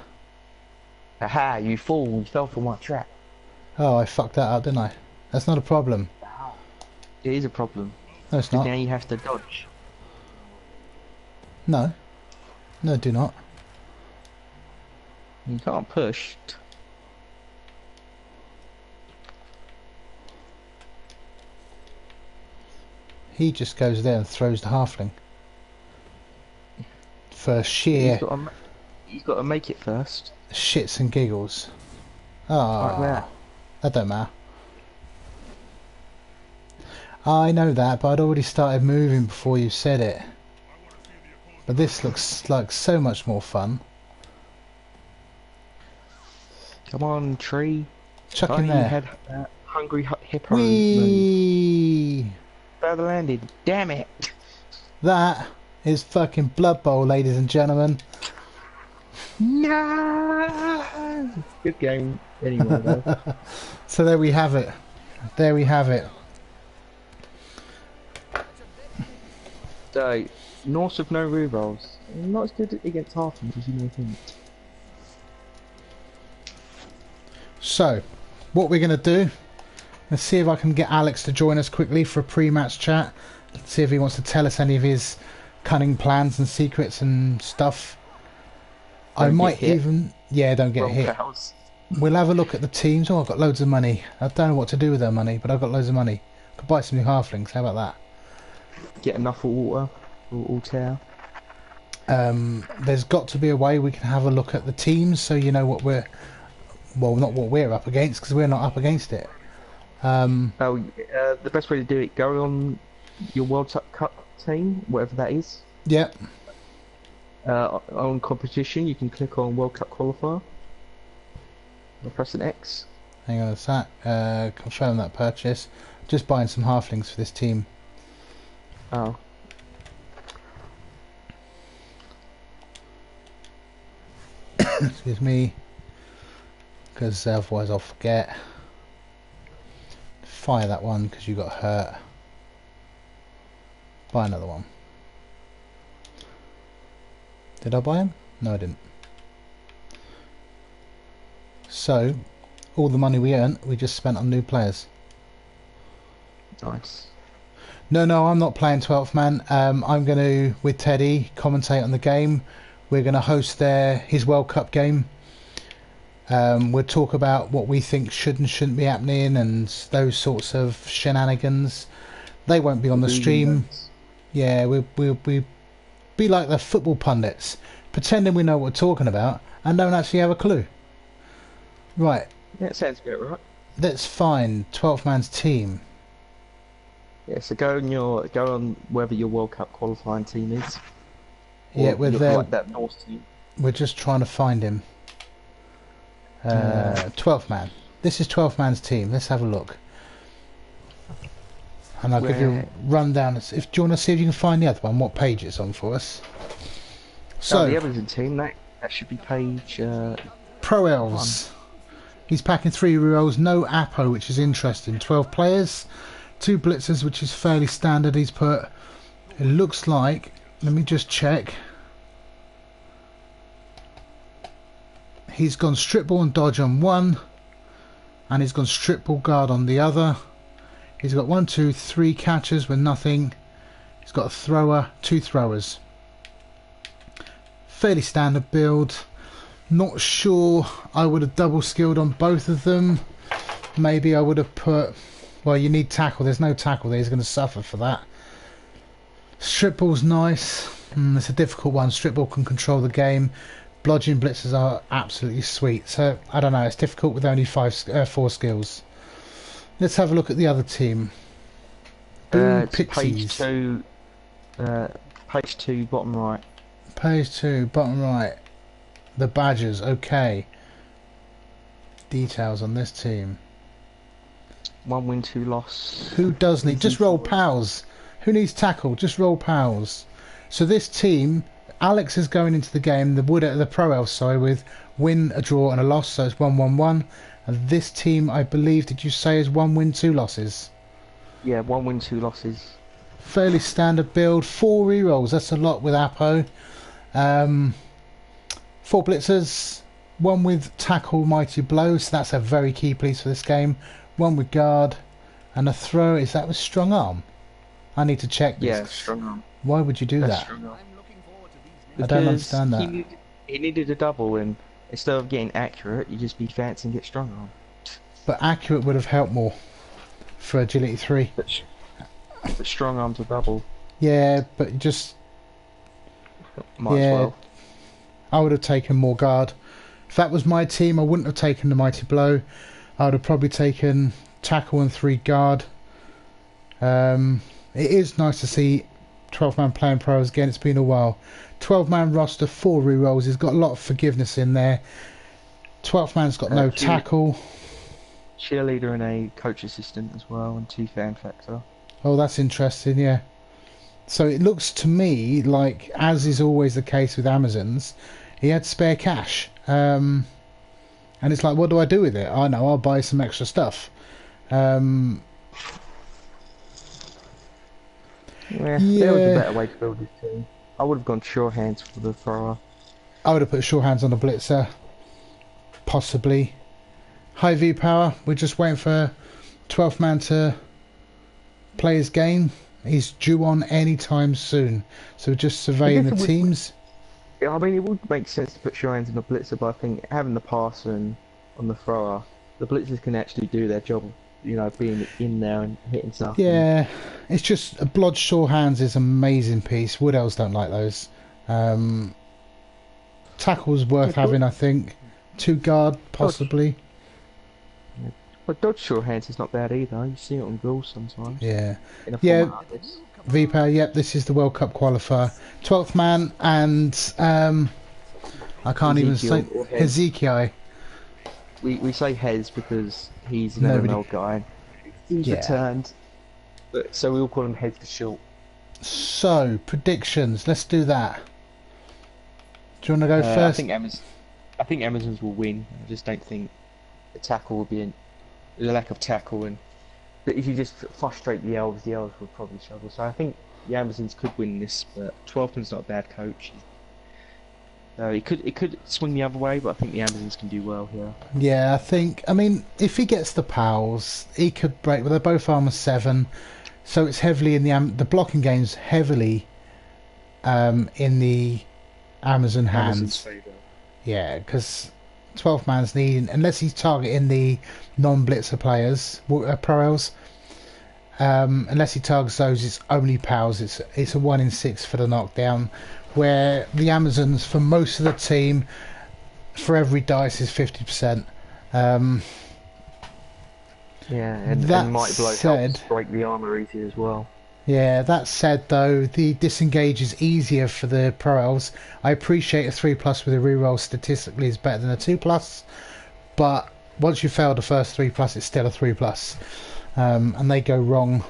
aha, you fool! You fell for my trap. Oh, I fucked that up, didn't I? That's not a problem. It is a problem. No, it's Now not. you have to dodge. No. No, do not. You can't push. He just goes there and throws the halfling. For sheer He's got to make it first. shits and giggles. Right Oh, there. that don't matter. I know that, but I'd already started moving before you said it. But this looks like so much more fun. Come on, tree. Chuck Tiny in there. head, hungry hippo. Move. Whee! Further landed. Damn it. That is fucking Blood Bowl, ladies and gentlemen. No. Good game. Anyway, though. So there we have it. There we have it. So, Norse of no rerolls. Not as good against Halfling as you may think. So, what we're going to do, let's see if I can get Alex to join us quickly for a pre-match chat. Let's see if he wants to tell us any of his cunning plans and secrets and stuff. I might even... Yeah, don't get hit. Cows. We'll have a look at the teams. Oh, I've got loads of money. I don't know what to do with that money, but I've got loads of money. Could buy some new halflings. How about that? Get enough water. All tear. There's got to be a way we can have a look at the teams so you know what we're... Well, not what we're up against, because we're not up against it. The best way to do it, go on your World Cup team, whatever that is. Yep. On competition, you can click on World Cup qualifier. Or press an X. Hang on a sec. Confirm that purchase. Just buying some halflings for this team. Oh. Excuse me. Because otherwise I'll forget. Fire that one because you got hurt. Buy another one. Did I buy him? No, I didn't. So, all the money we earned, we just spent on new players. Nice. No, I'm not playing 12th man. I'm going to, with Teddy, commentate on the game. We're going to host his World Cup game. We'll talk about what we think should and shouldn't be happening and those sorts of shenanigans. They won't be on the stream. Yeah, we'll be like the football pundits, pretending we know what we're talking about and don't actually have a clue. Right. Yeah, it sounds good, right? Let's find 12 man's team. Yeah, so go on wherever your World Cup qualifying team is. Yeah, we're there. Like that Norse team. We're just trying to find him. 12th man. This is 12th man's team. Let's have a look. And I'll give you a rundown. Do you want to see if you can find the other one? What page it's on for us? So the Everton team, that should be page. Pro Elves. He's packing 3 rerolls, no Apo, which is interesting. 12 players, 2 blitzers, which is fairly standard. He's put. It looks like. Let me just check. He's gone strip ball and dodge on one, and he's gone strip ball guard on the other. He's got 1, 2, 3 catchers with nothing. He's got a thrower, 2 throwers. Fairly standard build. Not sure I would have double skilled on both of them. Maybe I would have put... Well, you need tackle. There's no tackle there. He's going to suffer for that. Strip ball's nice. It's a difficult one. Strip ball can control the game. Blodging blitzers are absolutely sweet. So, I don't know. It's difficult with only 4 skills. Let's have a look at the other team. Page 2, page 2, bottom right. Page 2, bottom right. The Badgers, okay. Details on this team. 1 win, 2 loss. Who does need? Just roll pals. Who needs tackle? Just roll pals. So this team, Alex is going into the game, the Pro Elf side, with win, a draw and a loss, so it's 1-1-1. And this team, I believe, did you say is 1 win, 2 losses? Yeah, 1 win, 2 losses. Fairly standard build. 4 rerolls, that's a lot with Apo. 4 blitzers, 1 with tackle, mighty blow, so that's a very key piece for this game. 1 with guard, and a throw. Is that with strong arm? I need to check this. Yeah, strong arm. Why would you do That's that? strong arm. I don't understand that. He needed a double, and instead of getting accurate, you just be fancy and get strong arm. But accurate would have helped more for agility 3. But strong arm's a double. Yeah, but just Might as well. I would have taken more guard. If that was my team, I wouldn't have taken the mighty blow. I would have probably taken tackle and 3 guard. It is nice to see 12-man playing pros again. It's been a while. 12-man roster, 4 rerolls. He's got a lot of forgiveness in there. 12-man's got no tackle. Cheerleader and a coach assistant as well, and 2 fan factor. Oh, that's interesting, yeah. So it looks to me like, as is always the case with Amazons, he had spare cash. And it's like, what do I do with it? I know, I'll buy some extra stuff. Yeah, there was a better way to build this team. I would have gone sure hands for the thrower. I would have put sure hands on the blitzer. Possibly. High V power. We're just waiting for 12th man to play his game. He's due on any time soon. So we're just surveying the teams. I mean, it would make sense to put sure hands on the blitzer, but I think having the passer and on the thrower, the blitzers can actually do their job. You know, being in there and hitting stuff. Yeah, it's just a Blood Sure Hands is an amazing piece. Wood elves don't like those. Tackle's worth having, I think. 2 guard, possibly. But dodge sure hands is not bad either. You see it on goals sometimes. Yeah. In a format like this. V-Power, yep, this is the World Cup qualifier. 12th man and I can't even say Hezekiah. We say Hez because he's an MML guy. He's returned, but so we all call him Hez for short. So predictions, let's do that. Do you want to go first? I think Amazons will win. I just don't think the tackle will be the lack of tackle, and but if you just frustrate the elves would probably struggle. So I think the Amazons could win this, but 12man's not a bad coach. It could swing the other way, but I think the Amazons can do well here. Yeah, I mean, if he gets the pals, he could break. Well, they're both armor 7, so it's heavily in the blocking game's heavily in the Amazon hands. Yeah, because 12 man's needing, unless he's targeting the non-blitzer players, pro-els. Unless he targets those, it's only pals. It's a 1 in 6 for the knockdown. Where the Amazons, for most of the team, for every dice is 50%. Yeah, and Mighty Blow helps break the armor easy as well. Yeah, that said though, the disengage is easier for the pro elves. I appreciate a 3+ with a reroll statistically is better than a 2+, but once you fail the first 3+, it's still a 3+, and they go wrong.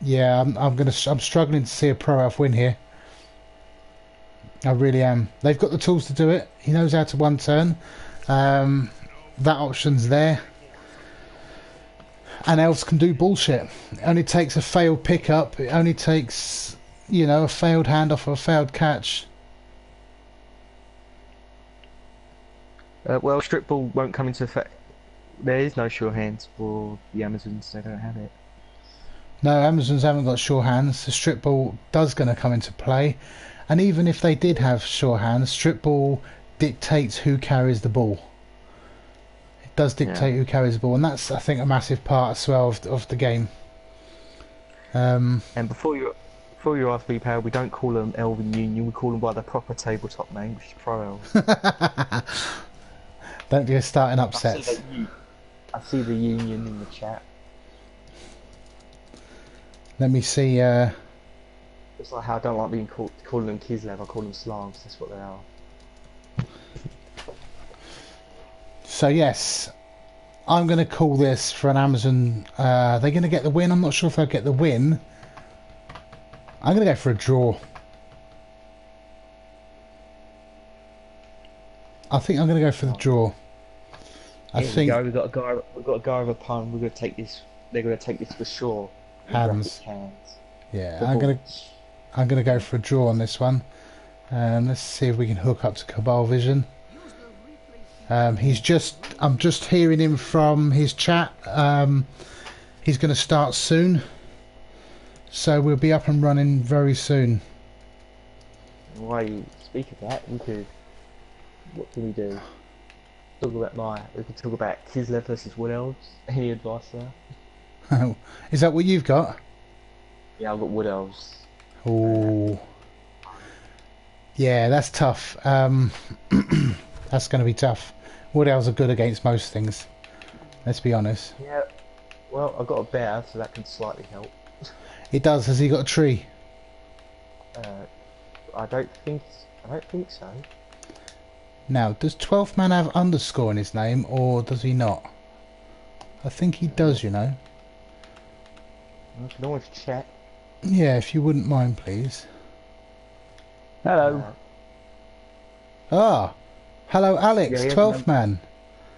Yeah, I'm struggling to see a pro elf win here. I really am. They've got the tools to do it. He knows how to one turn. That option's there. And elves can do bullshit. It only takes a failed pickup. It only takes, a failed handoff or a failed catch. Well, strip ball won't come into effect. There is no sure hands for the Amazons. They don't have it. No, Amazons haven't got sure hands. The strip ball does going to come into play, and even if they did have sure hands, strip ball dictates who carries the ball. It does dictate who carries the ball, and that's, I think, a massive part as well of the game. And before you ask me, pal, we don't call them Elven Union. We call them by the proper tabletop name, which is Pro Elves. Don't be starting upsets. I see the Union in the chat. Let me see. It's like how I don't like being calling them Kislev. I call them Slavs. That's what they are. So yes, I'm going to call this for an Amazon. They're going to get the win. I'm not sure if they'll get the win. I'm going to go for a draw. I think I'm going to go for the draw. I think we've got a guy with a pun. We're going to take this. They're going to take this for sure. Hands. Yeah, I'm gonna go for a draw on this one. Let's see if we can hook up to Cabal Vision. I'm just hearing him from his chat. He's going to start soon, so we'll be up and running very soon. While you speak of that, what can we do? We can talk about Kislev versus Wood Elves. Any advice there? Is that what you've got? Yeah, I've got Wood Elves. Oh, yeah, that's tough. That's going to be tough. Wood Elves are good against most things. Let's be honest. Yeah. Well, I've got a bear, so that can slightly help. It does. Has he got a tree? I don't think so. Now, does 12th man have underscore in his name, or does he not? I think he does, you know. I can always check. Yeah, if you wouldn't mind, please. Hello. Hello, Alex, 12th man.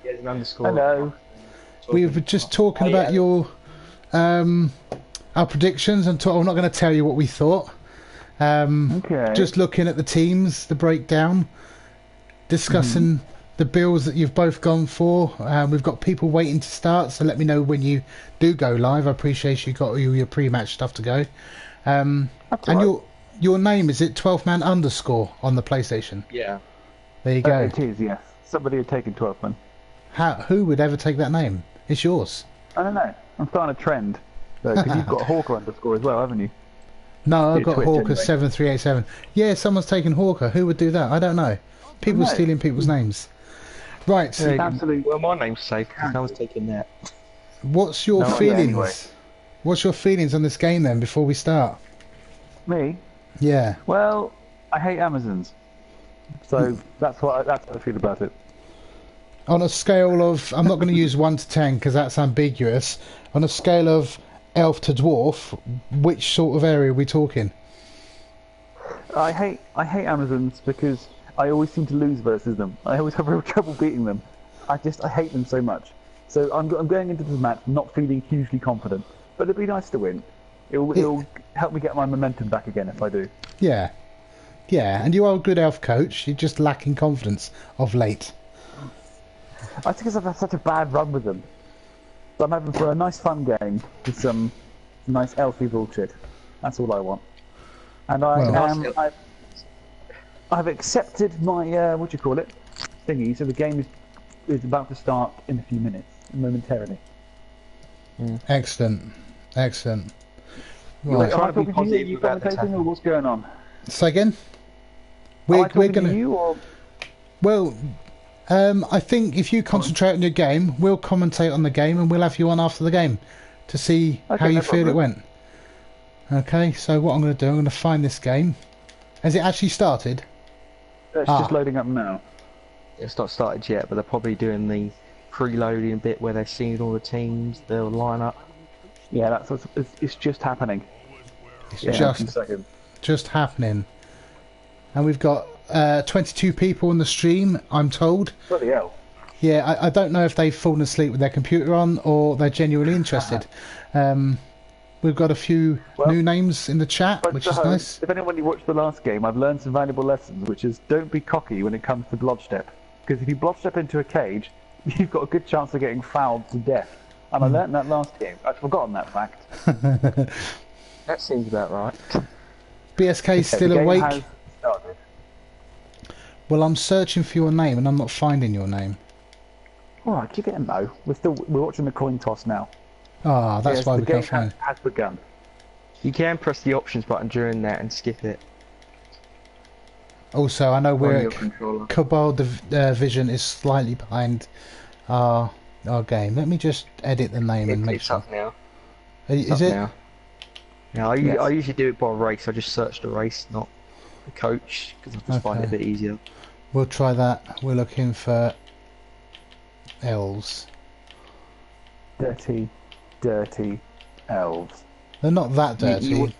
He has an underscore. Hello. We were just talking about your our predictions, and I'm not going to tell you what we thought. Okay. Just looking at the teams, the breakdown, discussing the bills that you've both gone for. We've got people waiting to start, so let me know when you do go live. I appreciate you got all your pre-match stuff to go. And right. your name, is it 12th man underscore on the PlayStation? Yeah. There you go. It is, yes. Somebody had taken 12th man. Who would ever take that name? It's yours. I don't know. I'm starting a trend. Because you've got Hawker underscore as well, haven't you? No, I've got Twitch Hawker anyway. 7387. Yeah, someone's taken Hawker. Who would do that? I don't know. People know. stealing people's names. Right. It's absolute. Well, my name's safe because no one's taking that. What's your No, feelings? anyway. What's your feelings on this game then before we start? Me? Yeah. Well, I hate Amazons. So that's what I feel about it. On a scale of, I'm not going to use 1 to 10 because that's ambiguous. On a scale of elf to dwarf, which sort of area are we talking? I hate Amazons because I always seem to lose versus them. I always have real trouble beating them. I hate them so much. So I'm going into this match not feeling hugely confident. But it'd be nice to win. It'll help me get my momentum back again if I do. Yeah. Yeah, and you are a good elf coach. You're just lacking confidence of late. I think because I've had such a bad run with them. So I'm having for a nice fun game with some nice elfy bullshit. That's all I want. And I've accepted my thingy. So the game is about to start in a few minutes, momentarily. Excellent. Excellent. You're Right. trying to be Am I talking to you? Are positive you about the commentating, or what's going on? Say again? Am I We're talking going to you, or Well, I think if you concentrate on your game, we'll commentate on the game and we'll have you on after the game to see how you no feel it problem. went. Okay, so what I'm going to do, I'm going to find this game. Has it actually started? it's just loading up now? It's not started yet, but they're probably doing the preloading bit where they're seeing all the teams, they'll line up. Yeah, it's just happening. It's Yeah, in a few seconds. just happening. And we've got 22 people on the stream, I'm told. Bloody hell. Yeah, I don't know if they've fallen asleep with their computer on or they're genuinely interested. We've got a few new names in the chat, But which is nice. if anyone watched the last game, I've learned some valuable lessons, which is don't be cocky when it comes to Blodstep. Because if you blob step into a cage, you've got a good chance of getting fouled to death. And I learnt that last game. I'd forgotten that fact. That seems about right. BSK still the game awake? has started. Well, I'm searching for your name and I'm not finding your name. Alright, give it a no. We're watching the coin toss now. Ah, that's Yes, why the we game can't find. has begun. You can press the options button during that and skip it. Also, I know On we're your controller. Cabal Vision is slightly behind our game. Let me just edit the name and make It's sure. up now. Is It's it? up now. Yeah, I usually do it by race. I just search the race, not the coach, because I just find it a Okay. bit easier. We'll try that. We're looking for elves. Dirty, dirty elves. They're not that dirty. You would-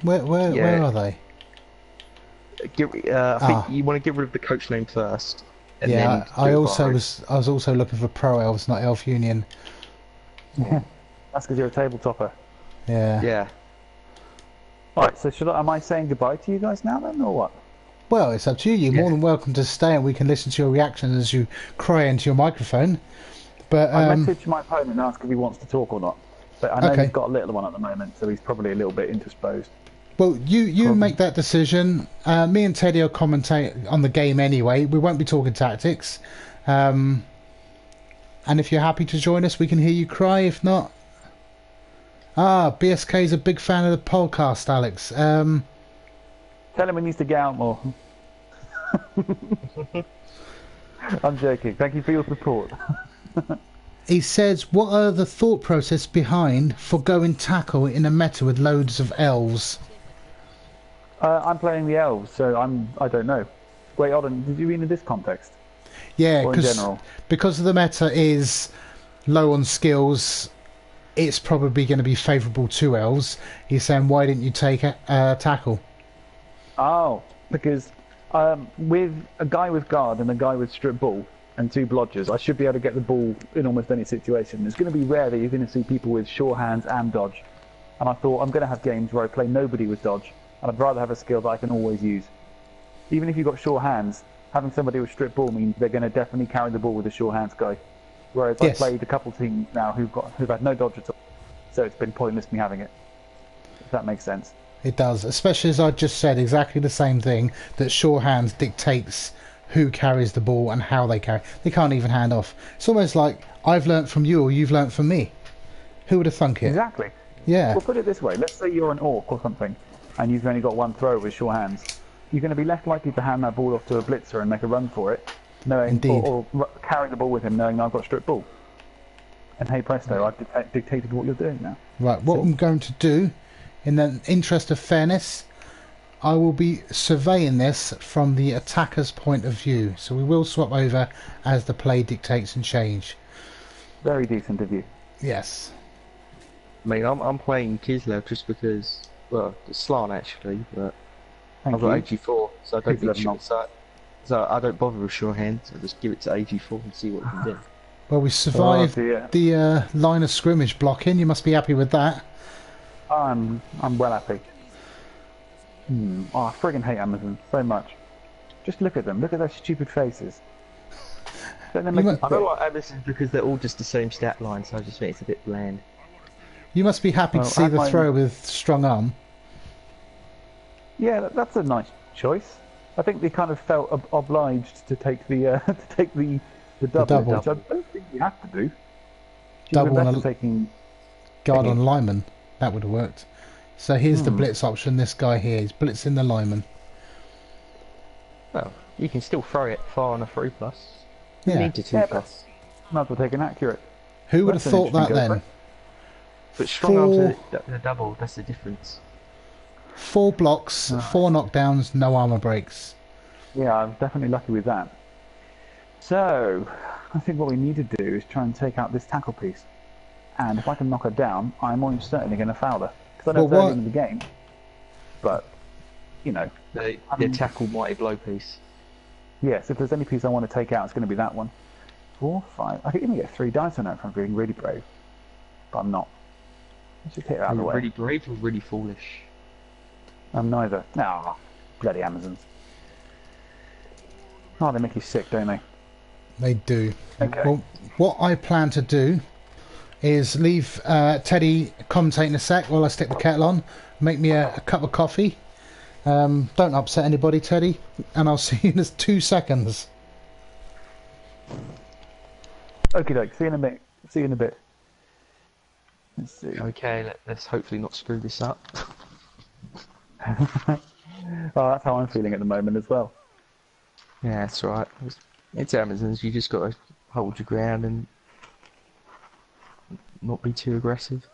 Where Yeah. are they? I think you want to get rid of the coach name first. And Yeah, then I do it also by race. was also looking for pro elves, not elf union. That's because you're a tabletopper. Yeah. Yeah. Alright, so am I saying goodbye to you guys now then, or what? Well, it's up to you. You're more than welcome to stay, and we can listen to your reactions as you cry into your microphone. But I messaged my opponent and asked if he wants to talk or not. But I know Okay. he's got a little one at the moment, so he's probably a little bit indisposed. well, you make that decision. Me and Teddy will commentate on the game anyway. We won't be talking tactics. And if you're happy to join us, we can hear you cry. If not, BSK is a big fan of the podcast, Alex. Tell him he needs to get out more. I'm joking. Thank you for your support. He says, what are the thought process behind forgoing tackle in a meta with loads of elves? I'm playing the elves, so I don't know. Wait, hold on. Did you mean in this context? Yeah, Or in general? because the meta is low on skills, it's probably going to be favourable to elves. He's saying, why didn't you take a tackle? Oh, because with a guy with guard and a guy with strip ball and two blodgers, I should be able to get the ball in almost any situation. It's going to be rare that you're going to see people with sure hands and dodge. And I thought, I'm going to have games where I play nobody with dodge, and I'd rather have a skill that I can always use. Even if you've got sure hands, having somebody with strip ball means they're going to definitely carry the ball with a sure hands guy. Whereas Yes. I've played a couple teams now who've had no dodge at all, so it's been pointless me having it. If that makes sense. It does, especially as I just said, exactly the same thing, that sure hands dictates who carries the ball and how they carry. They can't even hand off. It's almost like I've learnt from you or you've learnt from me. Who would have thunk it? Exactly. Yeah. Well, put it this way. Let's say you're an orc or something, and you've only got one throw with sure hands. You're going to be less likely to hand that ball off to a blitzer and make a run for it, knowing Indeed. or carry the ball with him, knowing I've got strip ball. And hey presto, I've dictated what you're doing now. Right, what I'm going to do, in the interest of fairness, I will be surveying this from the attacker's point of view. So we will swap over as the play dictates and change. Very decent of you. Yes. I mean, I'm playing Kislev just because, well, it's Slan actually, but Thank I've got you. AG4, so I don't Kislev need not. so I don't bother with sure hands. I just give it to AG4 and see what it can do. Well, we survived dear. the line of scrimmage blocking. You must be happy with that. I'm well happy. Oh, I friggin' hate Amazon so much. Just look at them. Look at their stupid faces. Don't they make mu- you I don't sick? like Amazon because they're all just the same stat line, so I just think it's a bit bland. You must be happy Well, to see I the find- throw with strong arm. Yeah, that's a nice choice. I think they kind of felt obliged to take the the double, double. which I don't think you have to do. Double Double on a- taking. Guard Thingy. on lineman. That would have worked. So here's the blitz option. This guy here is blitzing the lineman. Well, you can still throw it far on a 3+. You Yeah. need to 2+. Yeah, but might as well take an accurate. Who would have That's an thought that interesting then? But strong arms Four- are the double, that's the difference. 4 blocks, 4 knockdowns, no armor breaks. Yeah, I'm definitely lucky with that. So, I think what we need to do is try and take out this tackle piece. And if I can knock her down, I'm almost certainly going to foul her. Because I know Well, it's early what- in the game. But, you know, The tackle mighty blow piece. yes, if there's any piece I want to take out, it's going to be that one. 4, 5. I could even get 3 dice on that if I'm being really brave. But I'm not. Let's just hit her out Are of the you way. really brave or really foolish? I'm neither. Ah, bloody Amazons. Oh, they make you sick, don't they? They do. Okay. Well, what I plan to do is leave Teddy commentate in a sec while I stick the kettle on. Make me a cup of coffee. Don't upset anybody, Teddy. And I'll see you in 2 seconds. Okay, doke. See you in a bit. See you in a bit. Let's see. Okay, let's hopefully not screw this up. Oh, that's how I'm feeling at the moment as well. Yeah, that's right. It's Amazons. You just got to hold your ground and not be too aggressive.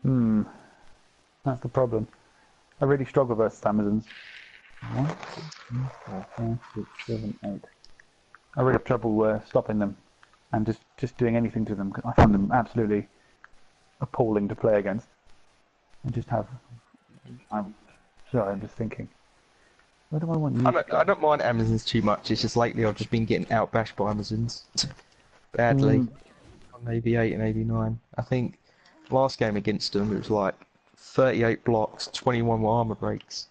That's the problem. I really struggle versus Amazons. 1, 2, 3, 4, 5, 6, 7, 8. I really have trouble stopping them and just doing anything to them. I find them absolutely appalling to play against. I just have. I'm just thinking. Where do I want you? I don't mind Amazons too much. It's just lately I've just been getting outbashed by Amazons badly. On 88 and 89. I think last game against them it was like 38 blocks, 21 armor breaks.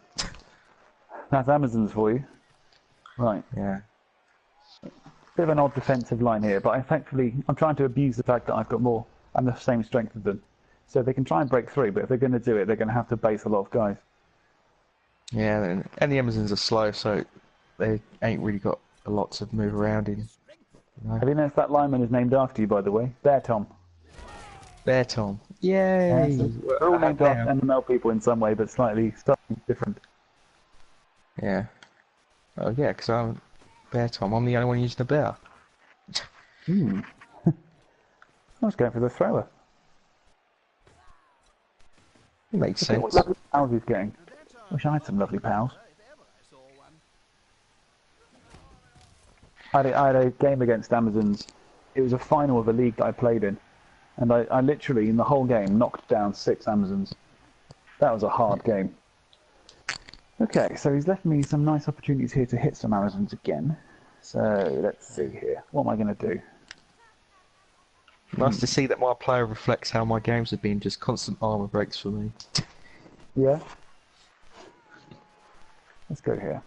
That's Amazons for you. Right. Yeah. Bit of an odd defensive line here, but I'm trying to abuse the fact that I've got more and the same strength as them. So they can try and break through, but if they're going to do it, they're going to have to base a lot of guys. Yeah, and the Amazons are slow, so they ain't really got a lot to move around in. You know? Have you noticed that lineman is named after you, by the way? Bear Tom. Bear Tom. Yay! Yeah, so they're all named after MML people in some way, but slightly different. Yeah. Oh yeah, because I'm Bear Tom. I'm the only one using a bear. I was going for the thrower. It makes Look at sense. what lovely pals he's getting. Wish I had some lovely pals. I had a game against Amazons. It was a final of a league that I played in. And I literally, in the whole game, knocked down 6 Amazons. That was a hard game. Okay, so he's left me some nice opportunities here to hit some Amazons again. So, let's see here. What am I going to do? Nice to see that my player reflects how my games have been, just constant armor breaks for me. Yeah? Let's go here.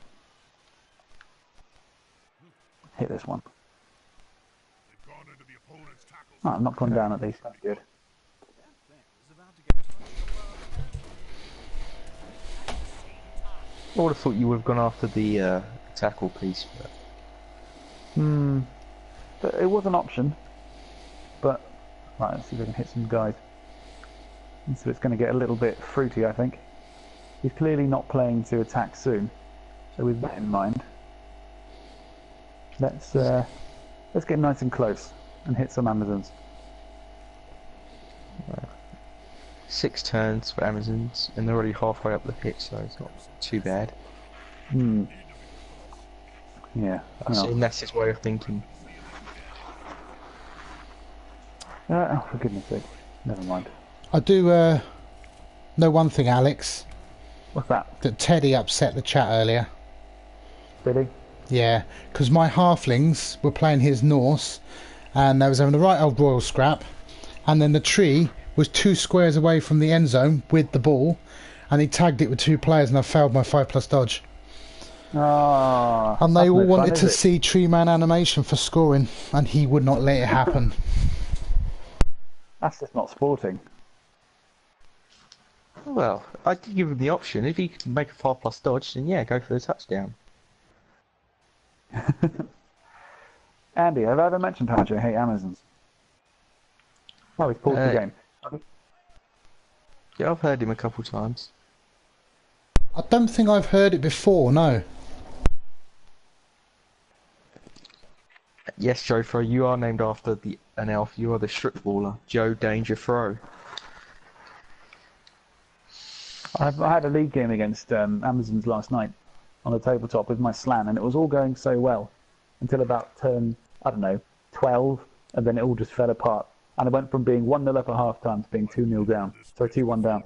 Hit this one. Oh, I've not gone down at least, that's good. I would have thought you would have gone after the tackle piece. But... But it was an option. But, right, let's see if we can hit some guys. And so it's going to get a little bit fruity, I think. He's clearly not playing to attack soon. So with that in mind, let's get nice and close and hit some Amazons. 6 turns for Amazons, and they're already halfway up the pitch, so it's not too bad. Yeah. And that's his way of thinking. Oh, for goodness sake. Never mind. I do know one thing, Alex. What's that? That Teddy upset the chat earlier. Did he? Yeah, because my halflings were playing his Norse, and they was having a right old royal scrap, and then the tree was 2 squares away from the end zone with the ball, and he tagged it with 2 players, and I failed my 5+ dodge. Oh, And they all wanted to see tree man animation for scoring, and he would not let it happen. That's just not sporting. Well, I did give him the option. If he can make a 5+ dodge, then yeah, go for the touchdown. Andy, have I ever mentioned how much I hate Amazons? Oh, he's paused the game. Yeah, I've heard him a couple times. I don't think I've heard it before, no. Yes, Joe Fro, you are named after an elf. You are the strip baller, Joe Danger Fro. I had a league game against Amazons last night on the tabletop with my Slan, and it was all going so well until about turn, I don't know, 12, and then it all just fell apart. And I went from being 1-0 up at half time to being 2-0 down. Sorry, 2-1 down.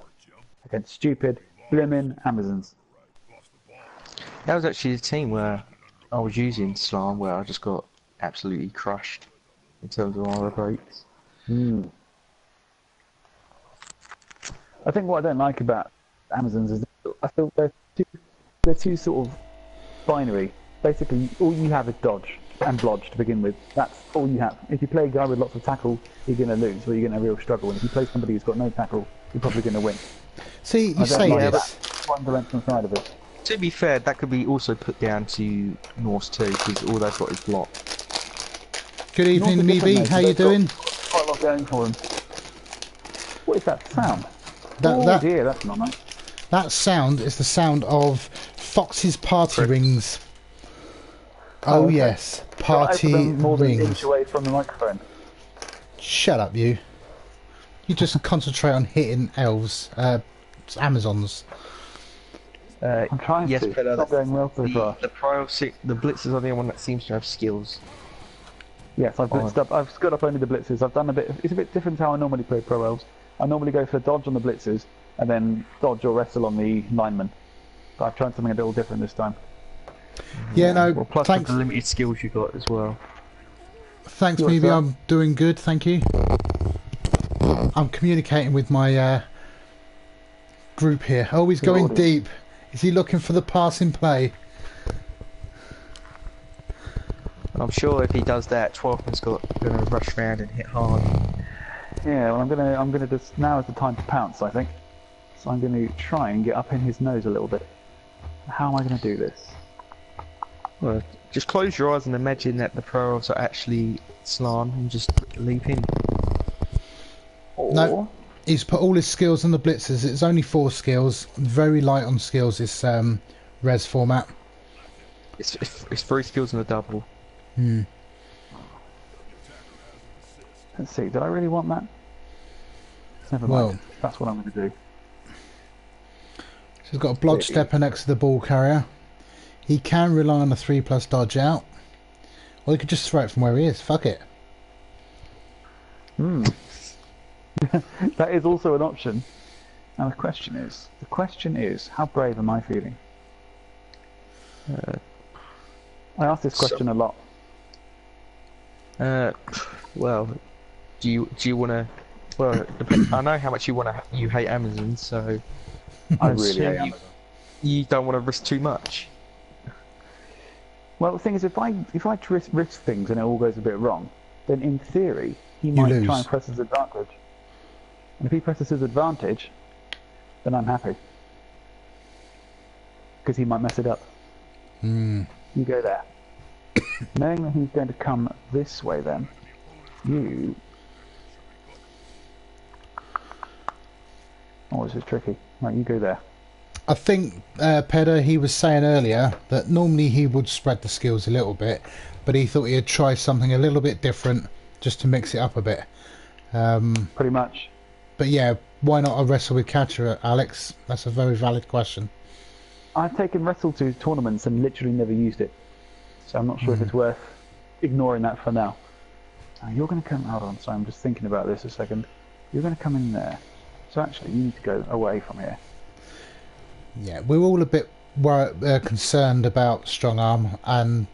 Against stupid, blimmin' Amazons. That was actually the team where I was using Slam, where I just got absolutely crushed in terms of armor breaks. I think what I don't like about Amazons is I feel they're too sort of binary. Basically, all you have is dodge. and blodge to begin with. That's all you have. If you play a guy with lots of tackle, you're going to lose, or you're going to have a real struggle. And if you play somebody who's got no tackle, you're probably going to win. See, you I don't say like this. that one-dimensional side of it. To be fair, that could be also put down to Norse too, because all they've got is block. Good evening, North are different, Meeby. mate, How so you they've got doing? Quite a lot going for them. What is that sound? That- oh that- dear, that's not nice. That sound is the sound of Fox's party rings. Oh okay. yes, Got party them more than an inch rings. away from the microphone. Shut up, you. You just concentrate on hitting elves, Amazons. I'm trying Yes, to. but It's not going well so far. the blitzers are the only one that seems to have skills. Yes, I've blitzed up. I've scud up only the blitzers. I've done a bit. It's a bit different to how I normally play pro elves. I normally go for dodge on the blitzers and then dodge or wrestle on the linemen. But I've tried something a little different this time. Yeah, no, Well, plus thanks, with the limited skills you got as well. thanks, Yours, Meeby. sir? I'm doing good, thank you. I'm communicating with my group here. Oh, he's Your going audience. deep. Is he looking for the passing play? I'm sure if he does that, 12man's gonna rush round and hit hard. Yeah, well, I'm gonna just now is the time to pounce. I think. So I'm going to try and get up in his nose a little bit. How am I going to do this? Well, just close your eyes and imagine that the pro elves are actually Slan and just leap in. Or, No. He's put all his skills on the blitzers. It's only 4 skills. Very light on skills, this res format. It's 3 skills and a double. let's see. Did I really want that? Never mind. Well, That's what I'm going to do. so he's got a blodge stepper next to the ball carrier. He can rely on a 3+ dodge out. Or he could just throw it from where he is. Fuck it. That is also an option. Now the question is, how brave am I feeling? I ask this question a lot. Well, do you want to? Well, I know how much you hate Amazons, so I really assume am. you don't want to risk too much. Well, the thing is, if I risk things and it all goes a bit wrong, then in theory he might lose. try and press his advantage. And if he presses his advantage, then I'm happy. Because he might mess it up. You go there. Knowing that he's going to come this way then, you... Oh, this is tricky. Right, you go there. I think, Peder, he was saying earlier that normally he would spread the skills a little bit, but he thought he'd try something a little bit different just to mix it up a bit. Pretty much. But yeah, why not a wrestle with catcher, Alex? That's a very valid question. I've taken wrestle to tournaments and literally never used it. So I'm not sure if it's worth ignoring that for now. You're going to come... Hold on, sorry, I'm just thinking about this a second. You're going to come in there. So actually, you need to go away from here. Yeah, we're all a bit concerned about strong arm and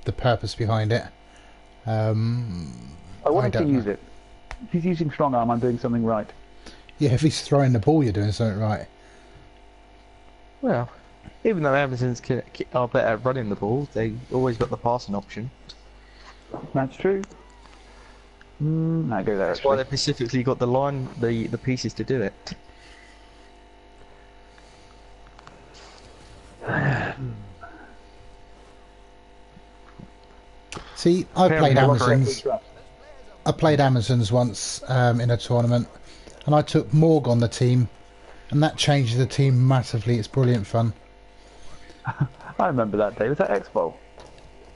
the purpose behind it. I want him to use it. If he's using strong arm, I'm doing something right. Yeah, if he's throwing the ball, you're doing something right. Well, even though Amazons are better at running the ball, they always got the passing option. That's true. No, go there. That's why Actually. they specifically got the pieces to do it. See, I played Apparently, Amazons. I played Amazons once in a tournament, and I took Morg on the team, and that changes the team massively. It's brilliant fun. I remember that day. Was that Expo?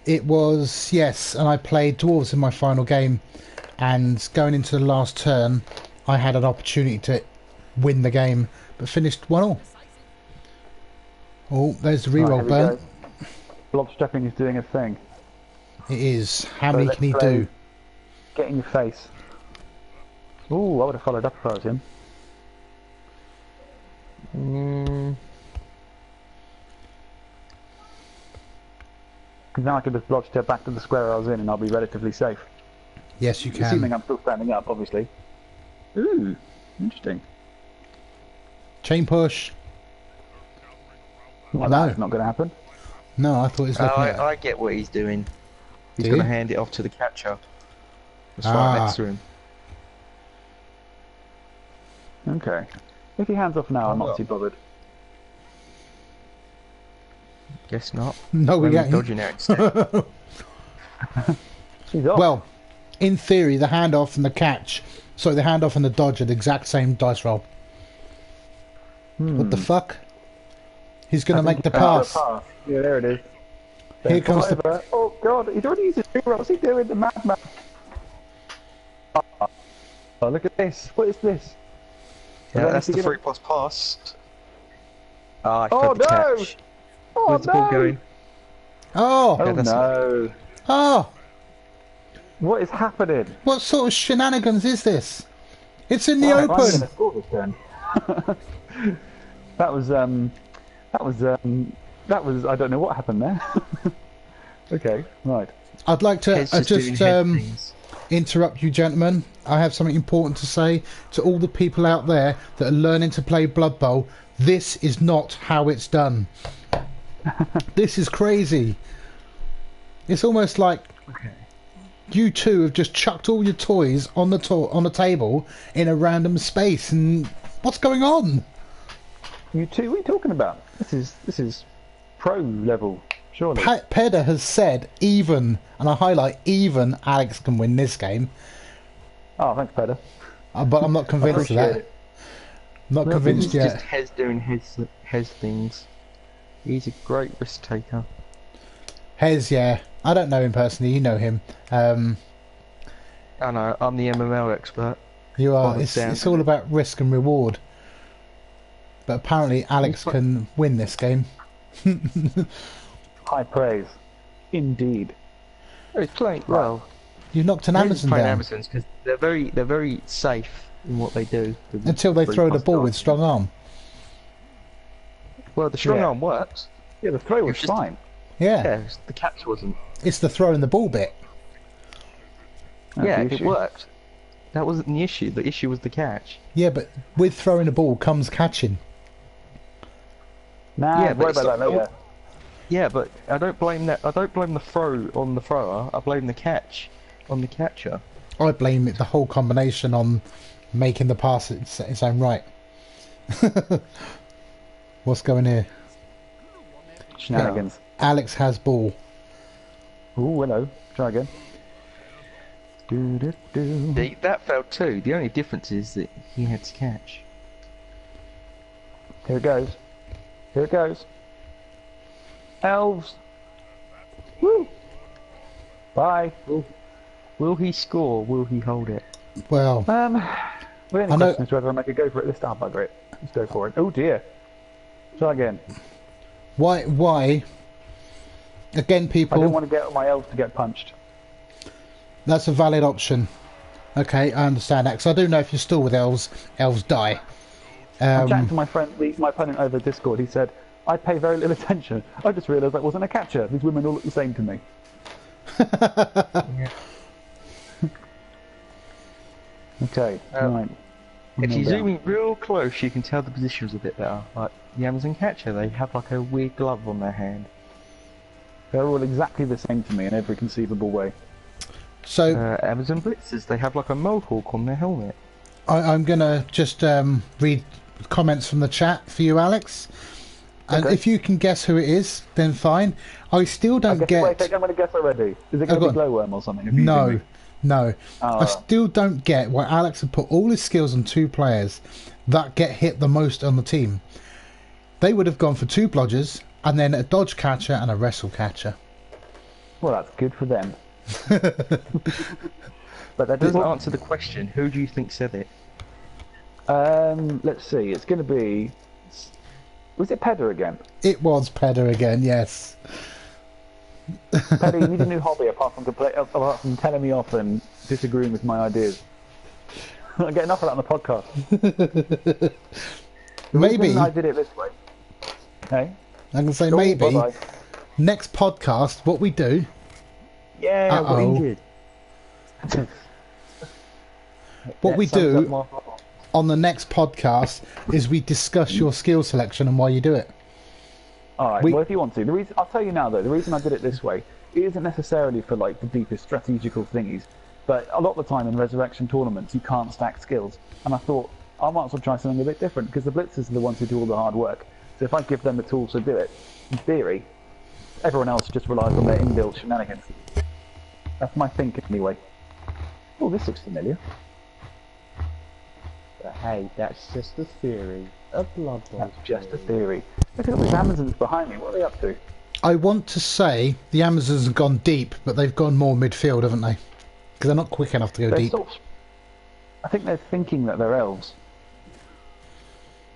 It was, yes, and I played Dwarves in my final game, and going into the last turn, I had an opportunity to win the game, but finished 1-1. Oh, there's the reroll burn. Blob stepping is doing a thing. It is. How So many let's can he play- do? Get in your face. Ooh, I would have followed up if I was him. Because now I can just blob step back to the square I was in and I'll be relatively safe. Yes, you can. Assuming I'm still standing up, obviously. Ooh, interesting. Chain push. Well, No. that's not going to happen. No, I thought he was looking at... I get what he's doing. He's Do going to you? hand it off to the catcher. That's Ah. right next to him. Okay. If he hands off now, I'm not well. too bothered. Guess not. No, we Maybe ain't. dodging it instead. He's off. Well, in theory, the handoff and the catch, sorry, the handoff and the dodge are the exact same dice roll. What the fuck? He's going to make the pass. Yeah, there it is. Here comes the... Over. Oh god, he's already used his finger. What's he doing? The madman. Oh, look at this. What is this? Yeah, Is that's the anything in 3+ pass. Ah, I Oh, felt the no! catch. Oh Where's the ball no! going? Oh! Oh that's no! Oh! What is happening? What sort of shenanigans is this? It's in the Right, I'm open! gonna score this then. That was I don't know what happened there. Okay, right. I'd like to Head's just doing just head things. interrupt you, gentlemen. I have something important to say to all the people out there that are learning to play Blood Bowl. This is not how it's done. This is crazy. It's almost like you two have just chucked all your toys on the table in a random space, and what's going on? You two, what are you talking about? This is pro level, surely. Peda has said even, and I highlight even, Alex can win this game. Oh, thanks, Peter. But I'm not convinced of that. Appreciate it. Not convinced He's yet. just Hez doing Hez things. He's a great risk taker. Hez, yeah. I don't know him personally. You know him. I know, I'm the MML expert. You are. By the It's sound all of it. about risk and reward. But apparently Alex can win this game. High praise. Indeed. Oh, he's playing well. You knocked an He's Amazon playing down Amazons because they're very safe in what they do. until they throw the 3+ ball with dice. strong arm. Well, the strong Yeah. arm worked. Yeah, the throw was It's just- fine. Yeah. Yeah, the catch wasn't. It's the throwing the ball bit. That's yeah, the it issue. worked. That wasn't the issue. The issue was the catch. Yeah, but with throwing the ball comes catching. Nah, Yeah, but worry it's about that not- later. Yeah, but I don't blame that. I don't blame the throw on the thrower. I blame the catch on the catcher. I blame it the whole combination on making the pass its own right. What's going here? Shenanigans. Alex has ball. Ooh, hello. Try again. That failed too. The only difference is that he had to catch. Here it goes. Here it goes. Elves. Woo. Bye. Will he score? Will he hold it? Well, The only I know- question is whether I make a go for it this time. Bugger it. Let's go for it. Oh dear. Try again. why? Again, I people, don't want to get my elves to get punched. that's a valid option. Okay, I understand that, because I do know if you're still with elves, elves die. I'm chatting to my friend, my opponent over Discord. He said, I pay very little attention. I just realised that wasn't a catcher. These women all look the same to me. Okay, right. If you Nailed zoom down. in real close, you can tell the positions a bit better. Like the Amazon catcher, they have like a weird glove on their hand. They're all exactly the same to me in every conceivable way. So Amazon blitzers, they have like a mohawk on their helmet. I'm going to just read comments from the chat for you, Alex. And Okay. if you can guess who it is, then fine. I still don't Wait, get... I'm going to guess already. Is it going go to be on. glowworm or something? Have you No, given me- no. Oh. I still don't get why Alex had put all his skills on two players that get hit the most on the team. They would have gone for two blodgers and then a dodge catcher and a wrestle catcher. Well, that's good for them. But that Doesn't doesn't answer the question. Who do you think said it? Let's see. It's going to be. Was it Pedder again? It was Peder again, yes. Pedder, you need a new hobby apart from telling me off and disagreeing with my ideas. I get enough of that on the podcast. The Maybe, reason I I did it this way. Hey. can say Oh, maybe, bye-bye. next podcast, what we do, Yeah. Uh-oh. Injured. what we Sums up do my- on the next podcast is we discuss your skill selection and why you do it. Alright, well if you want to. The reason I'll tell you now though, the reason I did it this way, it isn't necessarily for like the deepest strategical thingies, but a lot of the time in resurrection tournaments you can't stack skills. And I thought, I might as well try something a bit different, because the blitzers are the ones who do all the hard work. So if I give them the tools to do it, in theory, everyone else just relies on their inbuilt shenanigans. That's my thinking anyway. Oh, this looks familiar. But hey, that's just a theory. A Blood Bowl. That's just a theory. Look at all these Amazons behind me. What are they up to? I want to say the Amazons have gone deep, but they've gone more midfield, haven't they? Because they're not quick enough to go deep. I think they're thinking that they're elves.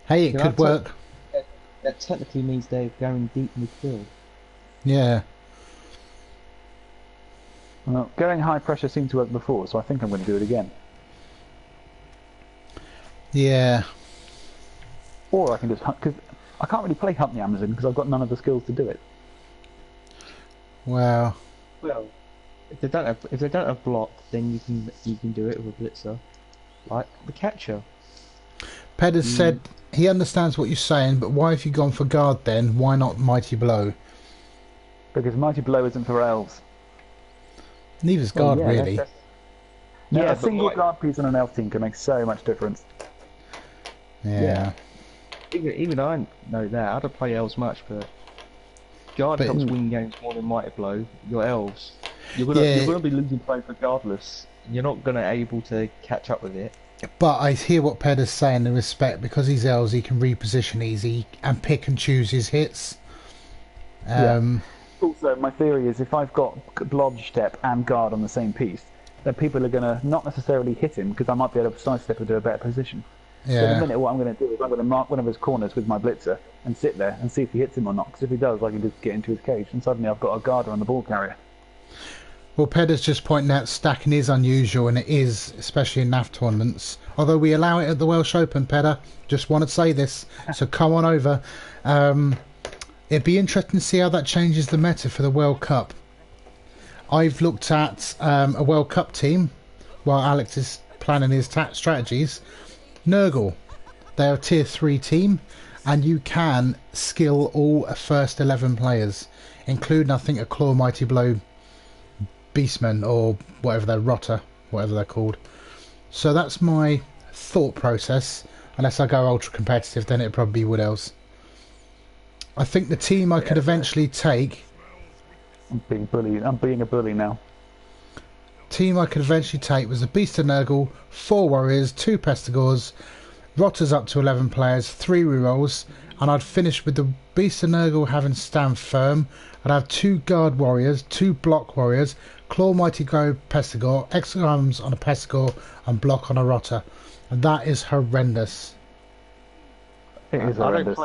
Hey, it could work. That technically means they're going deep midfield. Yeah. Well, going high pressure seemed to work before, so I think I'm going to do it again. Yeah. Or I can just hunt, because I can't really play Hunt the Amazon because I've got none of the skills to do it. Well, if they don't have block, then you can do it with a blitzer, like the catcher. Ped has said he understands what you're saying, but why have you gone for guard then? Why not Mighty Blow? Because Mighty Blow isn't for elves. Neither's guard, yeah, really. Yeah, a single guard piece on an elf team can make so much difference. Yeah. Even I know that. I don't play elves much, but guard helps win games more than Mighty Blow. Your elves, you're gonna be losing play regardless. You're not gonna able to catch up with it. But I hear what Ped is saying in respect, because he's elves, he can reposition easy and pick and choose his hits. Also, my theory is if I've got Lodge Step and Guard on the same piece, then people are going to not necessarily hit him, because I might be able to sidestep into a better position. Yeah. So in a minute, what I'm going to do is I'm going to mark one of his corners with my blitzer and sit there and see if he hits him or not, because if he does, I can just get into his cage, and suddenly I've got a Guarder on the ball carrier. Well, Pedder's just pointing out stacking is unusual, and it is, especially in NAF tournaments. Although we allow it at the Welsh Open, Pedder. Just want to say this, so come on over. It'd be interesting to see how that changes the meta for the World Cup. I've looked at a World Cup team while Alex is planning his strategies. Nurgle, they're a tier 3 team, and you can skill all first 11 players, including, I think, a Claw Mighty Blow Beastman, or whatever they're, Rotter, whatever they're called. So that's my thought process. Unless I go ultra competitive, then it probably would else. I think the team I could eventually take... I'm being bullied. I'm being a bully now. Team I could eventually take was a Beast of Nurgle, 4 Warriors, 2 Pestigors, Rotters up to 11 players, 3 rerolls, and I'd finish with the Beast of Nurgle having stand firm. I'd have 2 Guard Warriors, 2 Block Warriors, Claw Mighty Grow Pestigor, Extra Arms on a Pestigor, and Block on a Rotter. And that is horrendous. It is horrendous.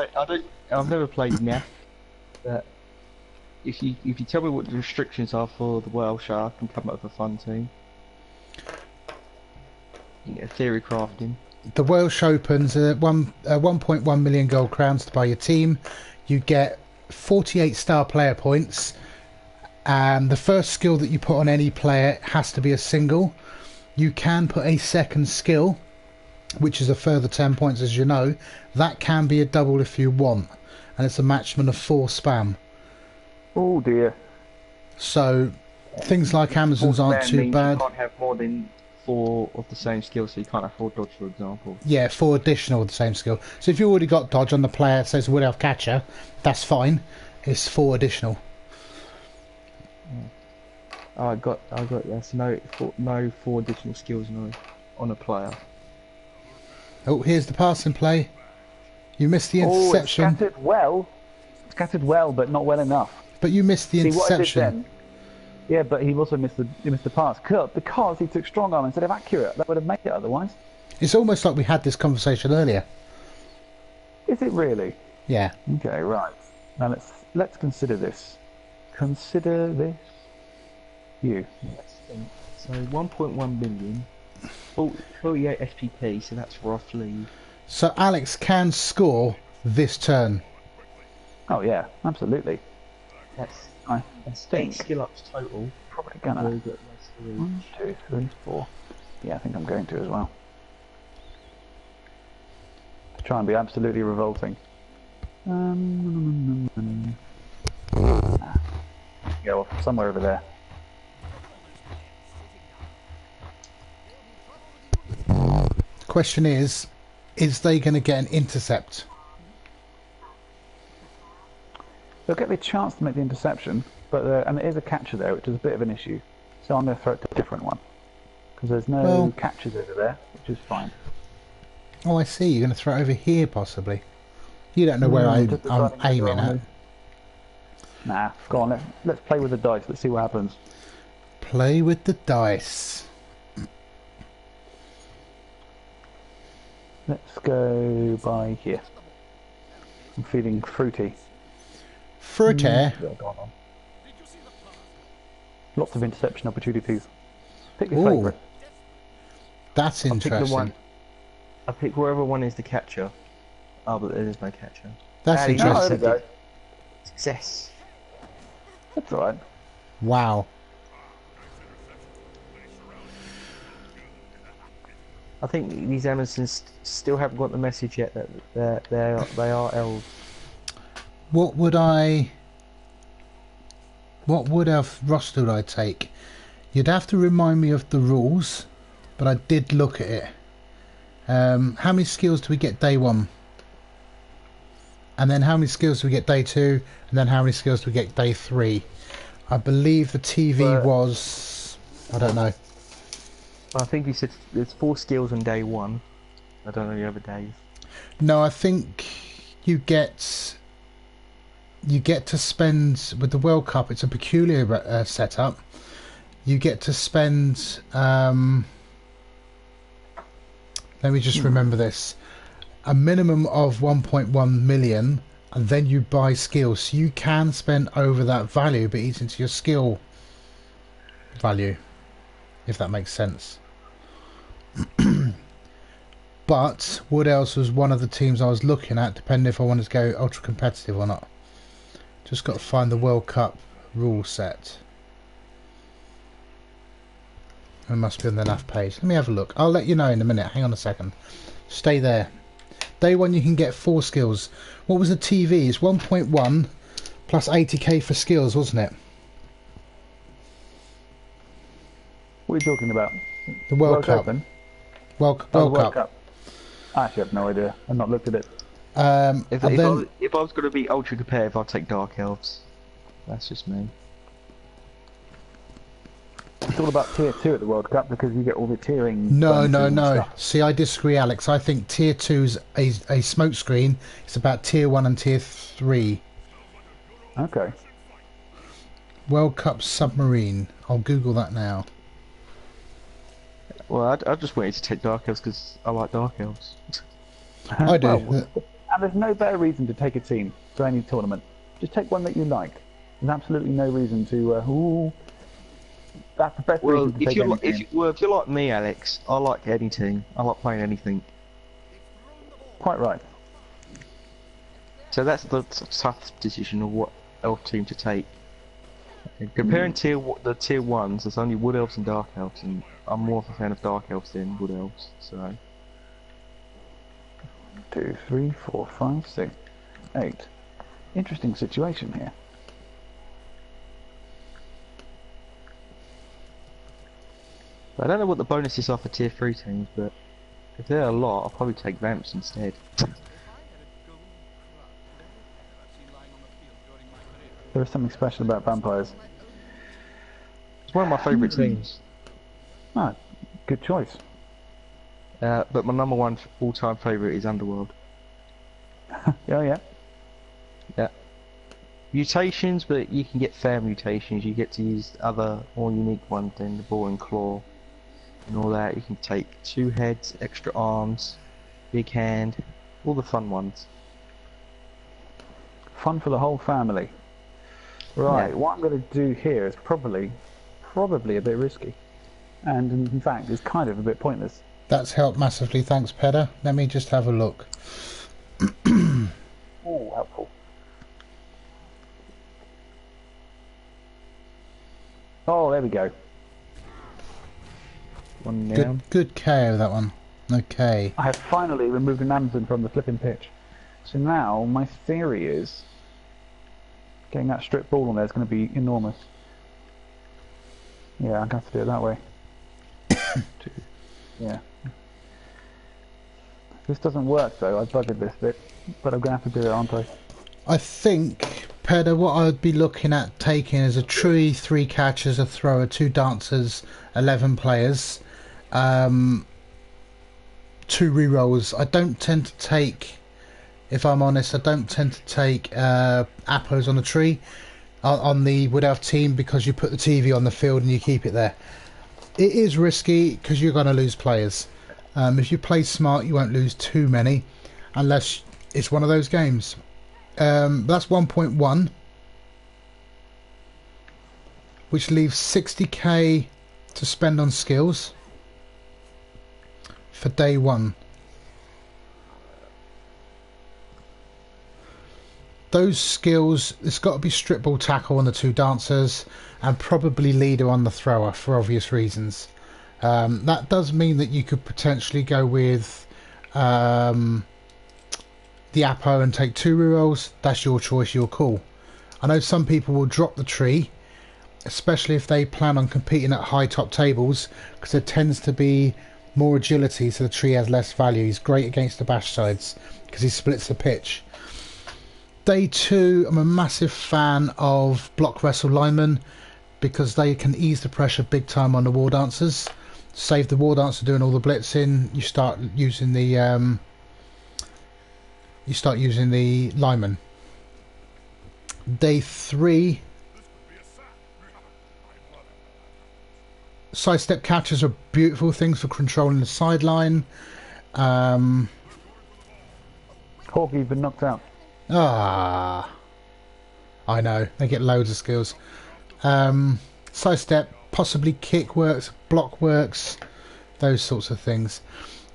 I've never played NAF, but if you tell me what the restrictions are for the Welsh, I can come up with a fun team. You get theory crafting. The Welsh Open's 1.1 million gold crowns to buy your team. You get 48 star player points, and the first skill that you put on any player has to be a single. You can put a second skill, which is a further 10 points, as you know. That can be a double if you want, and it's a matchman of 4 spam. Oh dear. So things like Amazons aren't too bad. You can't have more than 4 of the same skill, so you can't have 4 dodge, for example. Yeah, 4 additional of the same skill. So if you already got dodge on the player that says would have catcher, that's fine. It's 4 additional. I got yes, no 4 additional skills on a player. Oh, here's the passing play. You missed the interception. Oh, scattered well, but not well enough. But you missed the interception. What I did then, yeah, but he also missed the pass because he took strong arm instead of accurate. That would have made it otherwise. It's almost like we had this conversation earlier. Is it really? Yeah. Okay, right. Now let's consider this. Consider this. You. Let's think. So 1.1 million, 48 SPP. So that's roughly. So Alex can score this turn. Oh yeah, absolutely. That's 8 skill ups total. Probably gonna. 1, 2, 3, 4. Yeah, I think I'm going to as well. To try and be absolutely revolting. Go off somewhere over there. Question is they going to get an intercept? They'll get the chance to make the interception, but and there is a catcher there, which is a bit of an issue. So I'm going to throw it to a different one because there's no catchers over there, which is fine. Oh, I see. You're going to throw it over here, possibly. You don't know where I'm aiming at. Nah, go on. Let's play with the dice. Let's see what happens. Play with the dice. Let's go by here. I'm feeling fruity. Fruity? Yeah, go on. Lots of interception opportunities. Pick your favourite. That's interesting. I pick wherever one is the catcher. Oh, but there is no catcher. That's interesting. There we go. Success. That's alright. Wow. I think these Amazons still haven't got the message yet that they are elves. What roster would I take? You'd have to remind me of the rules, but I did look at it. How many skills do we get day 1? And then how many skills do we get day 2? And then how many skills do we get day 3? I believe the TV was... I don't know. I think he said there's 4 skills on day 1. I don't know the other days. No, I think you get to spend with the World Cup. It's a peculiar setup. You get to spend. Let me just remember this: a minimum of 1.1 million, and then you buy skills. So you can spend over that value, but eats into your skill value, if that makes sense. But Wood Elves was one of the teams I was looking at, depending if I wanted to go ultra competitive or not. Just got to find the World Cup rule set. It must be on the NAF page. Let me have a look. I'll let you know in a minute. Hang on a second. Stay there. Day 1 you can get 4 skills. What was the TV? It's 1.1 plus 80k for skills, wasn't it? What are you talking about? The World Cup. Open? World Cup. I actually have no idea. I've not looked at it. If I was going to be ultra competitive, I'd take Dark Elves. That's just me. It's all about tier 2 at the World Cup because you get all the tiering. No. See, I disagree, Alex. I think tier 2's a smoke screen. It's about tier 1 and tier 3. Okay. World Cup submarine. I'll Google that now. Well, I just wanted to take Dark Elves because I like Dark Elves. I do. And there's no better reason to take a team to any tournament. Just take one that you like. There's absolutely no reason to. That's the best reason to take any team. If you're like me, Alex, I like any team. I like playing anything. Quite right. So that's the tough decision of what elf team to take. Comparing the tier 1s, there's only Wood Elves and Dark Elves, and I'm more of a fan of Dark Elves than Wood Elves. So 2, 3, 4, 5, 6, 8. Interesting situation here. I don't know what the bonuses are for tier 3 teams, but if they're a lot, I'll probably take Vamps instead. There is something special about vampires. It's one of my favourite teams. Ah, good choice. But my number 1 all-time favourite is Underworld. Yeah. Yeah. Mutations, but you can get fair mutations. You get to use other more unique ones than the Boar and Claw and all that. You can take 2 heads, extra arms, big hand, all the fun ones. Fun for the whole family. Right, Yeah. what I'm going to do here is probably a bit risky. And in fact, it's kind of a bit pointless. That's helped massively. Thanks, Pedder. Let me just have a look. Oh, helpful. Oh, there we go. One down. Good KO, that one. Okay. I have finally removed an Amazon from the flipping pitch. So now my theory is getting that strip ball on there is going to be enormous. Yeah, I'm going to have to do it that way. Yeah. This doesn't work though, I buggered this bit, but I'm going to have to do it, aren't I? I think, Peda, what I would be looking at taking is a tree, 3 catchers, a thrower, 2 dancers, 11 players, 2 rerolls. I don't tend to take, if I'm honest, I don't tend to take appos on a tree on the Wood Elf team, because you put the TV on the field and you keep it there. It is risky because you're going to lose players. If you play smart, you won't lose too many, unless it's one of those games. That's 1.1, which leaves 60k to spend on skills for day 1. Those skills, it's got to be strip ball, tackle on the 2 dancers, and probably leader on the thrower for obvious reasons. That does mean that you could potentially go with the Apo and take 2 rerolls. That's your choice, your call. I know some people will drop the tree, especially if they plan on competing at high top tables, because there tends to be more agility, so the tree has less value. He's great against the bash sides because he splits the pitch. Day 2, I'm a massive fan of block wrestle linemen, because they can ease the pressure big time on the war dancers. Save the war dancer doing all the blitzing. You start using the lineman. Day 3, sidestep catches are beautiful things for controlling the sideline. Corky's been knocked out. I know, they get loads of skills. Sidestep, possibly kick works, block works, those sorts of things.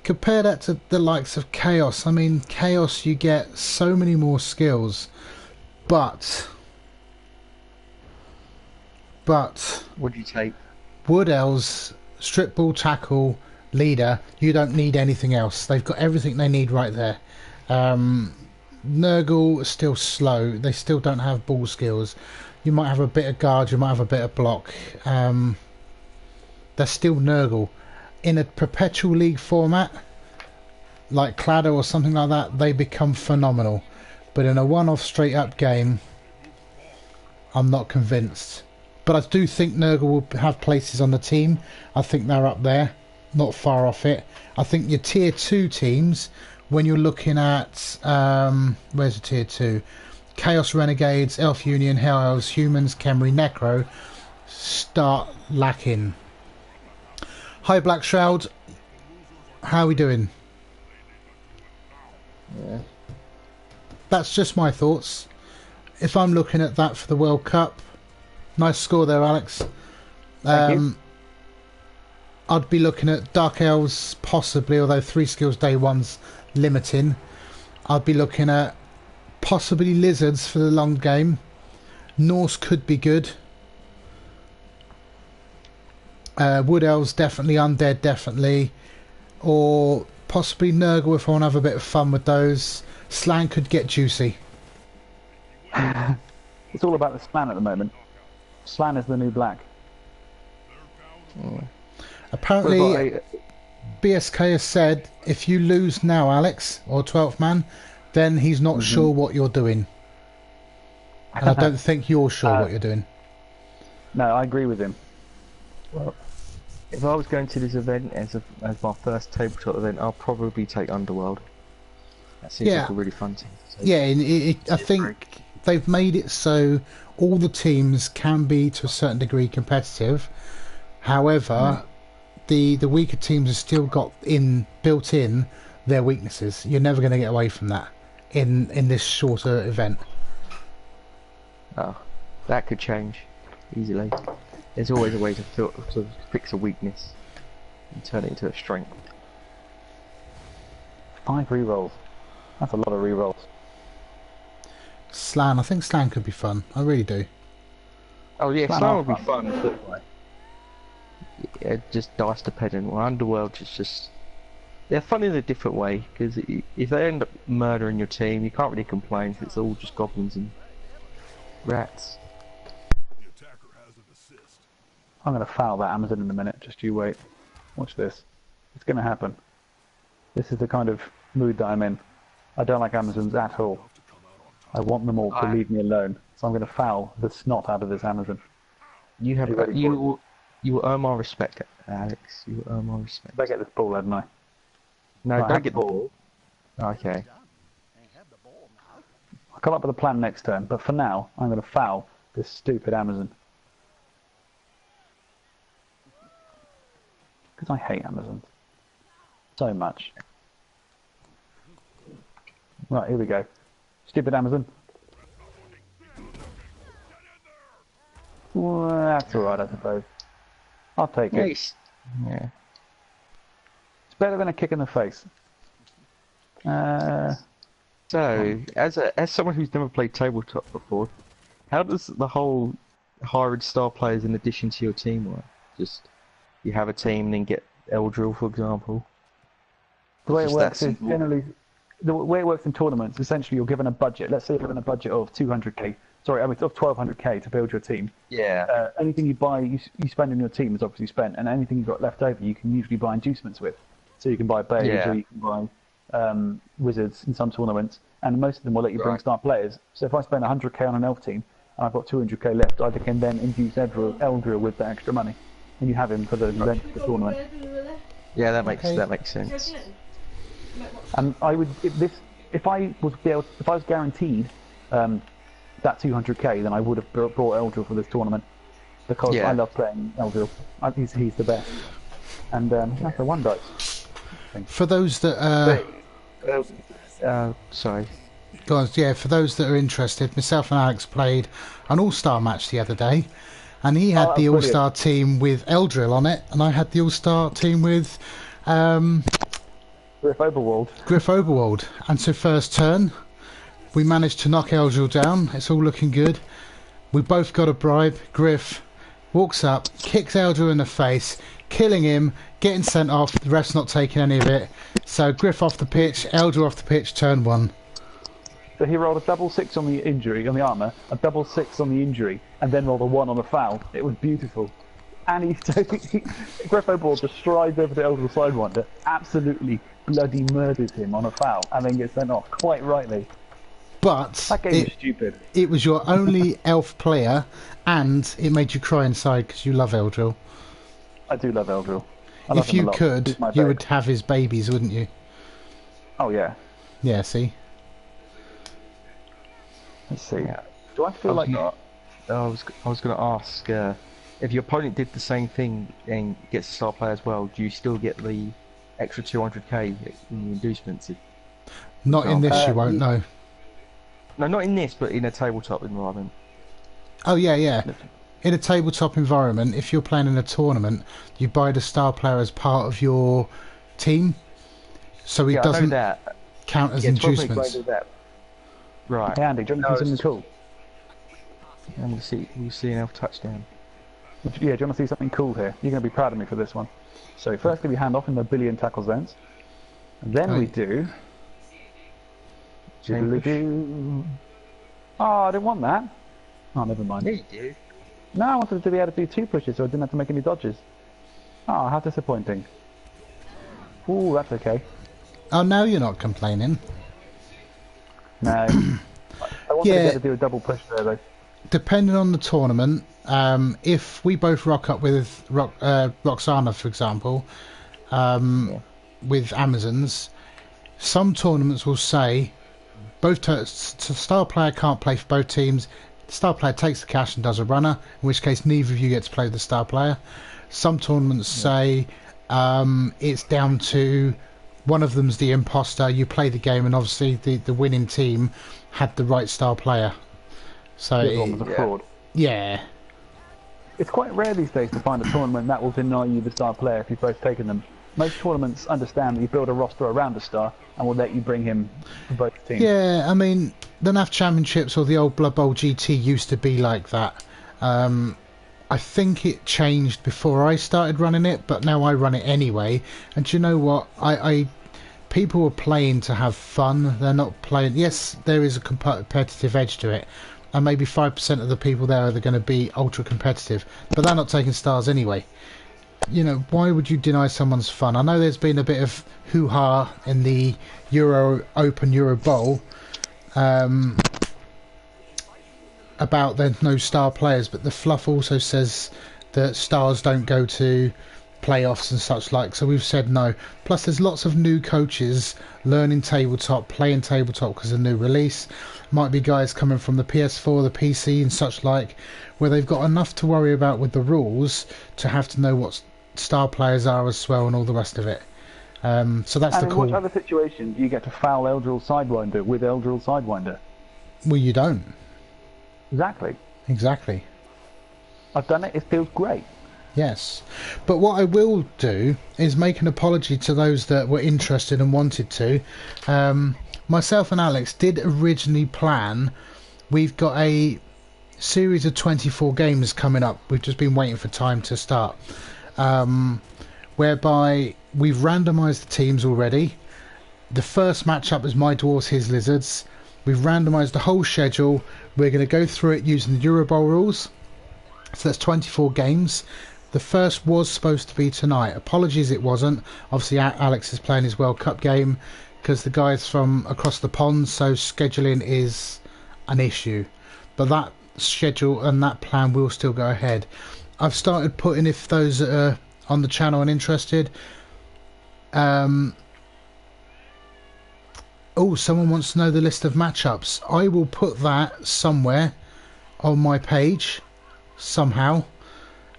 Compare that to the likes of Chaos. I mean, Chaos, you get so many more skills, but What do you take? Wood Elves, strip ball, tackle, leader, you don't need anything else. They've got everything they need right there. Nurgle is still slow. They still don't have ball skills. You might have a bit of guard, you might have a bit of block. They're still Nurgle. In a perpetual league format, like Cladder or something like that, they become phenomenal. But in a one-off straight-up game, I'm not convinced. But I do think Nurgle will have places on the team. I think they're up there, not far off it. I think your tier 2 teams, when you're looking at where's the tier 2? Chaos Renegades, Elf Union, Hell Elves, Humans, Khemri, Necro start lacking. Hi Black Shroud, how are we doing? Yeah. That's just my thoughts. If I'm looking at that for the World Cup, nice score there, Alex. Thank you. I'd be looking at Dark Elves possibly, although 3 skills day 1's limiting. I'd be looking at possibly Lizards for the long game. Norse could be good. Wood Elves definitely, Undead definitely, or possibly Nurgle if I want to have a bit of fun with those. Slang could get juicy. It's all about the Slan at the moment. Slan is the new black. Apparently, BSK has said if you lose now, Alex, or 12th man, then he's not sure what you're doing. And I don't think you're sure what you're doing. No, I agree with him. Well, if I was going to this event as my first tabletop event, I'll probably take Underworld. That seems like a really fun team. Yeah, I think they've made it so all the teams can be to a certain degree competitive. However, the weaker teams have still got built in their weaknesses. You're never going to get away from that in this shorter event. Oh, that could change easily. There's always a way to fix a weakness and turn it into a strength. 5 rerolls. That's a lot of rerolls. Slan, I think Slan could be fun. I really do. Oh yeah, Slan Slan would be fun, but yeah, just dice dependent. Well, Underworld is just they're fun in a different way, because if they end up murdering your team, you can't really complain, 'cause it's all just goblins and rats. I'm going to foul that Amazon in a minute. Just you wait. Watch this. It's going to happen. This is the kind of mood that I'm in. I don't like Amazons at all. I want them all to leave me alone. So I'm going to foul the snot out of this Amazon. You have you will earn my respect, Alex. You will earn my respect. I get this ball, hadn't I? No, Right, don't get the ball. Okay. I'll come up with a plan next turn, but for now, I'm going to foul this stupid Amazon. Because I hate Amazons. So much. Right, here we go. Stupid Amazon. Well, that's alright, I suppose. I'll take it. Nice. Yeah. It's better than a kick in the face. So, as someone who's never played tabletop before, how does the whole hired star players in addition to your team work? Just you have a team and then get Eldril, for example. The way it Just works that is simple. generally, the way it works in tournaments, essentially you're given a budget. Let's say you're given a budget of 200k, sorry, I mean of 1200k to build your team. Yeah. Anything you buy, you spend on your team is obviously spent, and anything you've got left over, you can usually buy inducements with. So you can buy Bays Yeah. or you can buy Wizards in some tournaments, and most of them will let you bring Right. star players. So if I spend 100k on an elf team, and I've got 200k left, I can then induce Eldril with the extra money, and you have him for the length of the tournament. Yeah, that makes Okay. sense. And I would, if I was guaranteed that 200k, then I would have brought Eldril for this tournament because Yeah. I love playing Eldril. He's the best. And that's a one dice. For those that Sorry. guys, yeah, for those that are interested, myself and Alex played an all-star match the other day, and he had Oh, the brilliant. all-star team with Eldril on it, and I had the all-star team with Griff Overwald. Griff Oberwald. And so first turn, we managed to knock Eldril down. It's all looking good. We both got a bribe. Griff walks up, kicks Eldril in the face, killing him, getting sent off. The ref's not taking any of it. So Griff off the pitch, Eldril off the pitch, turn one. So he rolled a double 6 on the injury, on the armour, a double 6 on the injury, and then rolled a 1 on the foul. It was beautiful. And Griff Overwald just strides over to Eldril Sidewinder, absolutely bloody murders him on a foul, and then gets sent off, quite rightly. But That game was stupid. it was your only elf player, and it made you cry inside because you love Eldril. I do love Eldril. I love If him a you lot. could, He's my you babe. would have his babies, wouldn't you? Oh yeah. Yeah, see? Let's see. Yeah. Do I feel like... I was going to ask if your opponent did the same thing and gets a star player as well. Do you still get the extra 200k in the inducements? Not in this, you won't you- know. No, not in this, but in a tabletop environment. Oh, yeah, yeah. In a tabletop environment, if you're playing in a tournament, you buy the star player as part of your team, so he Yeah, I know doesn't that. count as Yeah, 12 minutes inducements. later that. Right. Hey Andy, do you want to see something cool? And we'll see an elf touchdown. Yeah, do you want to see something cool here? You're going to be proud of me for this one. So firstly we hand off in the billion tackle zones. And then we Right. do... Chain push. Diddly-doo. Oh, I didn't want that. Oh, never mind. Yeah, you do. No, I wanted to be able to do 2 pushes so I didn't have to make any dodges. Oh, how disappointing. Ooh, that's okay. Oh, now you're not complaining. No. I wanted to Yeah. be able to do a double push there though. Depending on the tournament, if we both rock up with Roxana, for example, with Amazons, some tournaments will say both star player can't play for both teams. The star player takes the cash and does a runner, in which case neither of you get to play with the star player. Some tournaments say it's down to one of them's the imposter. You play the game, and obviously the winning team had the right star player. So The other one was a fraud. yeah. It's quite rare these days to find a tournament that will deny you the star player if you've both taken them. Most tournaments understand that you build a roster around a star and will let you bring him for both teams. Yeah, I mean, the NAF Championships or the old Blood Bowl GT used to be like that. I think it changed before I started running it, but now I run it anyway. And do you know what? I people are playing to have fun. They're not playing. Yes, there is a competitive edge to it, and maybe 5% of the people there are going to be ultra competitive, but they're not taking stars anyway. You know, why would you deny someone's fun? I know there's been a bit of hoo-ha in the Euro Open Euro Bowl about there's no star players, but the fluff also says that stars don't go to playoffs and such like, so we've said no. Plus there's lots of new coaches learning tabletop, playing tabletop because of the new release. Might be guys coming from the PS4, the PC and such like, where they've got enough to worry about with the rules to have to know what star players are as well and all the rest of it. So that's and the in cool. what other situation do you get to foul Eldril Sidewinder with Eldril Sidewinder? Well, you don't. Exactly. I've done it, it feels great. Yes, but what I will do is make an apology to those that were interested and wanted to. Myself and Alex did originally plan. We've got a series of 24 games coming up. We've just been waiting for time to start, whereby we've randomised the teams already. The first matchup is my dwarves, his lizards. We've randomised the whole schedule. We're going to go through it using the Euro Bowl rules. So that's 24 games. The first was supposed to be tonight. Apologies it wasn't. Obviously Alex is playing his World Cup game because the guy's from across the pond, so scheduling is an issue. But that schedule and that plan will still go ahead. I've started putting, if those that are on the channel and interested, oh, someone wants to know the list of matchups. I will put that somewhere on my page somehow.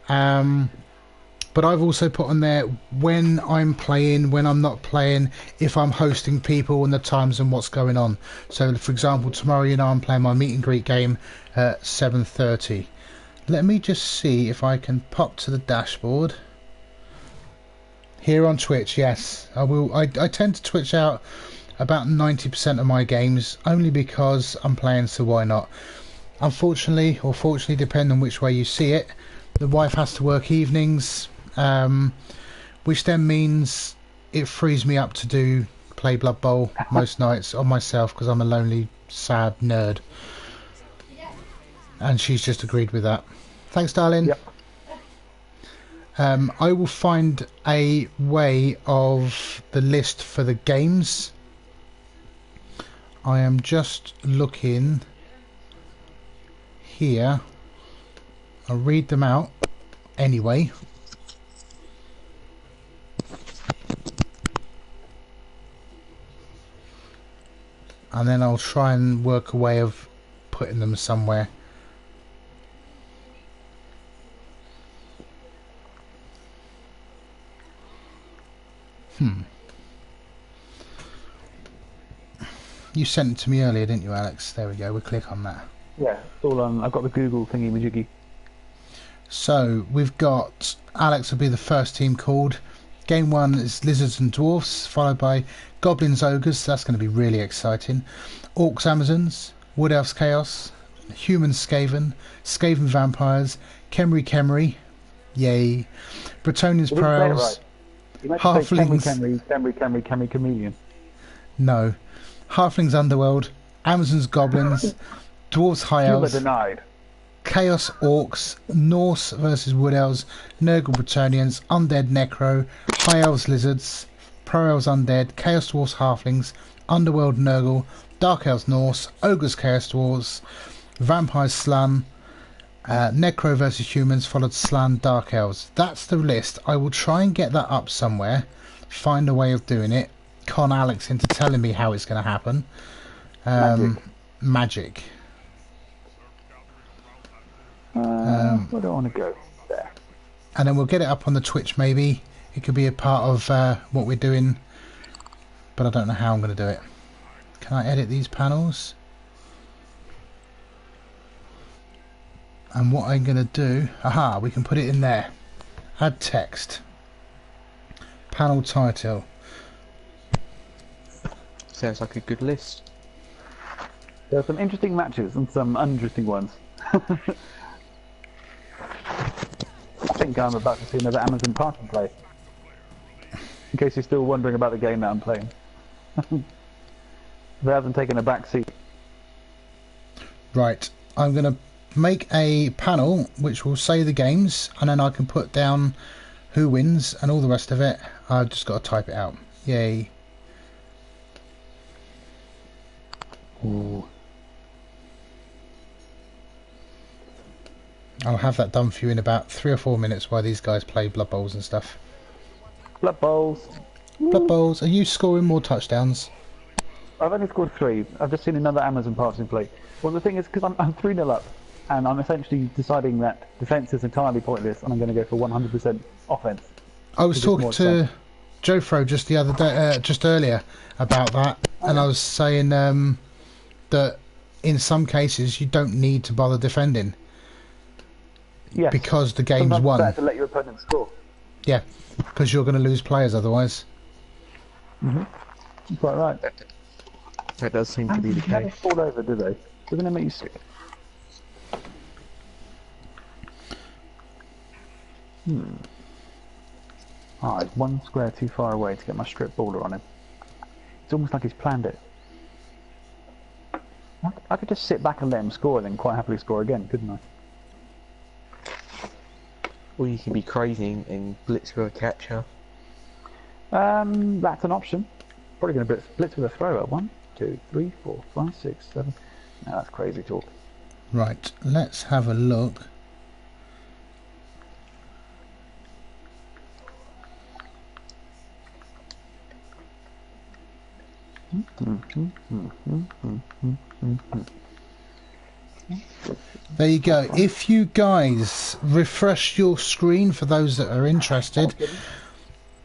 But I've also put on there when I'm playing, when I'm not playing, if I'm hosting people and the times and what's going on. So for example, tomorrow, you know, I'm playing my meet and greet game at 7:30. Let me just see if I can pop to the dashboard. Here on Twitch, yes, I will. I tend to Twitch out about 90% of my games only because I'm playing, so why not? Unfortunately, or fortunately, depending on which way you see it, the wife has to work evenings, which then means it frees me up to play Blood Bowl most nights on myself because I'm a lonely, sad nerd. And she's just agreed with that. Thanks, darling. Yep. I will find a way of the list for the games. I am just looking here. I'll read them out anyway. And then I'll try and work a way of putting them somewhere. You sent it to me earlier, didn't you, Alex? There we go. We'll click on that. Yeah, it's all on. I've got the Google thingy majiggy. So we've got Alex will be the first team called. Game 1 is Lizards and Dwarfs, followed by Goblins Ogres, so that's going to be really exciting. Orcs Amazons, Wood Elves Chaos, Humans Skaven, Skaven Vampires, Khemri, yay, Bretonians Pro-Elves, You meant Halflings, to say Khemri Chameleon. no, Halflings Underworld, Amazons Goblins, Dwarves High Elves, denied. Chaos Orcs, Norse versus Wood Elves, Nurgle Bretonians, Undead Necro, High Elves Lizards, Pro Elves Undead, Chaos Dwarfs Halflings, Underworld Nurgle, Dark Elves Norse, Ogres Chaos Dwarfs, Vampires Slan, Necro versus Humans, followed Slan Dark Elves. That's the list. I will try and get that up somewhere, find a way of doing it, con Alex into telling me how it's going to happen. Magic. Where do I want to go? There. And then we'll get it up on the Twitch maybe. It could be a part of what we're doing, but I don't know how I'm going to do it. Can I edit these panels? And what I'm going to do, aha, we can put it in there. Add text. Panel title. Sounds like a good list. There are some interesting matches and some uninteresting ones. I think I'm about to see another Amazon party play. In case you're still wondering about the game that I'm playing. Rather than taking a back seat. Right, I'm going to make a panel which will say the games, and then I can put down who wins and all the rest of it. I've just got to type it out. Yay. Ooh. I'll have that done for you in about 3 or 4 minutes while these guys play Blood Bowls and stuff. Blood Bowls. Blood Bowls, are you scoring more touchdowns? I've only scored 3. I've just seen another Amazon passing play. Well, the thing is, because I'm 3-0 up, and I'm essentially deciding that defence is entirely pointless, and I'm going to go for 100% offence. I was talking to Jofro just the other day, just earlier, about that, and I was saying that in some cases you don't need to bother defending. Yes. Because the game's Sometimes won. it's better to let your opponent score. Yeah, because you're going to lose players otherwise. You're quite right. That does seem to be the Never case. fall over, do they? They're going to make you sick. Ah, he's 1 square too far away to get my strip baller on him. It's almost like he's planned it. I could just sit back and let him score and then quite happily score again, couldn't I? Or you can be crazy and blitz for a catcher. That's an option. Probably going to blitz with a thrower. 1, 2, 3, 4, 5, 6, 7. No, that's crazy talk. Right, let's have a look. There you go. If you guys refresh your screen for those that are interested,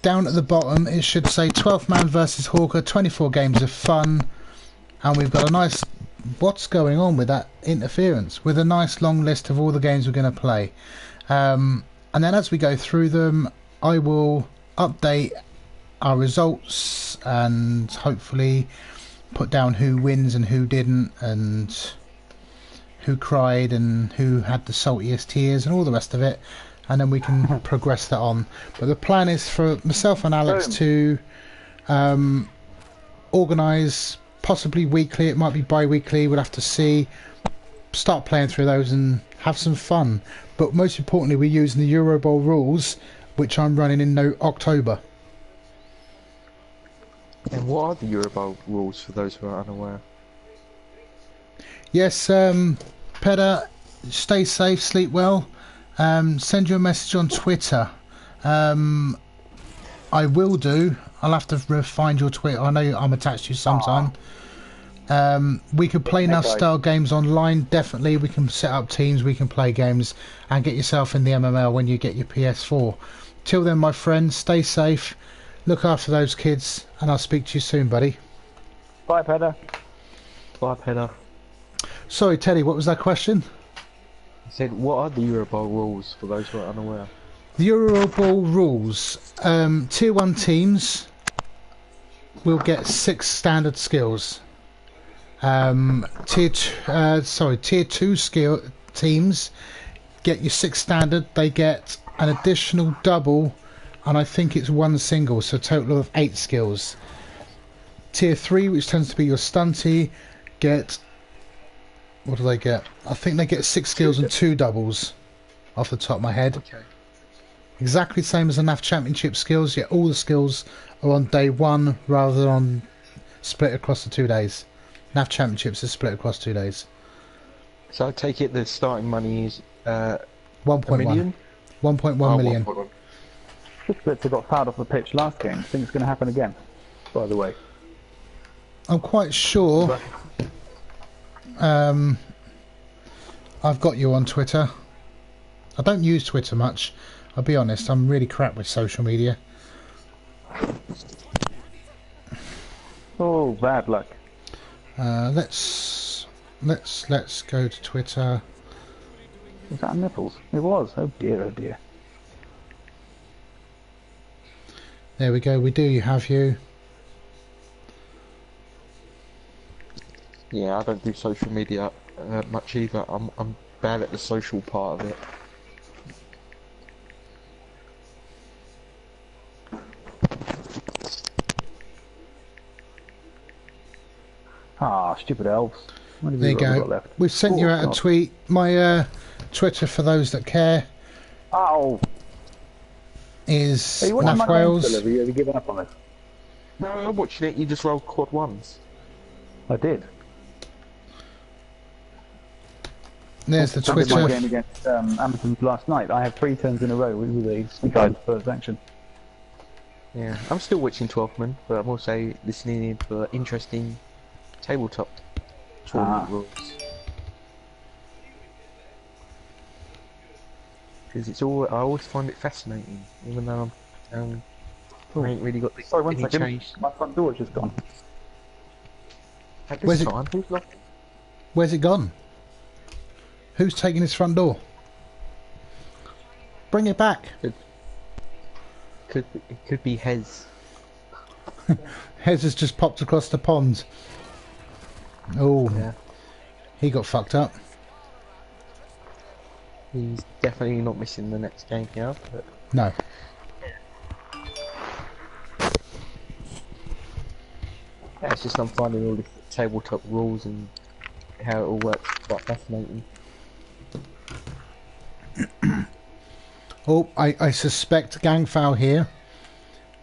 down at the bottom it should say 12th man versus Hawker, 24 games of fun, and we've got a nice, what's going on with that interference, with a nice long list of all the games we're going to play. And then as we go through them, I will update our results and hopefully put down who wins and who didn't, and who cried and who had the saltiest tears and all the rest of it, and then we can progress that on. But the plan is for myself and Alex to organise, possibly weekly, it might be bi-weekly, we'll have to see, start playing through those and have some fun. But most importantly, we're using the Euro Bowl rules, which I'm running in October. And what are the Euro Bowl rules for those who are unaware? Yes, Peda, stay safe, sleep well. Send you a message on Twitter. I will do. I'll have to find your Twitter. I know I'm attached to you sometime. We could play enough style games online, definitely. We can set up teams, we can play games, and get yourself in the MML when you get your PS4. Till then, my friends, stay safe, look after those kids, and I'll speak to you soon, buddy. Bye, Peda. Bye, Peter. Sorry, Teddy, what was that question? I said, what are the Euro Bowl rules for those who are unaware? The Euro Bowl rules. Tier 1 teams will get 6 standard skills. Tier 2 skill teams get your 6 standard. They get an additional double, and I think it's 1 single, so a total of 8 skills. Tier 3, which tends to be your stunty, get, what do they get? I think they get 6 skills and 2 doubles, off the top of my head. Okay. Exactly the same as the NAF Championship skills, yet all the skills are on day 1 rather than on split across the 2 days. NAF Championships is split across 2 days. So I take it the starting money is 1.1 million? 1.1 million. 1.1. This blitzer got fouled off the pitch last game. I think it's going to happen again, by the way. I'm quite sure I've got you on Twitter. I don't use Twitter much, I'll be honest. I'm really crap with social media. Oh, bad luck. Let's go to Twitter. Was that nipples? It was. Oh dear, oh dear. There we go. We do have you. Yeah, I don't do social media much either. I'm bad at the social part of it. Ah, stupid elves. What have There you got go. left? We've sent you out God. a tweet. My Twitter, for those that care, Ow! is Hey, you watching Nath my game Wales. still? Have you given up on this? No, I'm watching it. You just rolled quad ones. I did. There's the I did my Twitter. game against Amazon last night. I had 3 turns in a row with a sneak eyes first action. Yeah, I'm still watching 12 Man, but I'm also listening in for interesting tabletop tournament rules. Because it's all, I always find it fascinating, even though I ain't really got the Sorry, one any second. change. My front door's just gone. At this Where's it- time, who's locking? Where's it gone? Who's taking his front door? Bring it back. It could be Hez. Hez has just popped across the pond. Oh, Yeah. he got fucked up. He's definitely not missing the next game now. But No. yeah, it's just I'm finding all the tabletop rules and how it all works quite fascinating. Oh, I suspect gang foul here.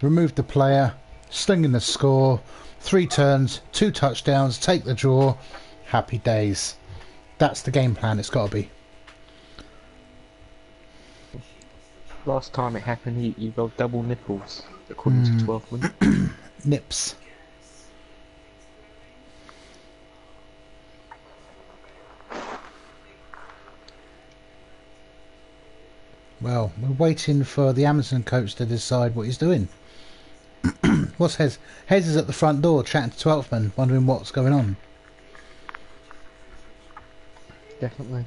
Remove the player, slinging the score, 3 turns, 2 touchdowns, take the draw, happy days. That's the game plan, it's got to be. Last time it happened, he rolled double nipples, according to 12 Man. Nips. Well, we're waiting for the Amazon coach to decide what he's doing. What's Hez? Hez is at the front door chatting to 12th Man, wondering what's going on. Definitely.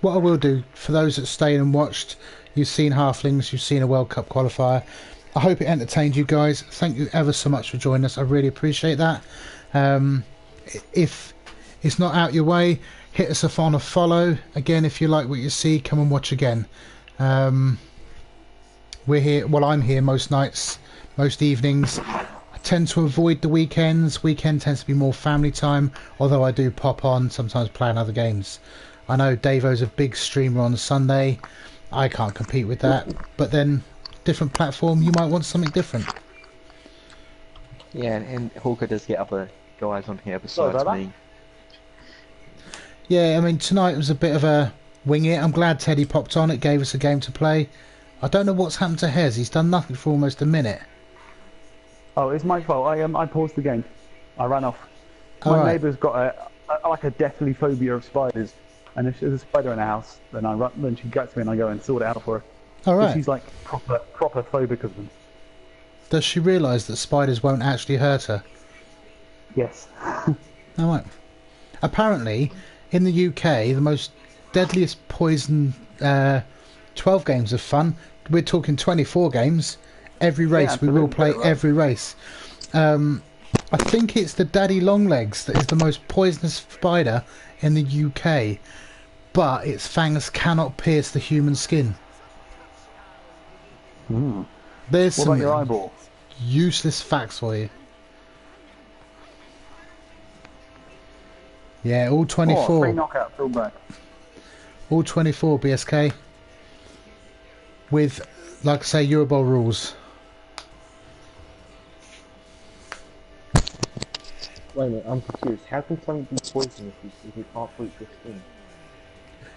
What I will do, for those that stayed and watched, you've seen Halflings, you've seen a World Cup qualifier. I hope it entertained you guys. Thank you ever so much for joining us. I really appreciate that. If it's not out your way, hit us up on a follow. Again, if you like what you see, come and watch again. We're here, well, I'm here most nights, most evenings. I tend to avoid the weekends. Weekend tends to be more family time, although I do pop on, sometimes playing other games. I know Davo's a big streamer on Sunday. I can't compete with that. But then, different platform, you might want something different. Yeah, and Hawker does get other guys on here besides me. Yeah, I mean, tonight was a bit of a wing it. I'm glad Teddy popped on. It gave us a game to play. I don't know what's happened to Hez. He's done nothing for almost a minute. Oh, it's my fault. I paused the game. I ran off. All My right. neighbour's got like a deathly phobia of spiders, and if there's a spider in the house, then then she gets me and I go and sort it out for her. All right. She's like proper phobic of them. Does she realise that spiders won't actually hurt her? Yes. All right. Apparently, in the UK, the most deadliest poison 12 games of fun. We're talking 24 games. Every race, we will play every race. I think it's the daddy longlegs that is the most poisonous spider in the UK, but its fangs cannot pierce the human skin. There's What some about your eyeball? useless facts for you. Yeah, all Oh, 24. 3 knockouts, all back. All 24 BSK. With, like I say, Eurobowl rules. Wait a minute, I'm confused. How can something be poisonous if it can't break your skin?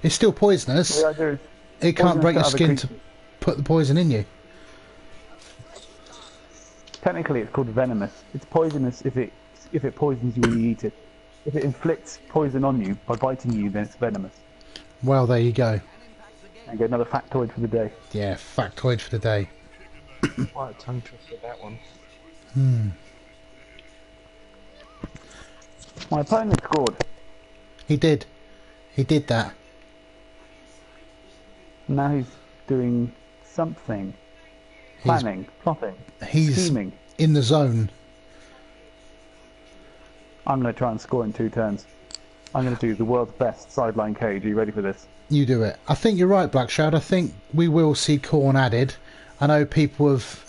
It's still poisonous. The idea is It can't poisonous break to your other skin to creatures. put the poison in you. Technically, it's called venomous. It's poisonous if it poisons you when you eat it. If it inflicts poison on you by biting you, then it's venomous. Well, there you go. And get another factoid for the day. Yeah, factoid for the day. Quite a tongue twister, that one. My opponent scored. He did. He did that. Now he's doing something. Planning, plotting, He's scheming. in the zone. I'm going to try and score in 2 turns. I'm going to do the world's best sideline cage. Are you ready for this? You do it. I think you're right, Black Shroud. I think we will see corn added. I know people have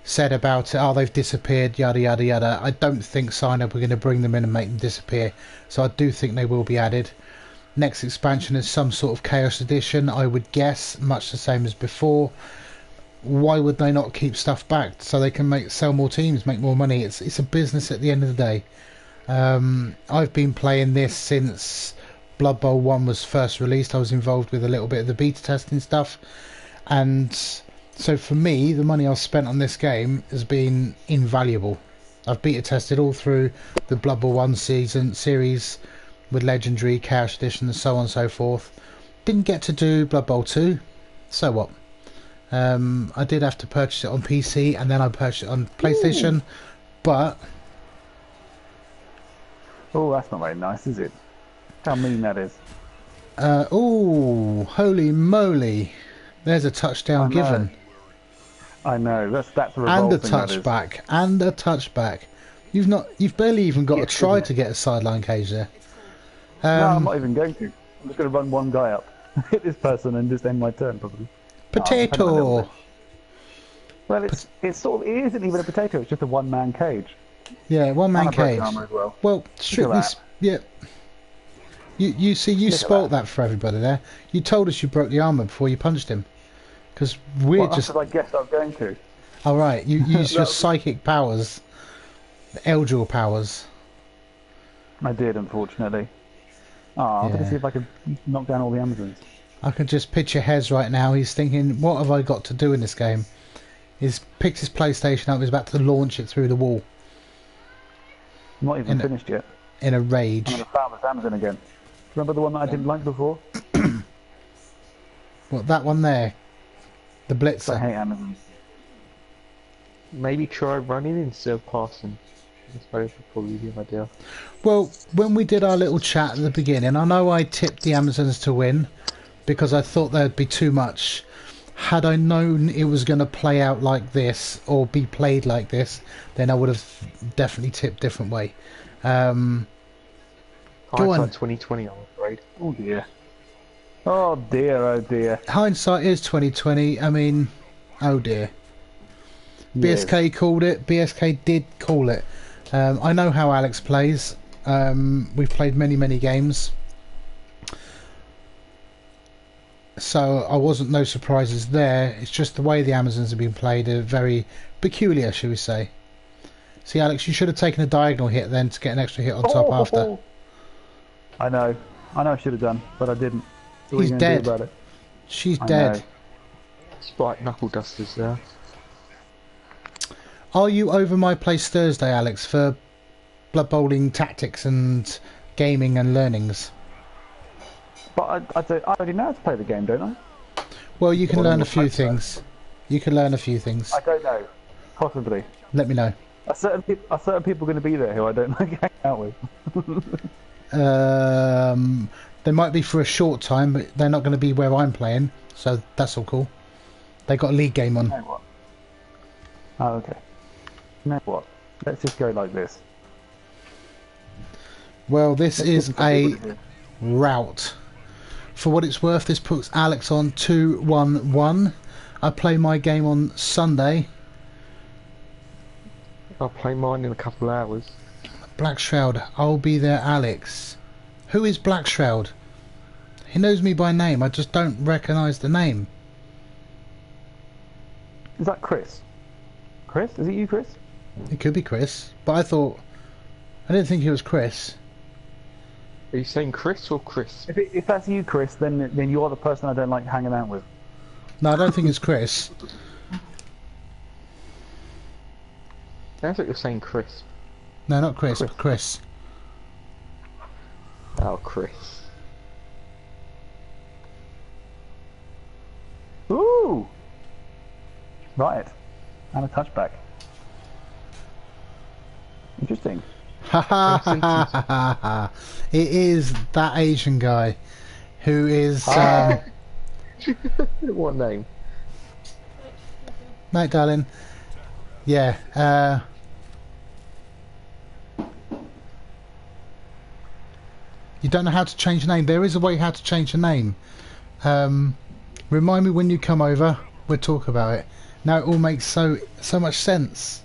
said about it, oh, they've disappeared, yada yada yada. I don't think Sign-Up are going to bring them in and make them disappear, so I do think they will be added. Next expansion is some sort of Chaos Edition, I would guess, much the same as before. Why would they not keep stuff back so they can sell more teams, make more money? It's a business at the end of the day. I've been playing this since Blood Bowl 1 was first released. I was involved with a little bit of the beta testing stuff, and so for me, the money I've spent on this game has been invaluable. I've beta tested all through the Blood Bowl 1 series with Legendary, Chaos Edition and so on and so forth. Didn't get to do Blood Bowl 2, so what? I did have to purchase it on PC and then I purchased it on PlayStation. Ooh. But... oh, that's not very nice, is it? How mean that is. Oh, holy moly. There's a touchdown given. I know, that's a and a touchback, and a touchback. You've barely even got to try to get a sideline cage there. No, I'm not even going to. I'm just going to run one guy up, hit this person, and just end my turn probably. Potato. Well, it isn't even a potato. It's just a one-man cage. Yeah, one-man cage. As well, strictly, yeah. You see, you spoilt that for everybody there. You told us you broke the armor before you punched him. Because we're just... That's what I guessed I was going to. Oh, right. You used your psychic powers. The Eldril powers. I did, unfortunately. I'm going to see if I can knock down all the Amazons. I can just picture Hez right now. He's thinking, what have I got to do in this game? He's picked his PlayStation up. He's about to launch it through the wall. I'm not even finished yet. In a rage. I'm going to found this Amazon again. Remember the one that I didn't like before? What, that one there? The Blitzer. I hate Amazon. Maybe try running instead of passing. That's probably the idea. Well, when we did our little chat at the beginning, I know I tipped the Amazons to win because I thought there'd be too much. Had I known it was going to play out like this or be played like this, then I would have definitely tipped different way. Go on. 2020, I'm afraid. Oh dear. Oh dear, oh dear. Hindsight is 2020. I mean, oh dear. Yes. BSK called it. BSK did call it. I know how Alex plays. We've played many games. So I wasn't no surprises there. It's just the way the Amazons have been played are very peculiar, shall we say. See, Alex, you should have taken a diagonal hit then to get an extra hit on top after. I know I should have done, but I didn't. So he's dead. About it? She's dead. Spike knuckle dusters there. Are you over my place Thursday, Alex, for Blood Bowling tactics and gaming and learnings? But I already know how to play the game, don't I? Well, you can learn a few things. You can learn a few things. I don't know. Possibly. Let me know. Are certain people going to be there who I don't like hanging out with? They might be for a short time, but they're not going to be where I'm playing, so that's all cool. They got a league game on. You know what? Oh, okay. You know what? Let's just go like this. Well, this is a rout. For what it's worth, this puts Alex on 2-1-1. I play my game on Sunday. I'll play mine in a couple of hours. Black Shroud, I'll be there, Alex. Who is Black Shroud? He knows me by name, I just don't recognise the name. Is that Chris? Chris? Is it you, Chris? It could be Chris, but I didn't think it was Chris. Are you saying Chris or Chris? If that's you, Chris, then you are the person I don't like hanging out with. No, I don't think it's Chris. Sounds like you're saying Chris. No, not Chris, but Chris. Oh, Chris. Ooh! Right. And a touchback. Interesting. Ha ha ha ha ha ha. It is that Asian guy who is what name? Mate, darling. Yeah, you don't know how to change a name. There is a way how to change a name. Remind me when you come over. We'll talk about it. Now it all makes so much sense.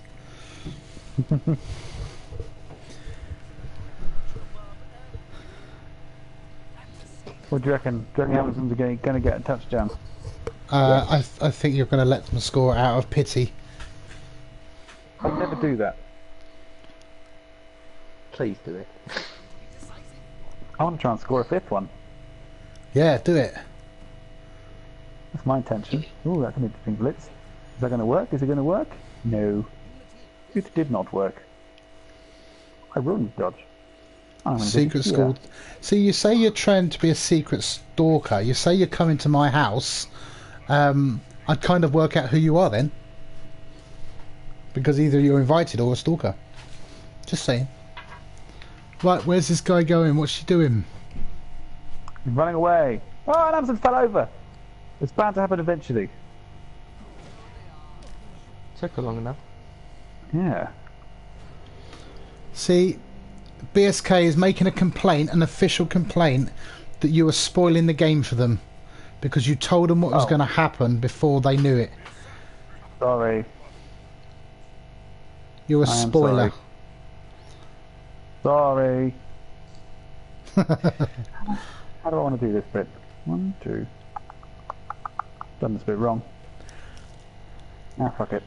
What do you reckon? Do you reckon Amazons are going to get a touchdown? I think you're going to let them score out of pity. I'd never do that. Please do it. I want to try and score a fifth one. Yeah, do it. That's my intention. Oh, that's an interesting blitz. Is that going to work? Is it going to work? No. It did not work. I ruined the dodge. Secret school. See, you say you're trying to be a secret stalker. You say you're coming to my house. I'd kind of work out who you are then. Because either you're invited or a stalker. Just saying. Right, where's this guy going? What's she doing? He's running away. Oh, and Amazon fell over. It's bound to happen eventually. Took her long enough. Yeah. See, BSK is making a complaint, an official complaint, that you were spoiling the game for them. Because you told them what was going to happen before they knew it. Sorry. You're a spoiler. Sorry. How do I want to do this bit? 1, 2. Done this bit wrong. Ah, fuck it.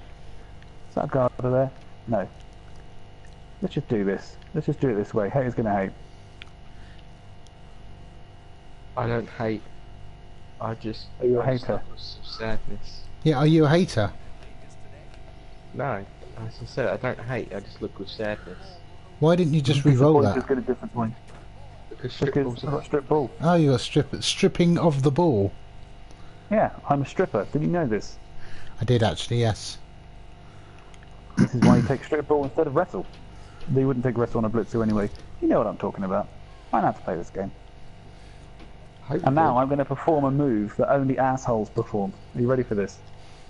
Is that a guard over there? No. Let's just do this. Let's just do it this way. Hater's gonna hate. I don't hate. I just... Are you a hater? Sadness. Yeah, are you a hater? No. As I said, I don't hate. I just look with sadness. Why didn't you just re-roll that? Just get a different point. Because Because I've got strip ball. Oh, you got stripping of the ball. Yeah, I'm a stripper. Did you know this? I did actually, yes. This is why you take strip ball instead of wrestle. They wouldn't take wrestle on a blitzer anyway. You know what I'm talking about. I know how to play this game. Hopefully. And now I'm going to perform a move that only assholes perform. Are you ready for this?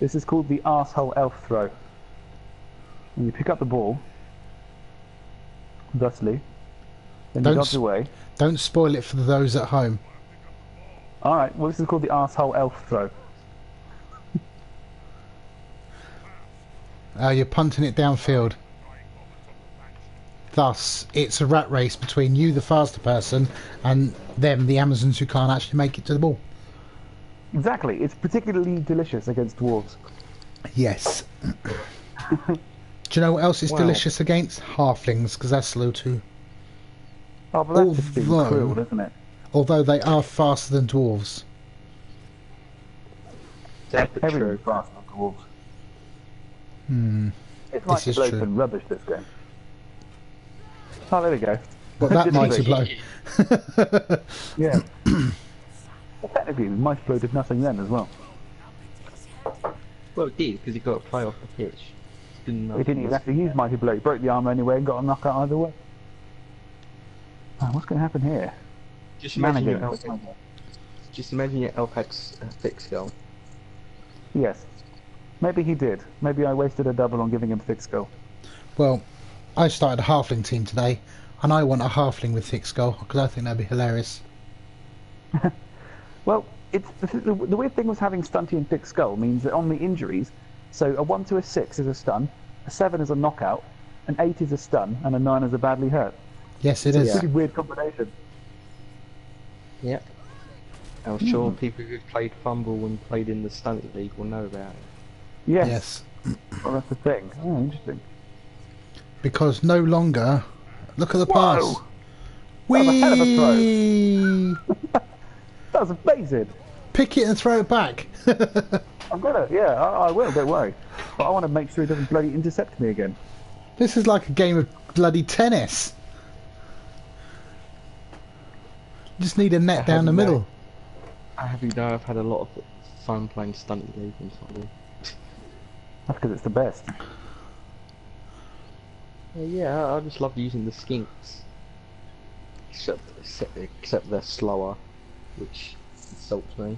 This is called the arsehole elf throw. When you pick up the ball, thusly, then you dodge away. Don't spoil it for those at home. Alright, well this is called the arsehole elf throw. You're punting it downfield. Thus, it's a rat race between you, the faster person, and them, the Amazons, who can't actually make it to the ball. Exactly, it's particularly delicious against dwarves. Yes. Do you know what else is delicious against? Halflings, because that's slow too. Oh, but that's just being cruel, isn't it? Although they are faster than dwarves. Everything's faster than dwarves. It's This is bloke true. and rubbish, this game. Oh, there we go. Well, that mighty blow. Yeah. Well, technically, Mice Blow did nothing then as well. Well, it did, because he got a play off the pitch. He didn't exactly use Mighty Blow. He broke the arm anyway and got a knockout either way. Oh, what's going to happen here? Just imagine your elf. Managing. Just imagine your elf had a thick skull. Yes. Maybe he did. Maybe I wasted a double on giving him thick skull. Well, I started a halfling team today, and I want a halfling with thick skull, because I think that'd be hilarious. Well, it's the weird thing was having stunty and thick skull means that on the injuries, so a 1 to a 6 is a stun, a 7 is a knockout, an 8 is a stun, and a 9 is a badly hurt. Yes, it It's is. a pretty weird combination. Yep. I'm sure people who've played Fumble and played in the Stunted League will know about it. Yes. Yes. Well, that's the thing. Oh, interesting. Because no longer... Look at the pass. Whoa! That was a hell of a throw. Whee! That was amazing. Pick it and throw it back. I'm gonna, yeah, I will, don't worry. But I want to make sure he doesn't bloody intercept me again. This is like a game of bloody tennis. Just need a net down the middle. I have you know I've had a lot of fun playing Stunted League and Fumble. That's because it's the best. Yeah, I just love using the skinks. Except they're slower, which insults me.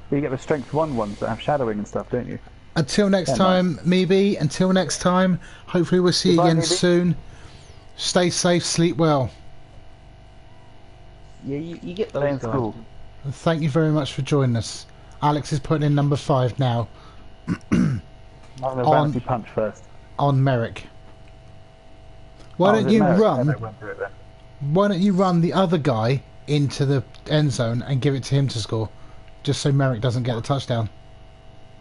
But you get the strength 1 ones that have shadowing and stuff, don't you? Until next time, Meeby. Until next time. Hopefully we'll see you Goodbye, again Meeby. soon. Stay safe, sleep well. Yeah, you get those Stay in guys. school. And thank you very much for joining us. Alex is putting in number 5 now I'm going to vanity punch first. on Merrick. Why don't is it you Merrick? run? Yeah, no, won't do it then. Why don't you run the other guy into the end zone and give it to him to score, just so Merrick doesn't get the touchdown?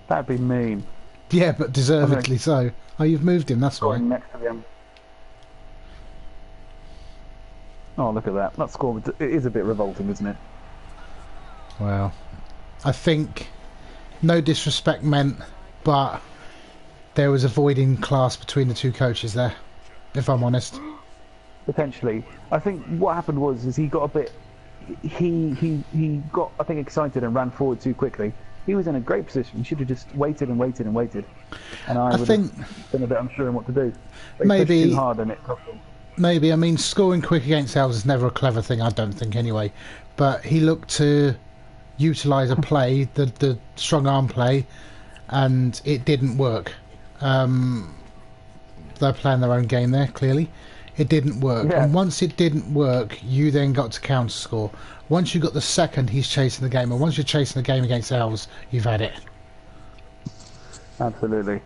That'd be mean. Yeah, but deservedly so. Oh, you've moved him. That's why. Scoring next to them. Oh, look at that. That score, it is a bit revolting, isn't it? Well, I think no disrespect meant, but there was avoiding class between the two coaches there, if I'm honest. Potentially. I think what happened was he got a bit... He got, I think, excited and ran forward too quickly. He was in a great position. He should have just waited and waited and waited. And I would have been a bit unsure on what to do. But he pushed too hard and it cost him. Maybe. I mean, scoring quick against Elves is never a clever thing, I don't think, anyway. But he looked to utilise a play, the strong arm play, and it didn't work. They're playing their own game there, clearly. It didn't work. Yeah. And once it didn't work, you then got to counter score. Once you got the second, he's chasing the game. And once you're chasing the game against Elves, you've had it. Absolutely.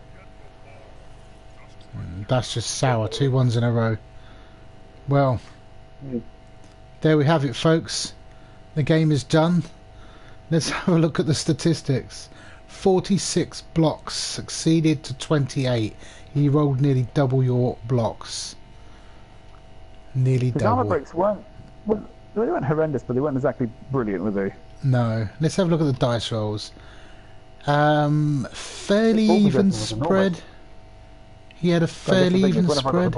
That's just sour. 2 1s in a row. Well, there we have it, folks. The game is done. Let's have a look at the statistics. 46 blocks succeeded to 28. He rolled nearly double your blocks. Nearly His armor double. breaks weren't horrendous, but they weren't exactly brilliant, were they? No. Let's have a look at the dice rolls. Fairly Ball even possession was enormous. spread. He had a fairly even spread.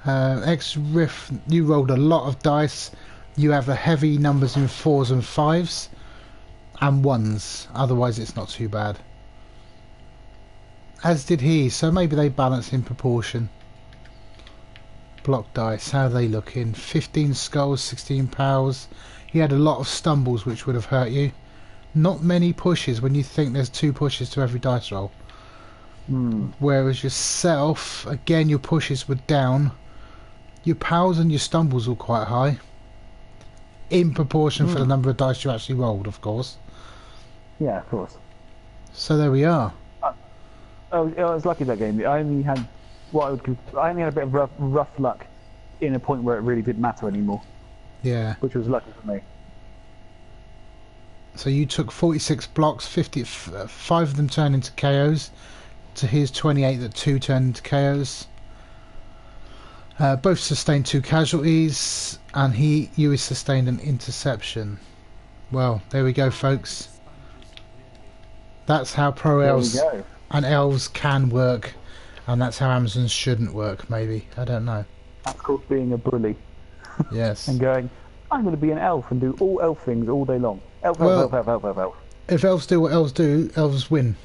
X-Riff, you rolled a lot of dice. You have a heavy numbers in 4s and 5s and 1s. Otherwise, it's not too bad. As did he, so maybe they balance in proportion. Block dice, how are they looking? 15 skulls, 16 pals. He had a lot of stumbles, which would have hurt you. Not many pushes when you think there's 2 pushes to every dice roll. Whereas yourself, again, your pushes were down. Your pals and your stumbles were quite high. In proportion for the number of dice you actually rolled, of course. Yeah, of course. So there we are. I was lucky that game. I only had a bit of rough luck in a point where it really didn't matter anymore. Yeah. Which was lucky for me. So you took 46 blocks, 5 of them turned into KOs. To his 28 that 2 turned into KOs. Both sustained 2 casualties, and you sustained an interception. Well, there we go, folks. That's how Pro Elves and Elves can work, and that's how Amazons shouldn't work, maybe. I don't know. That's called being a bully. Yes. And going, I'm going to be an elf and do all elf things all day long. Elf. If elves do what elves do, elves win.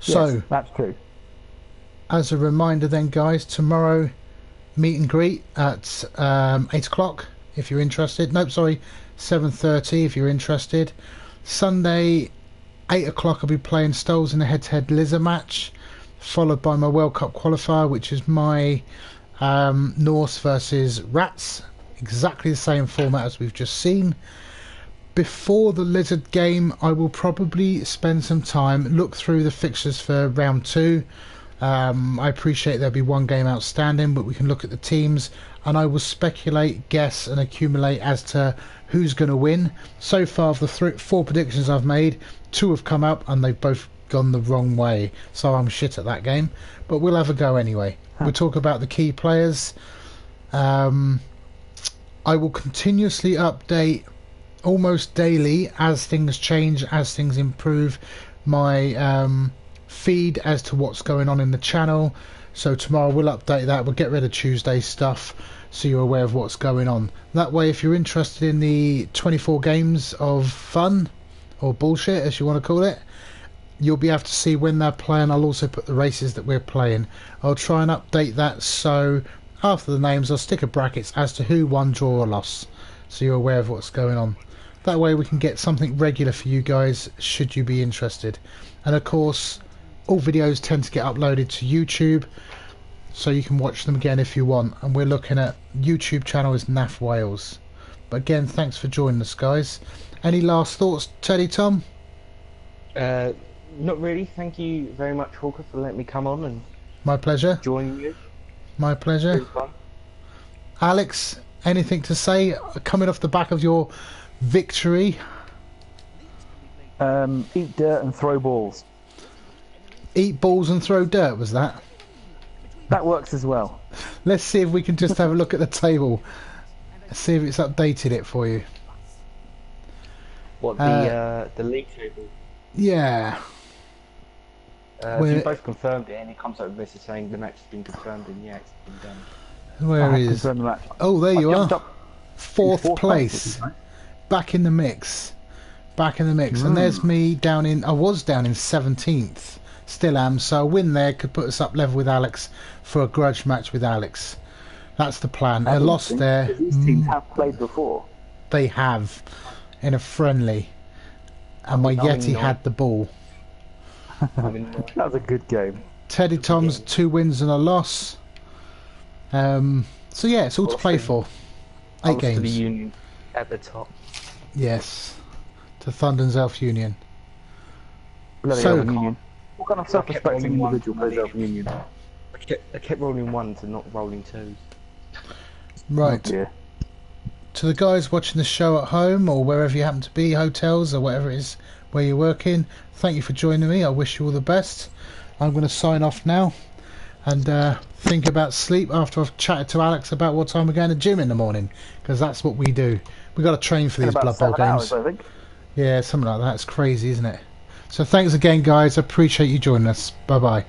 So, yes, that's true. As a reminder then, guys, tomorrow meet and greet at 8 o'clock if you're interested. Nope, sorry, 7:30 if you're interested. Sunday, 8 o'clock I'll be playing Stoles in a head-to-head Lizard match, followed by my World Cup qualifier, which is my Norse versus Rats. Exactly the same format as we've just seen. Before the Lizard game, I will probably spend some time, look through the fixtures for round 2. I appreciate there'll be 1 game outstanding, but we can look at the teams and I will speculate, guess and accumulate as to who's going to win. So far, of the 4 predictions I've made, 2 have come up and they've both gone the wrong way, so I'm shit at that game, but we'll have a go anyway. We'll talk about the key players. I will continuously update almost daily as things change, as things improve, my feed as to what's going on in the channel. So tomorrow we'll update that. We'll get rid of Tuesday stuff so you're aware of what's going on. That way, if you're interested in the 24 games of fun or bullshit, as you want to call it, you'll be able to see when they're playing. I'll also put the races that we're playing. I'll try and update that, so after the names I'll stick a brackets as to who won, draw or loss, so you're aware of what's going on. That way we can get something regular for you guys should you be interested. And of course, all videos tend to get uploaded to YouTube, so you can watch them again if you want. And we're looking at YouTube channel is NAF Wales. But again, thanks for joining us, guys. Any last thoughts, Teddy Tom? Not really. Thank you very much, Hawker, for letting me come on and My pleasure. join you. My pleasure. Really fun. Alex, anything to say coming off the back of your victory? Eat dirt and throw balls. Eat balls and throw dirt, was that? That works as well. Let's see if we can just have a look at the table. See if it's updated it for you. What, the league table? Yeah. So you both confirmed it, and it comes up with a message saying the match has been confirmed, and yeah, it's been done. Where I is? confirmed the match. Oh, there you I are. jumped up Fourth in place. right? Back in the mix. Back in the mix. And there's me down in... I was down in 17th. Still am. So a win there could put us up level with Alex for a grudge match with Alex. That's the plan. A loss there. These teams have played before. They have. In a friendly. And my Yeti had the ball. That was a good game. Teddy Tom's 2 wins and a loss. So yeah, it's all to play for. 8 To the games. Union at the top. Yes. To Thunden's Elf Union. Bloody So- Elf Union. What kind of self-respecting individual plays Elf Union? I kept rolling ones and not rolling twos. Right. Oh, dear. To the guys watching the show at home or wherever you happen to be, hotels or whatever it is where you're working, thank you for joining me. I wish you all the best. I'm going to sign off now and think about sleep after I've chatted to Alex about what time we're going to gym in the morning, because that's what we do. We've got to train for In these about Blood Bowl 7 games. hours, I think. Yeah, something like that. It's crazy, isn't it? So thanks again, guys. I appreciate you joining us. Bye bye.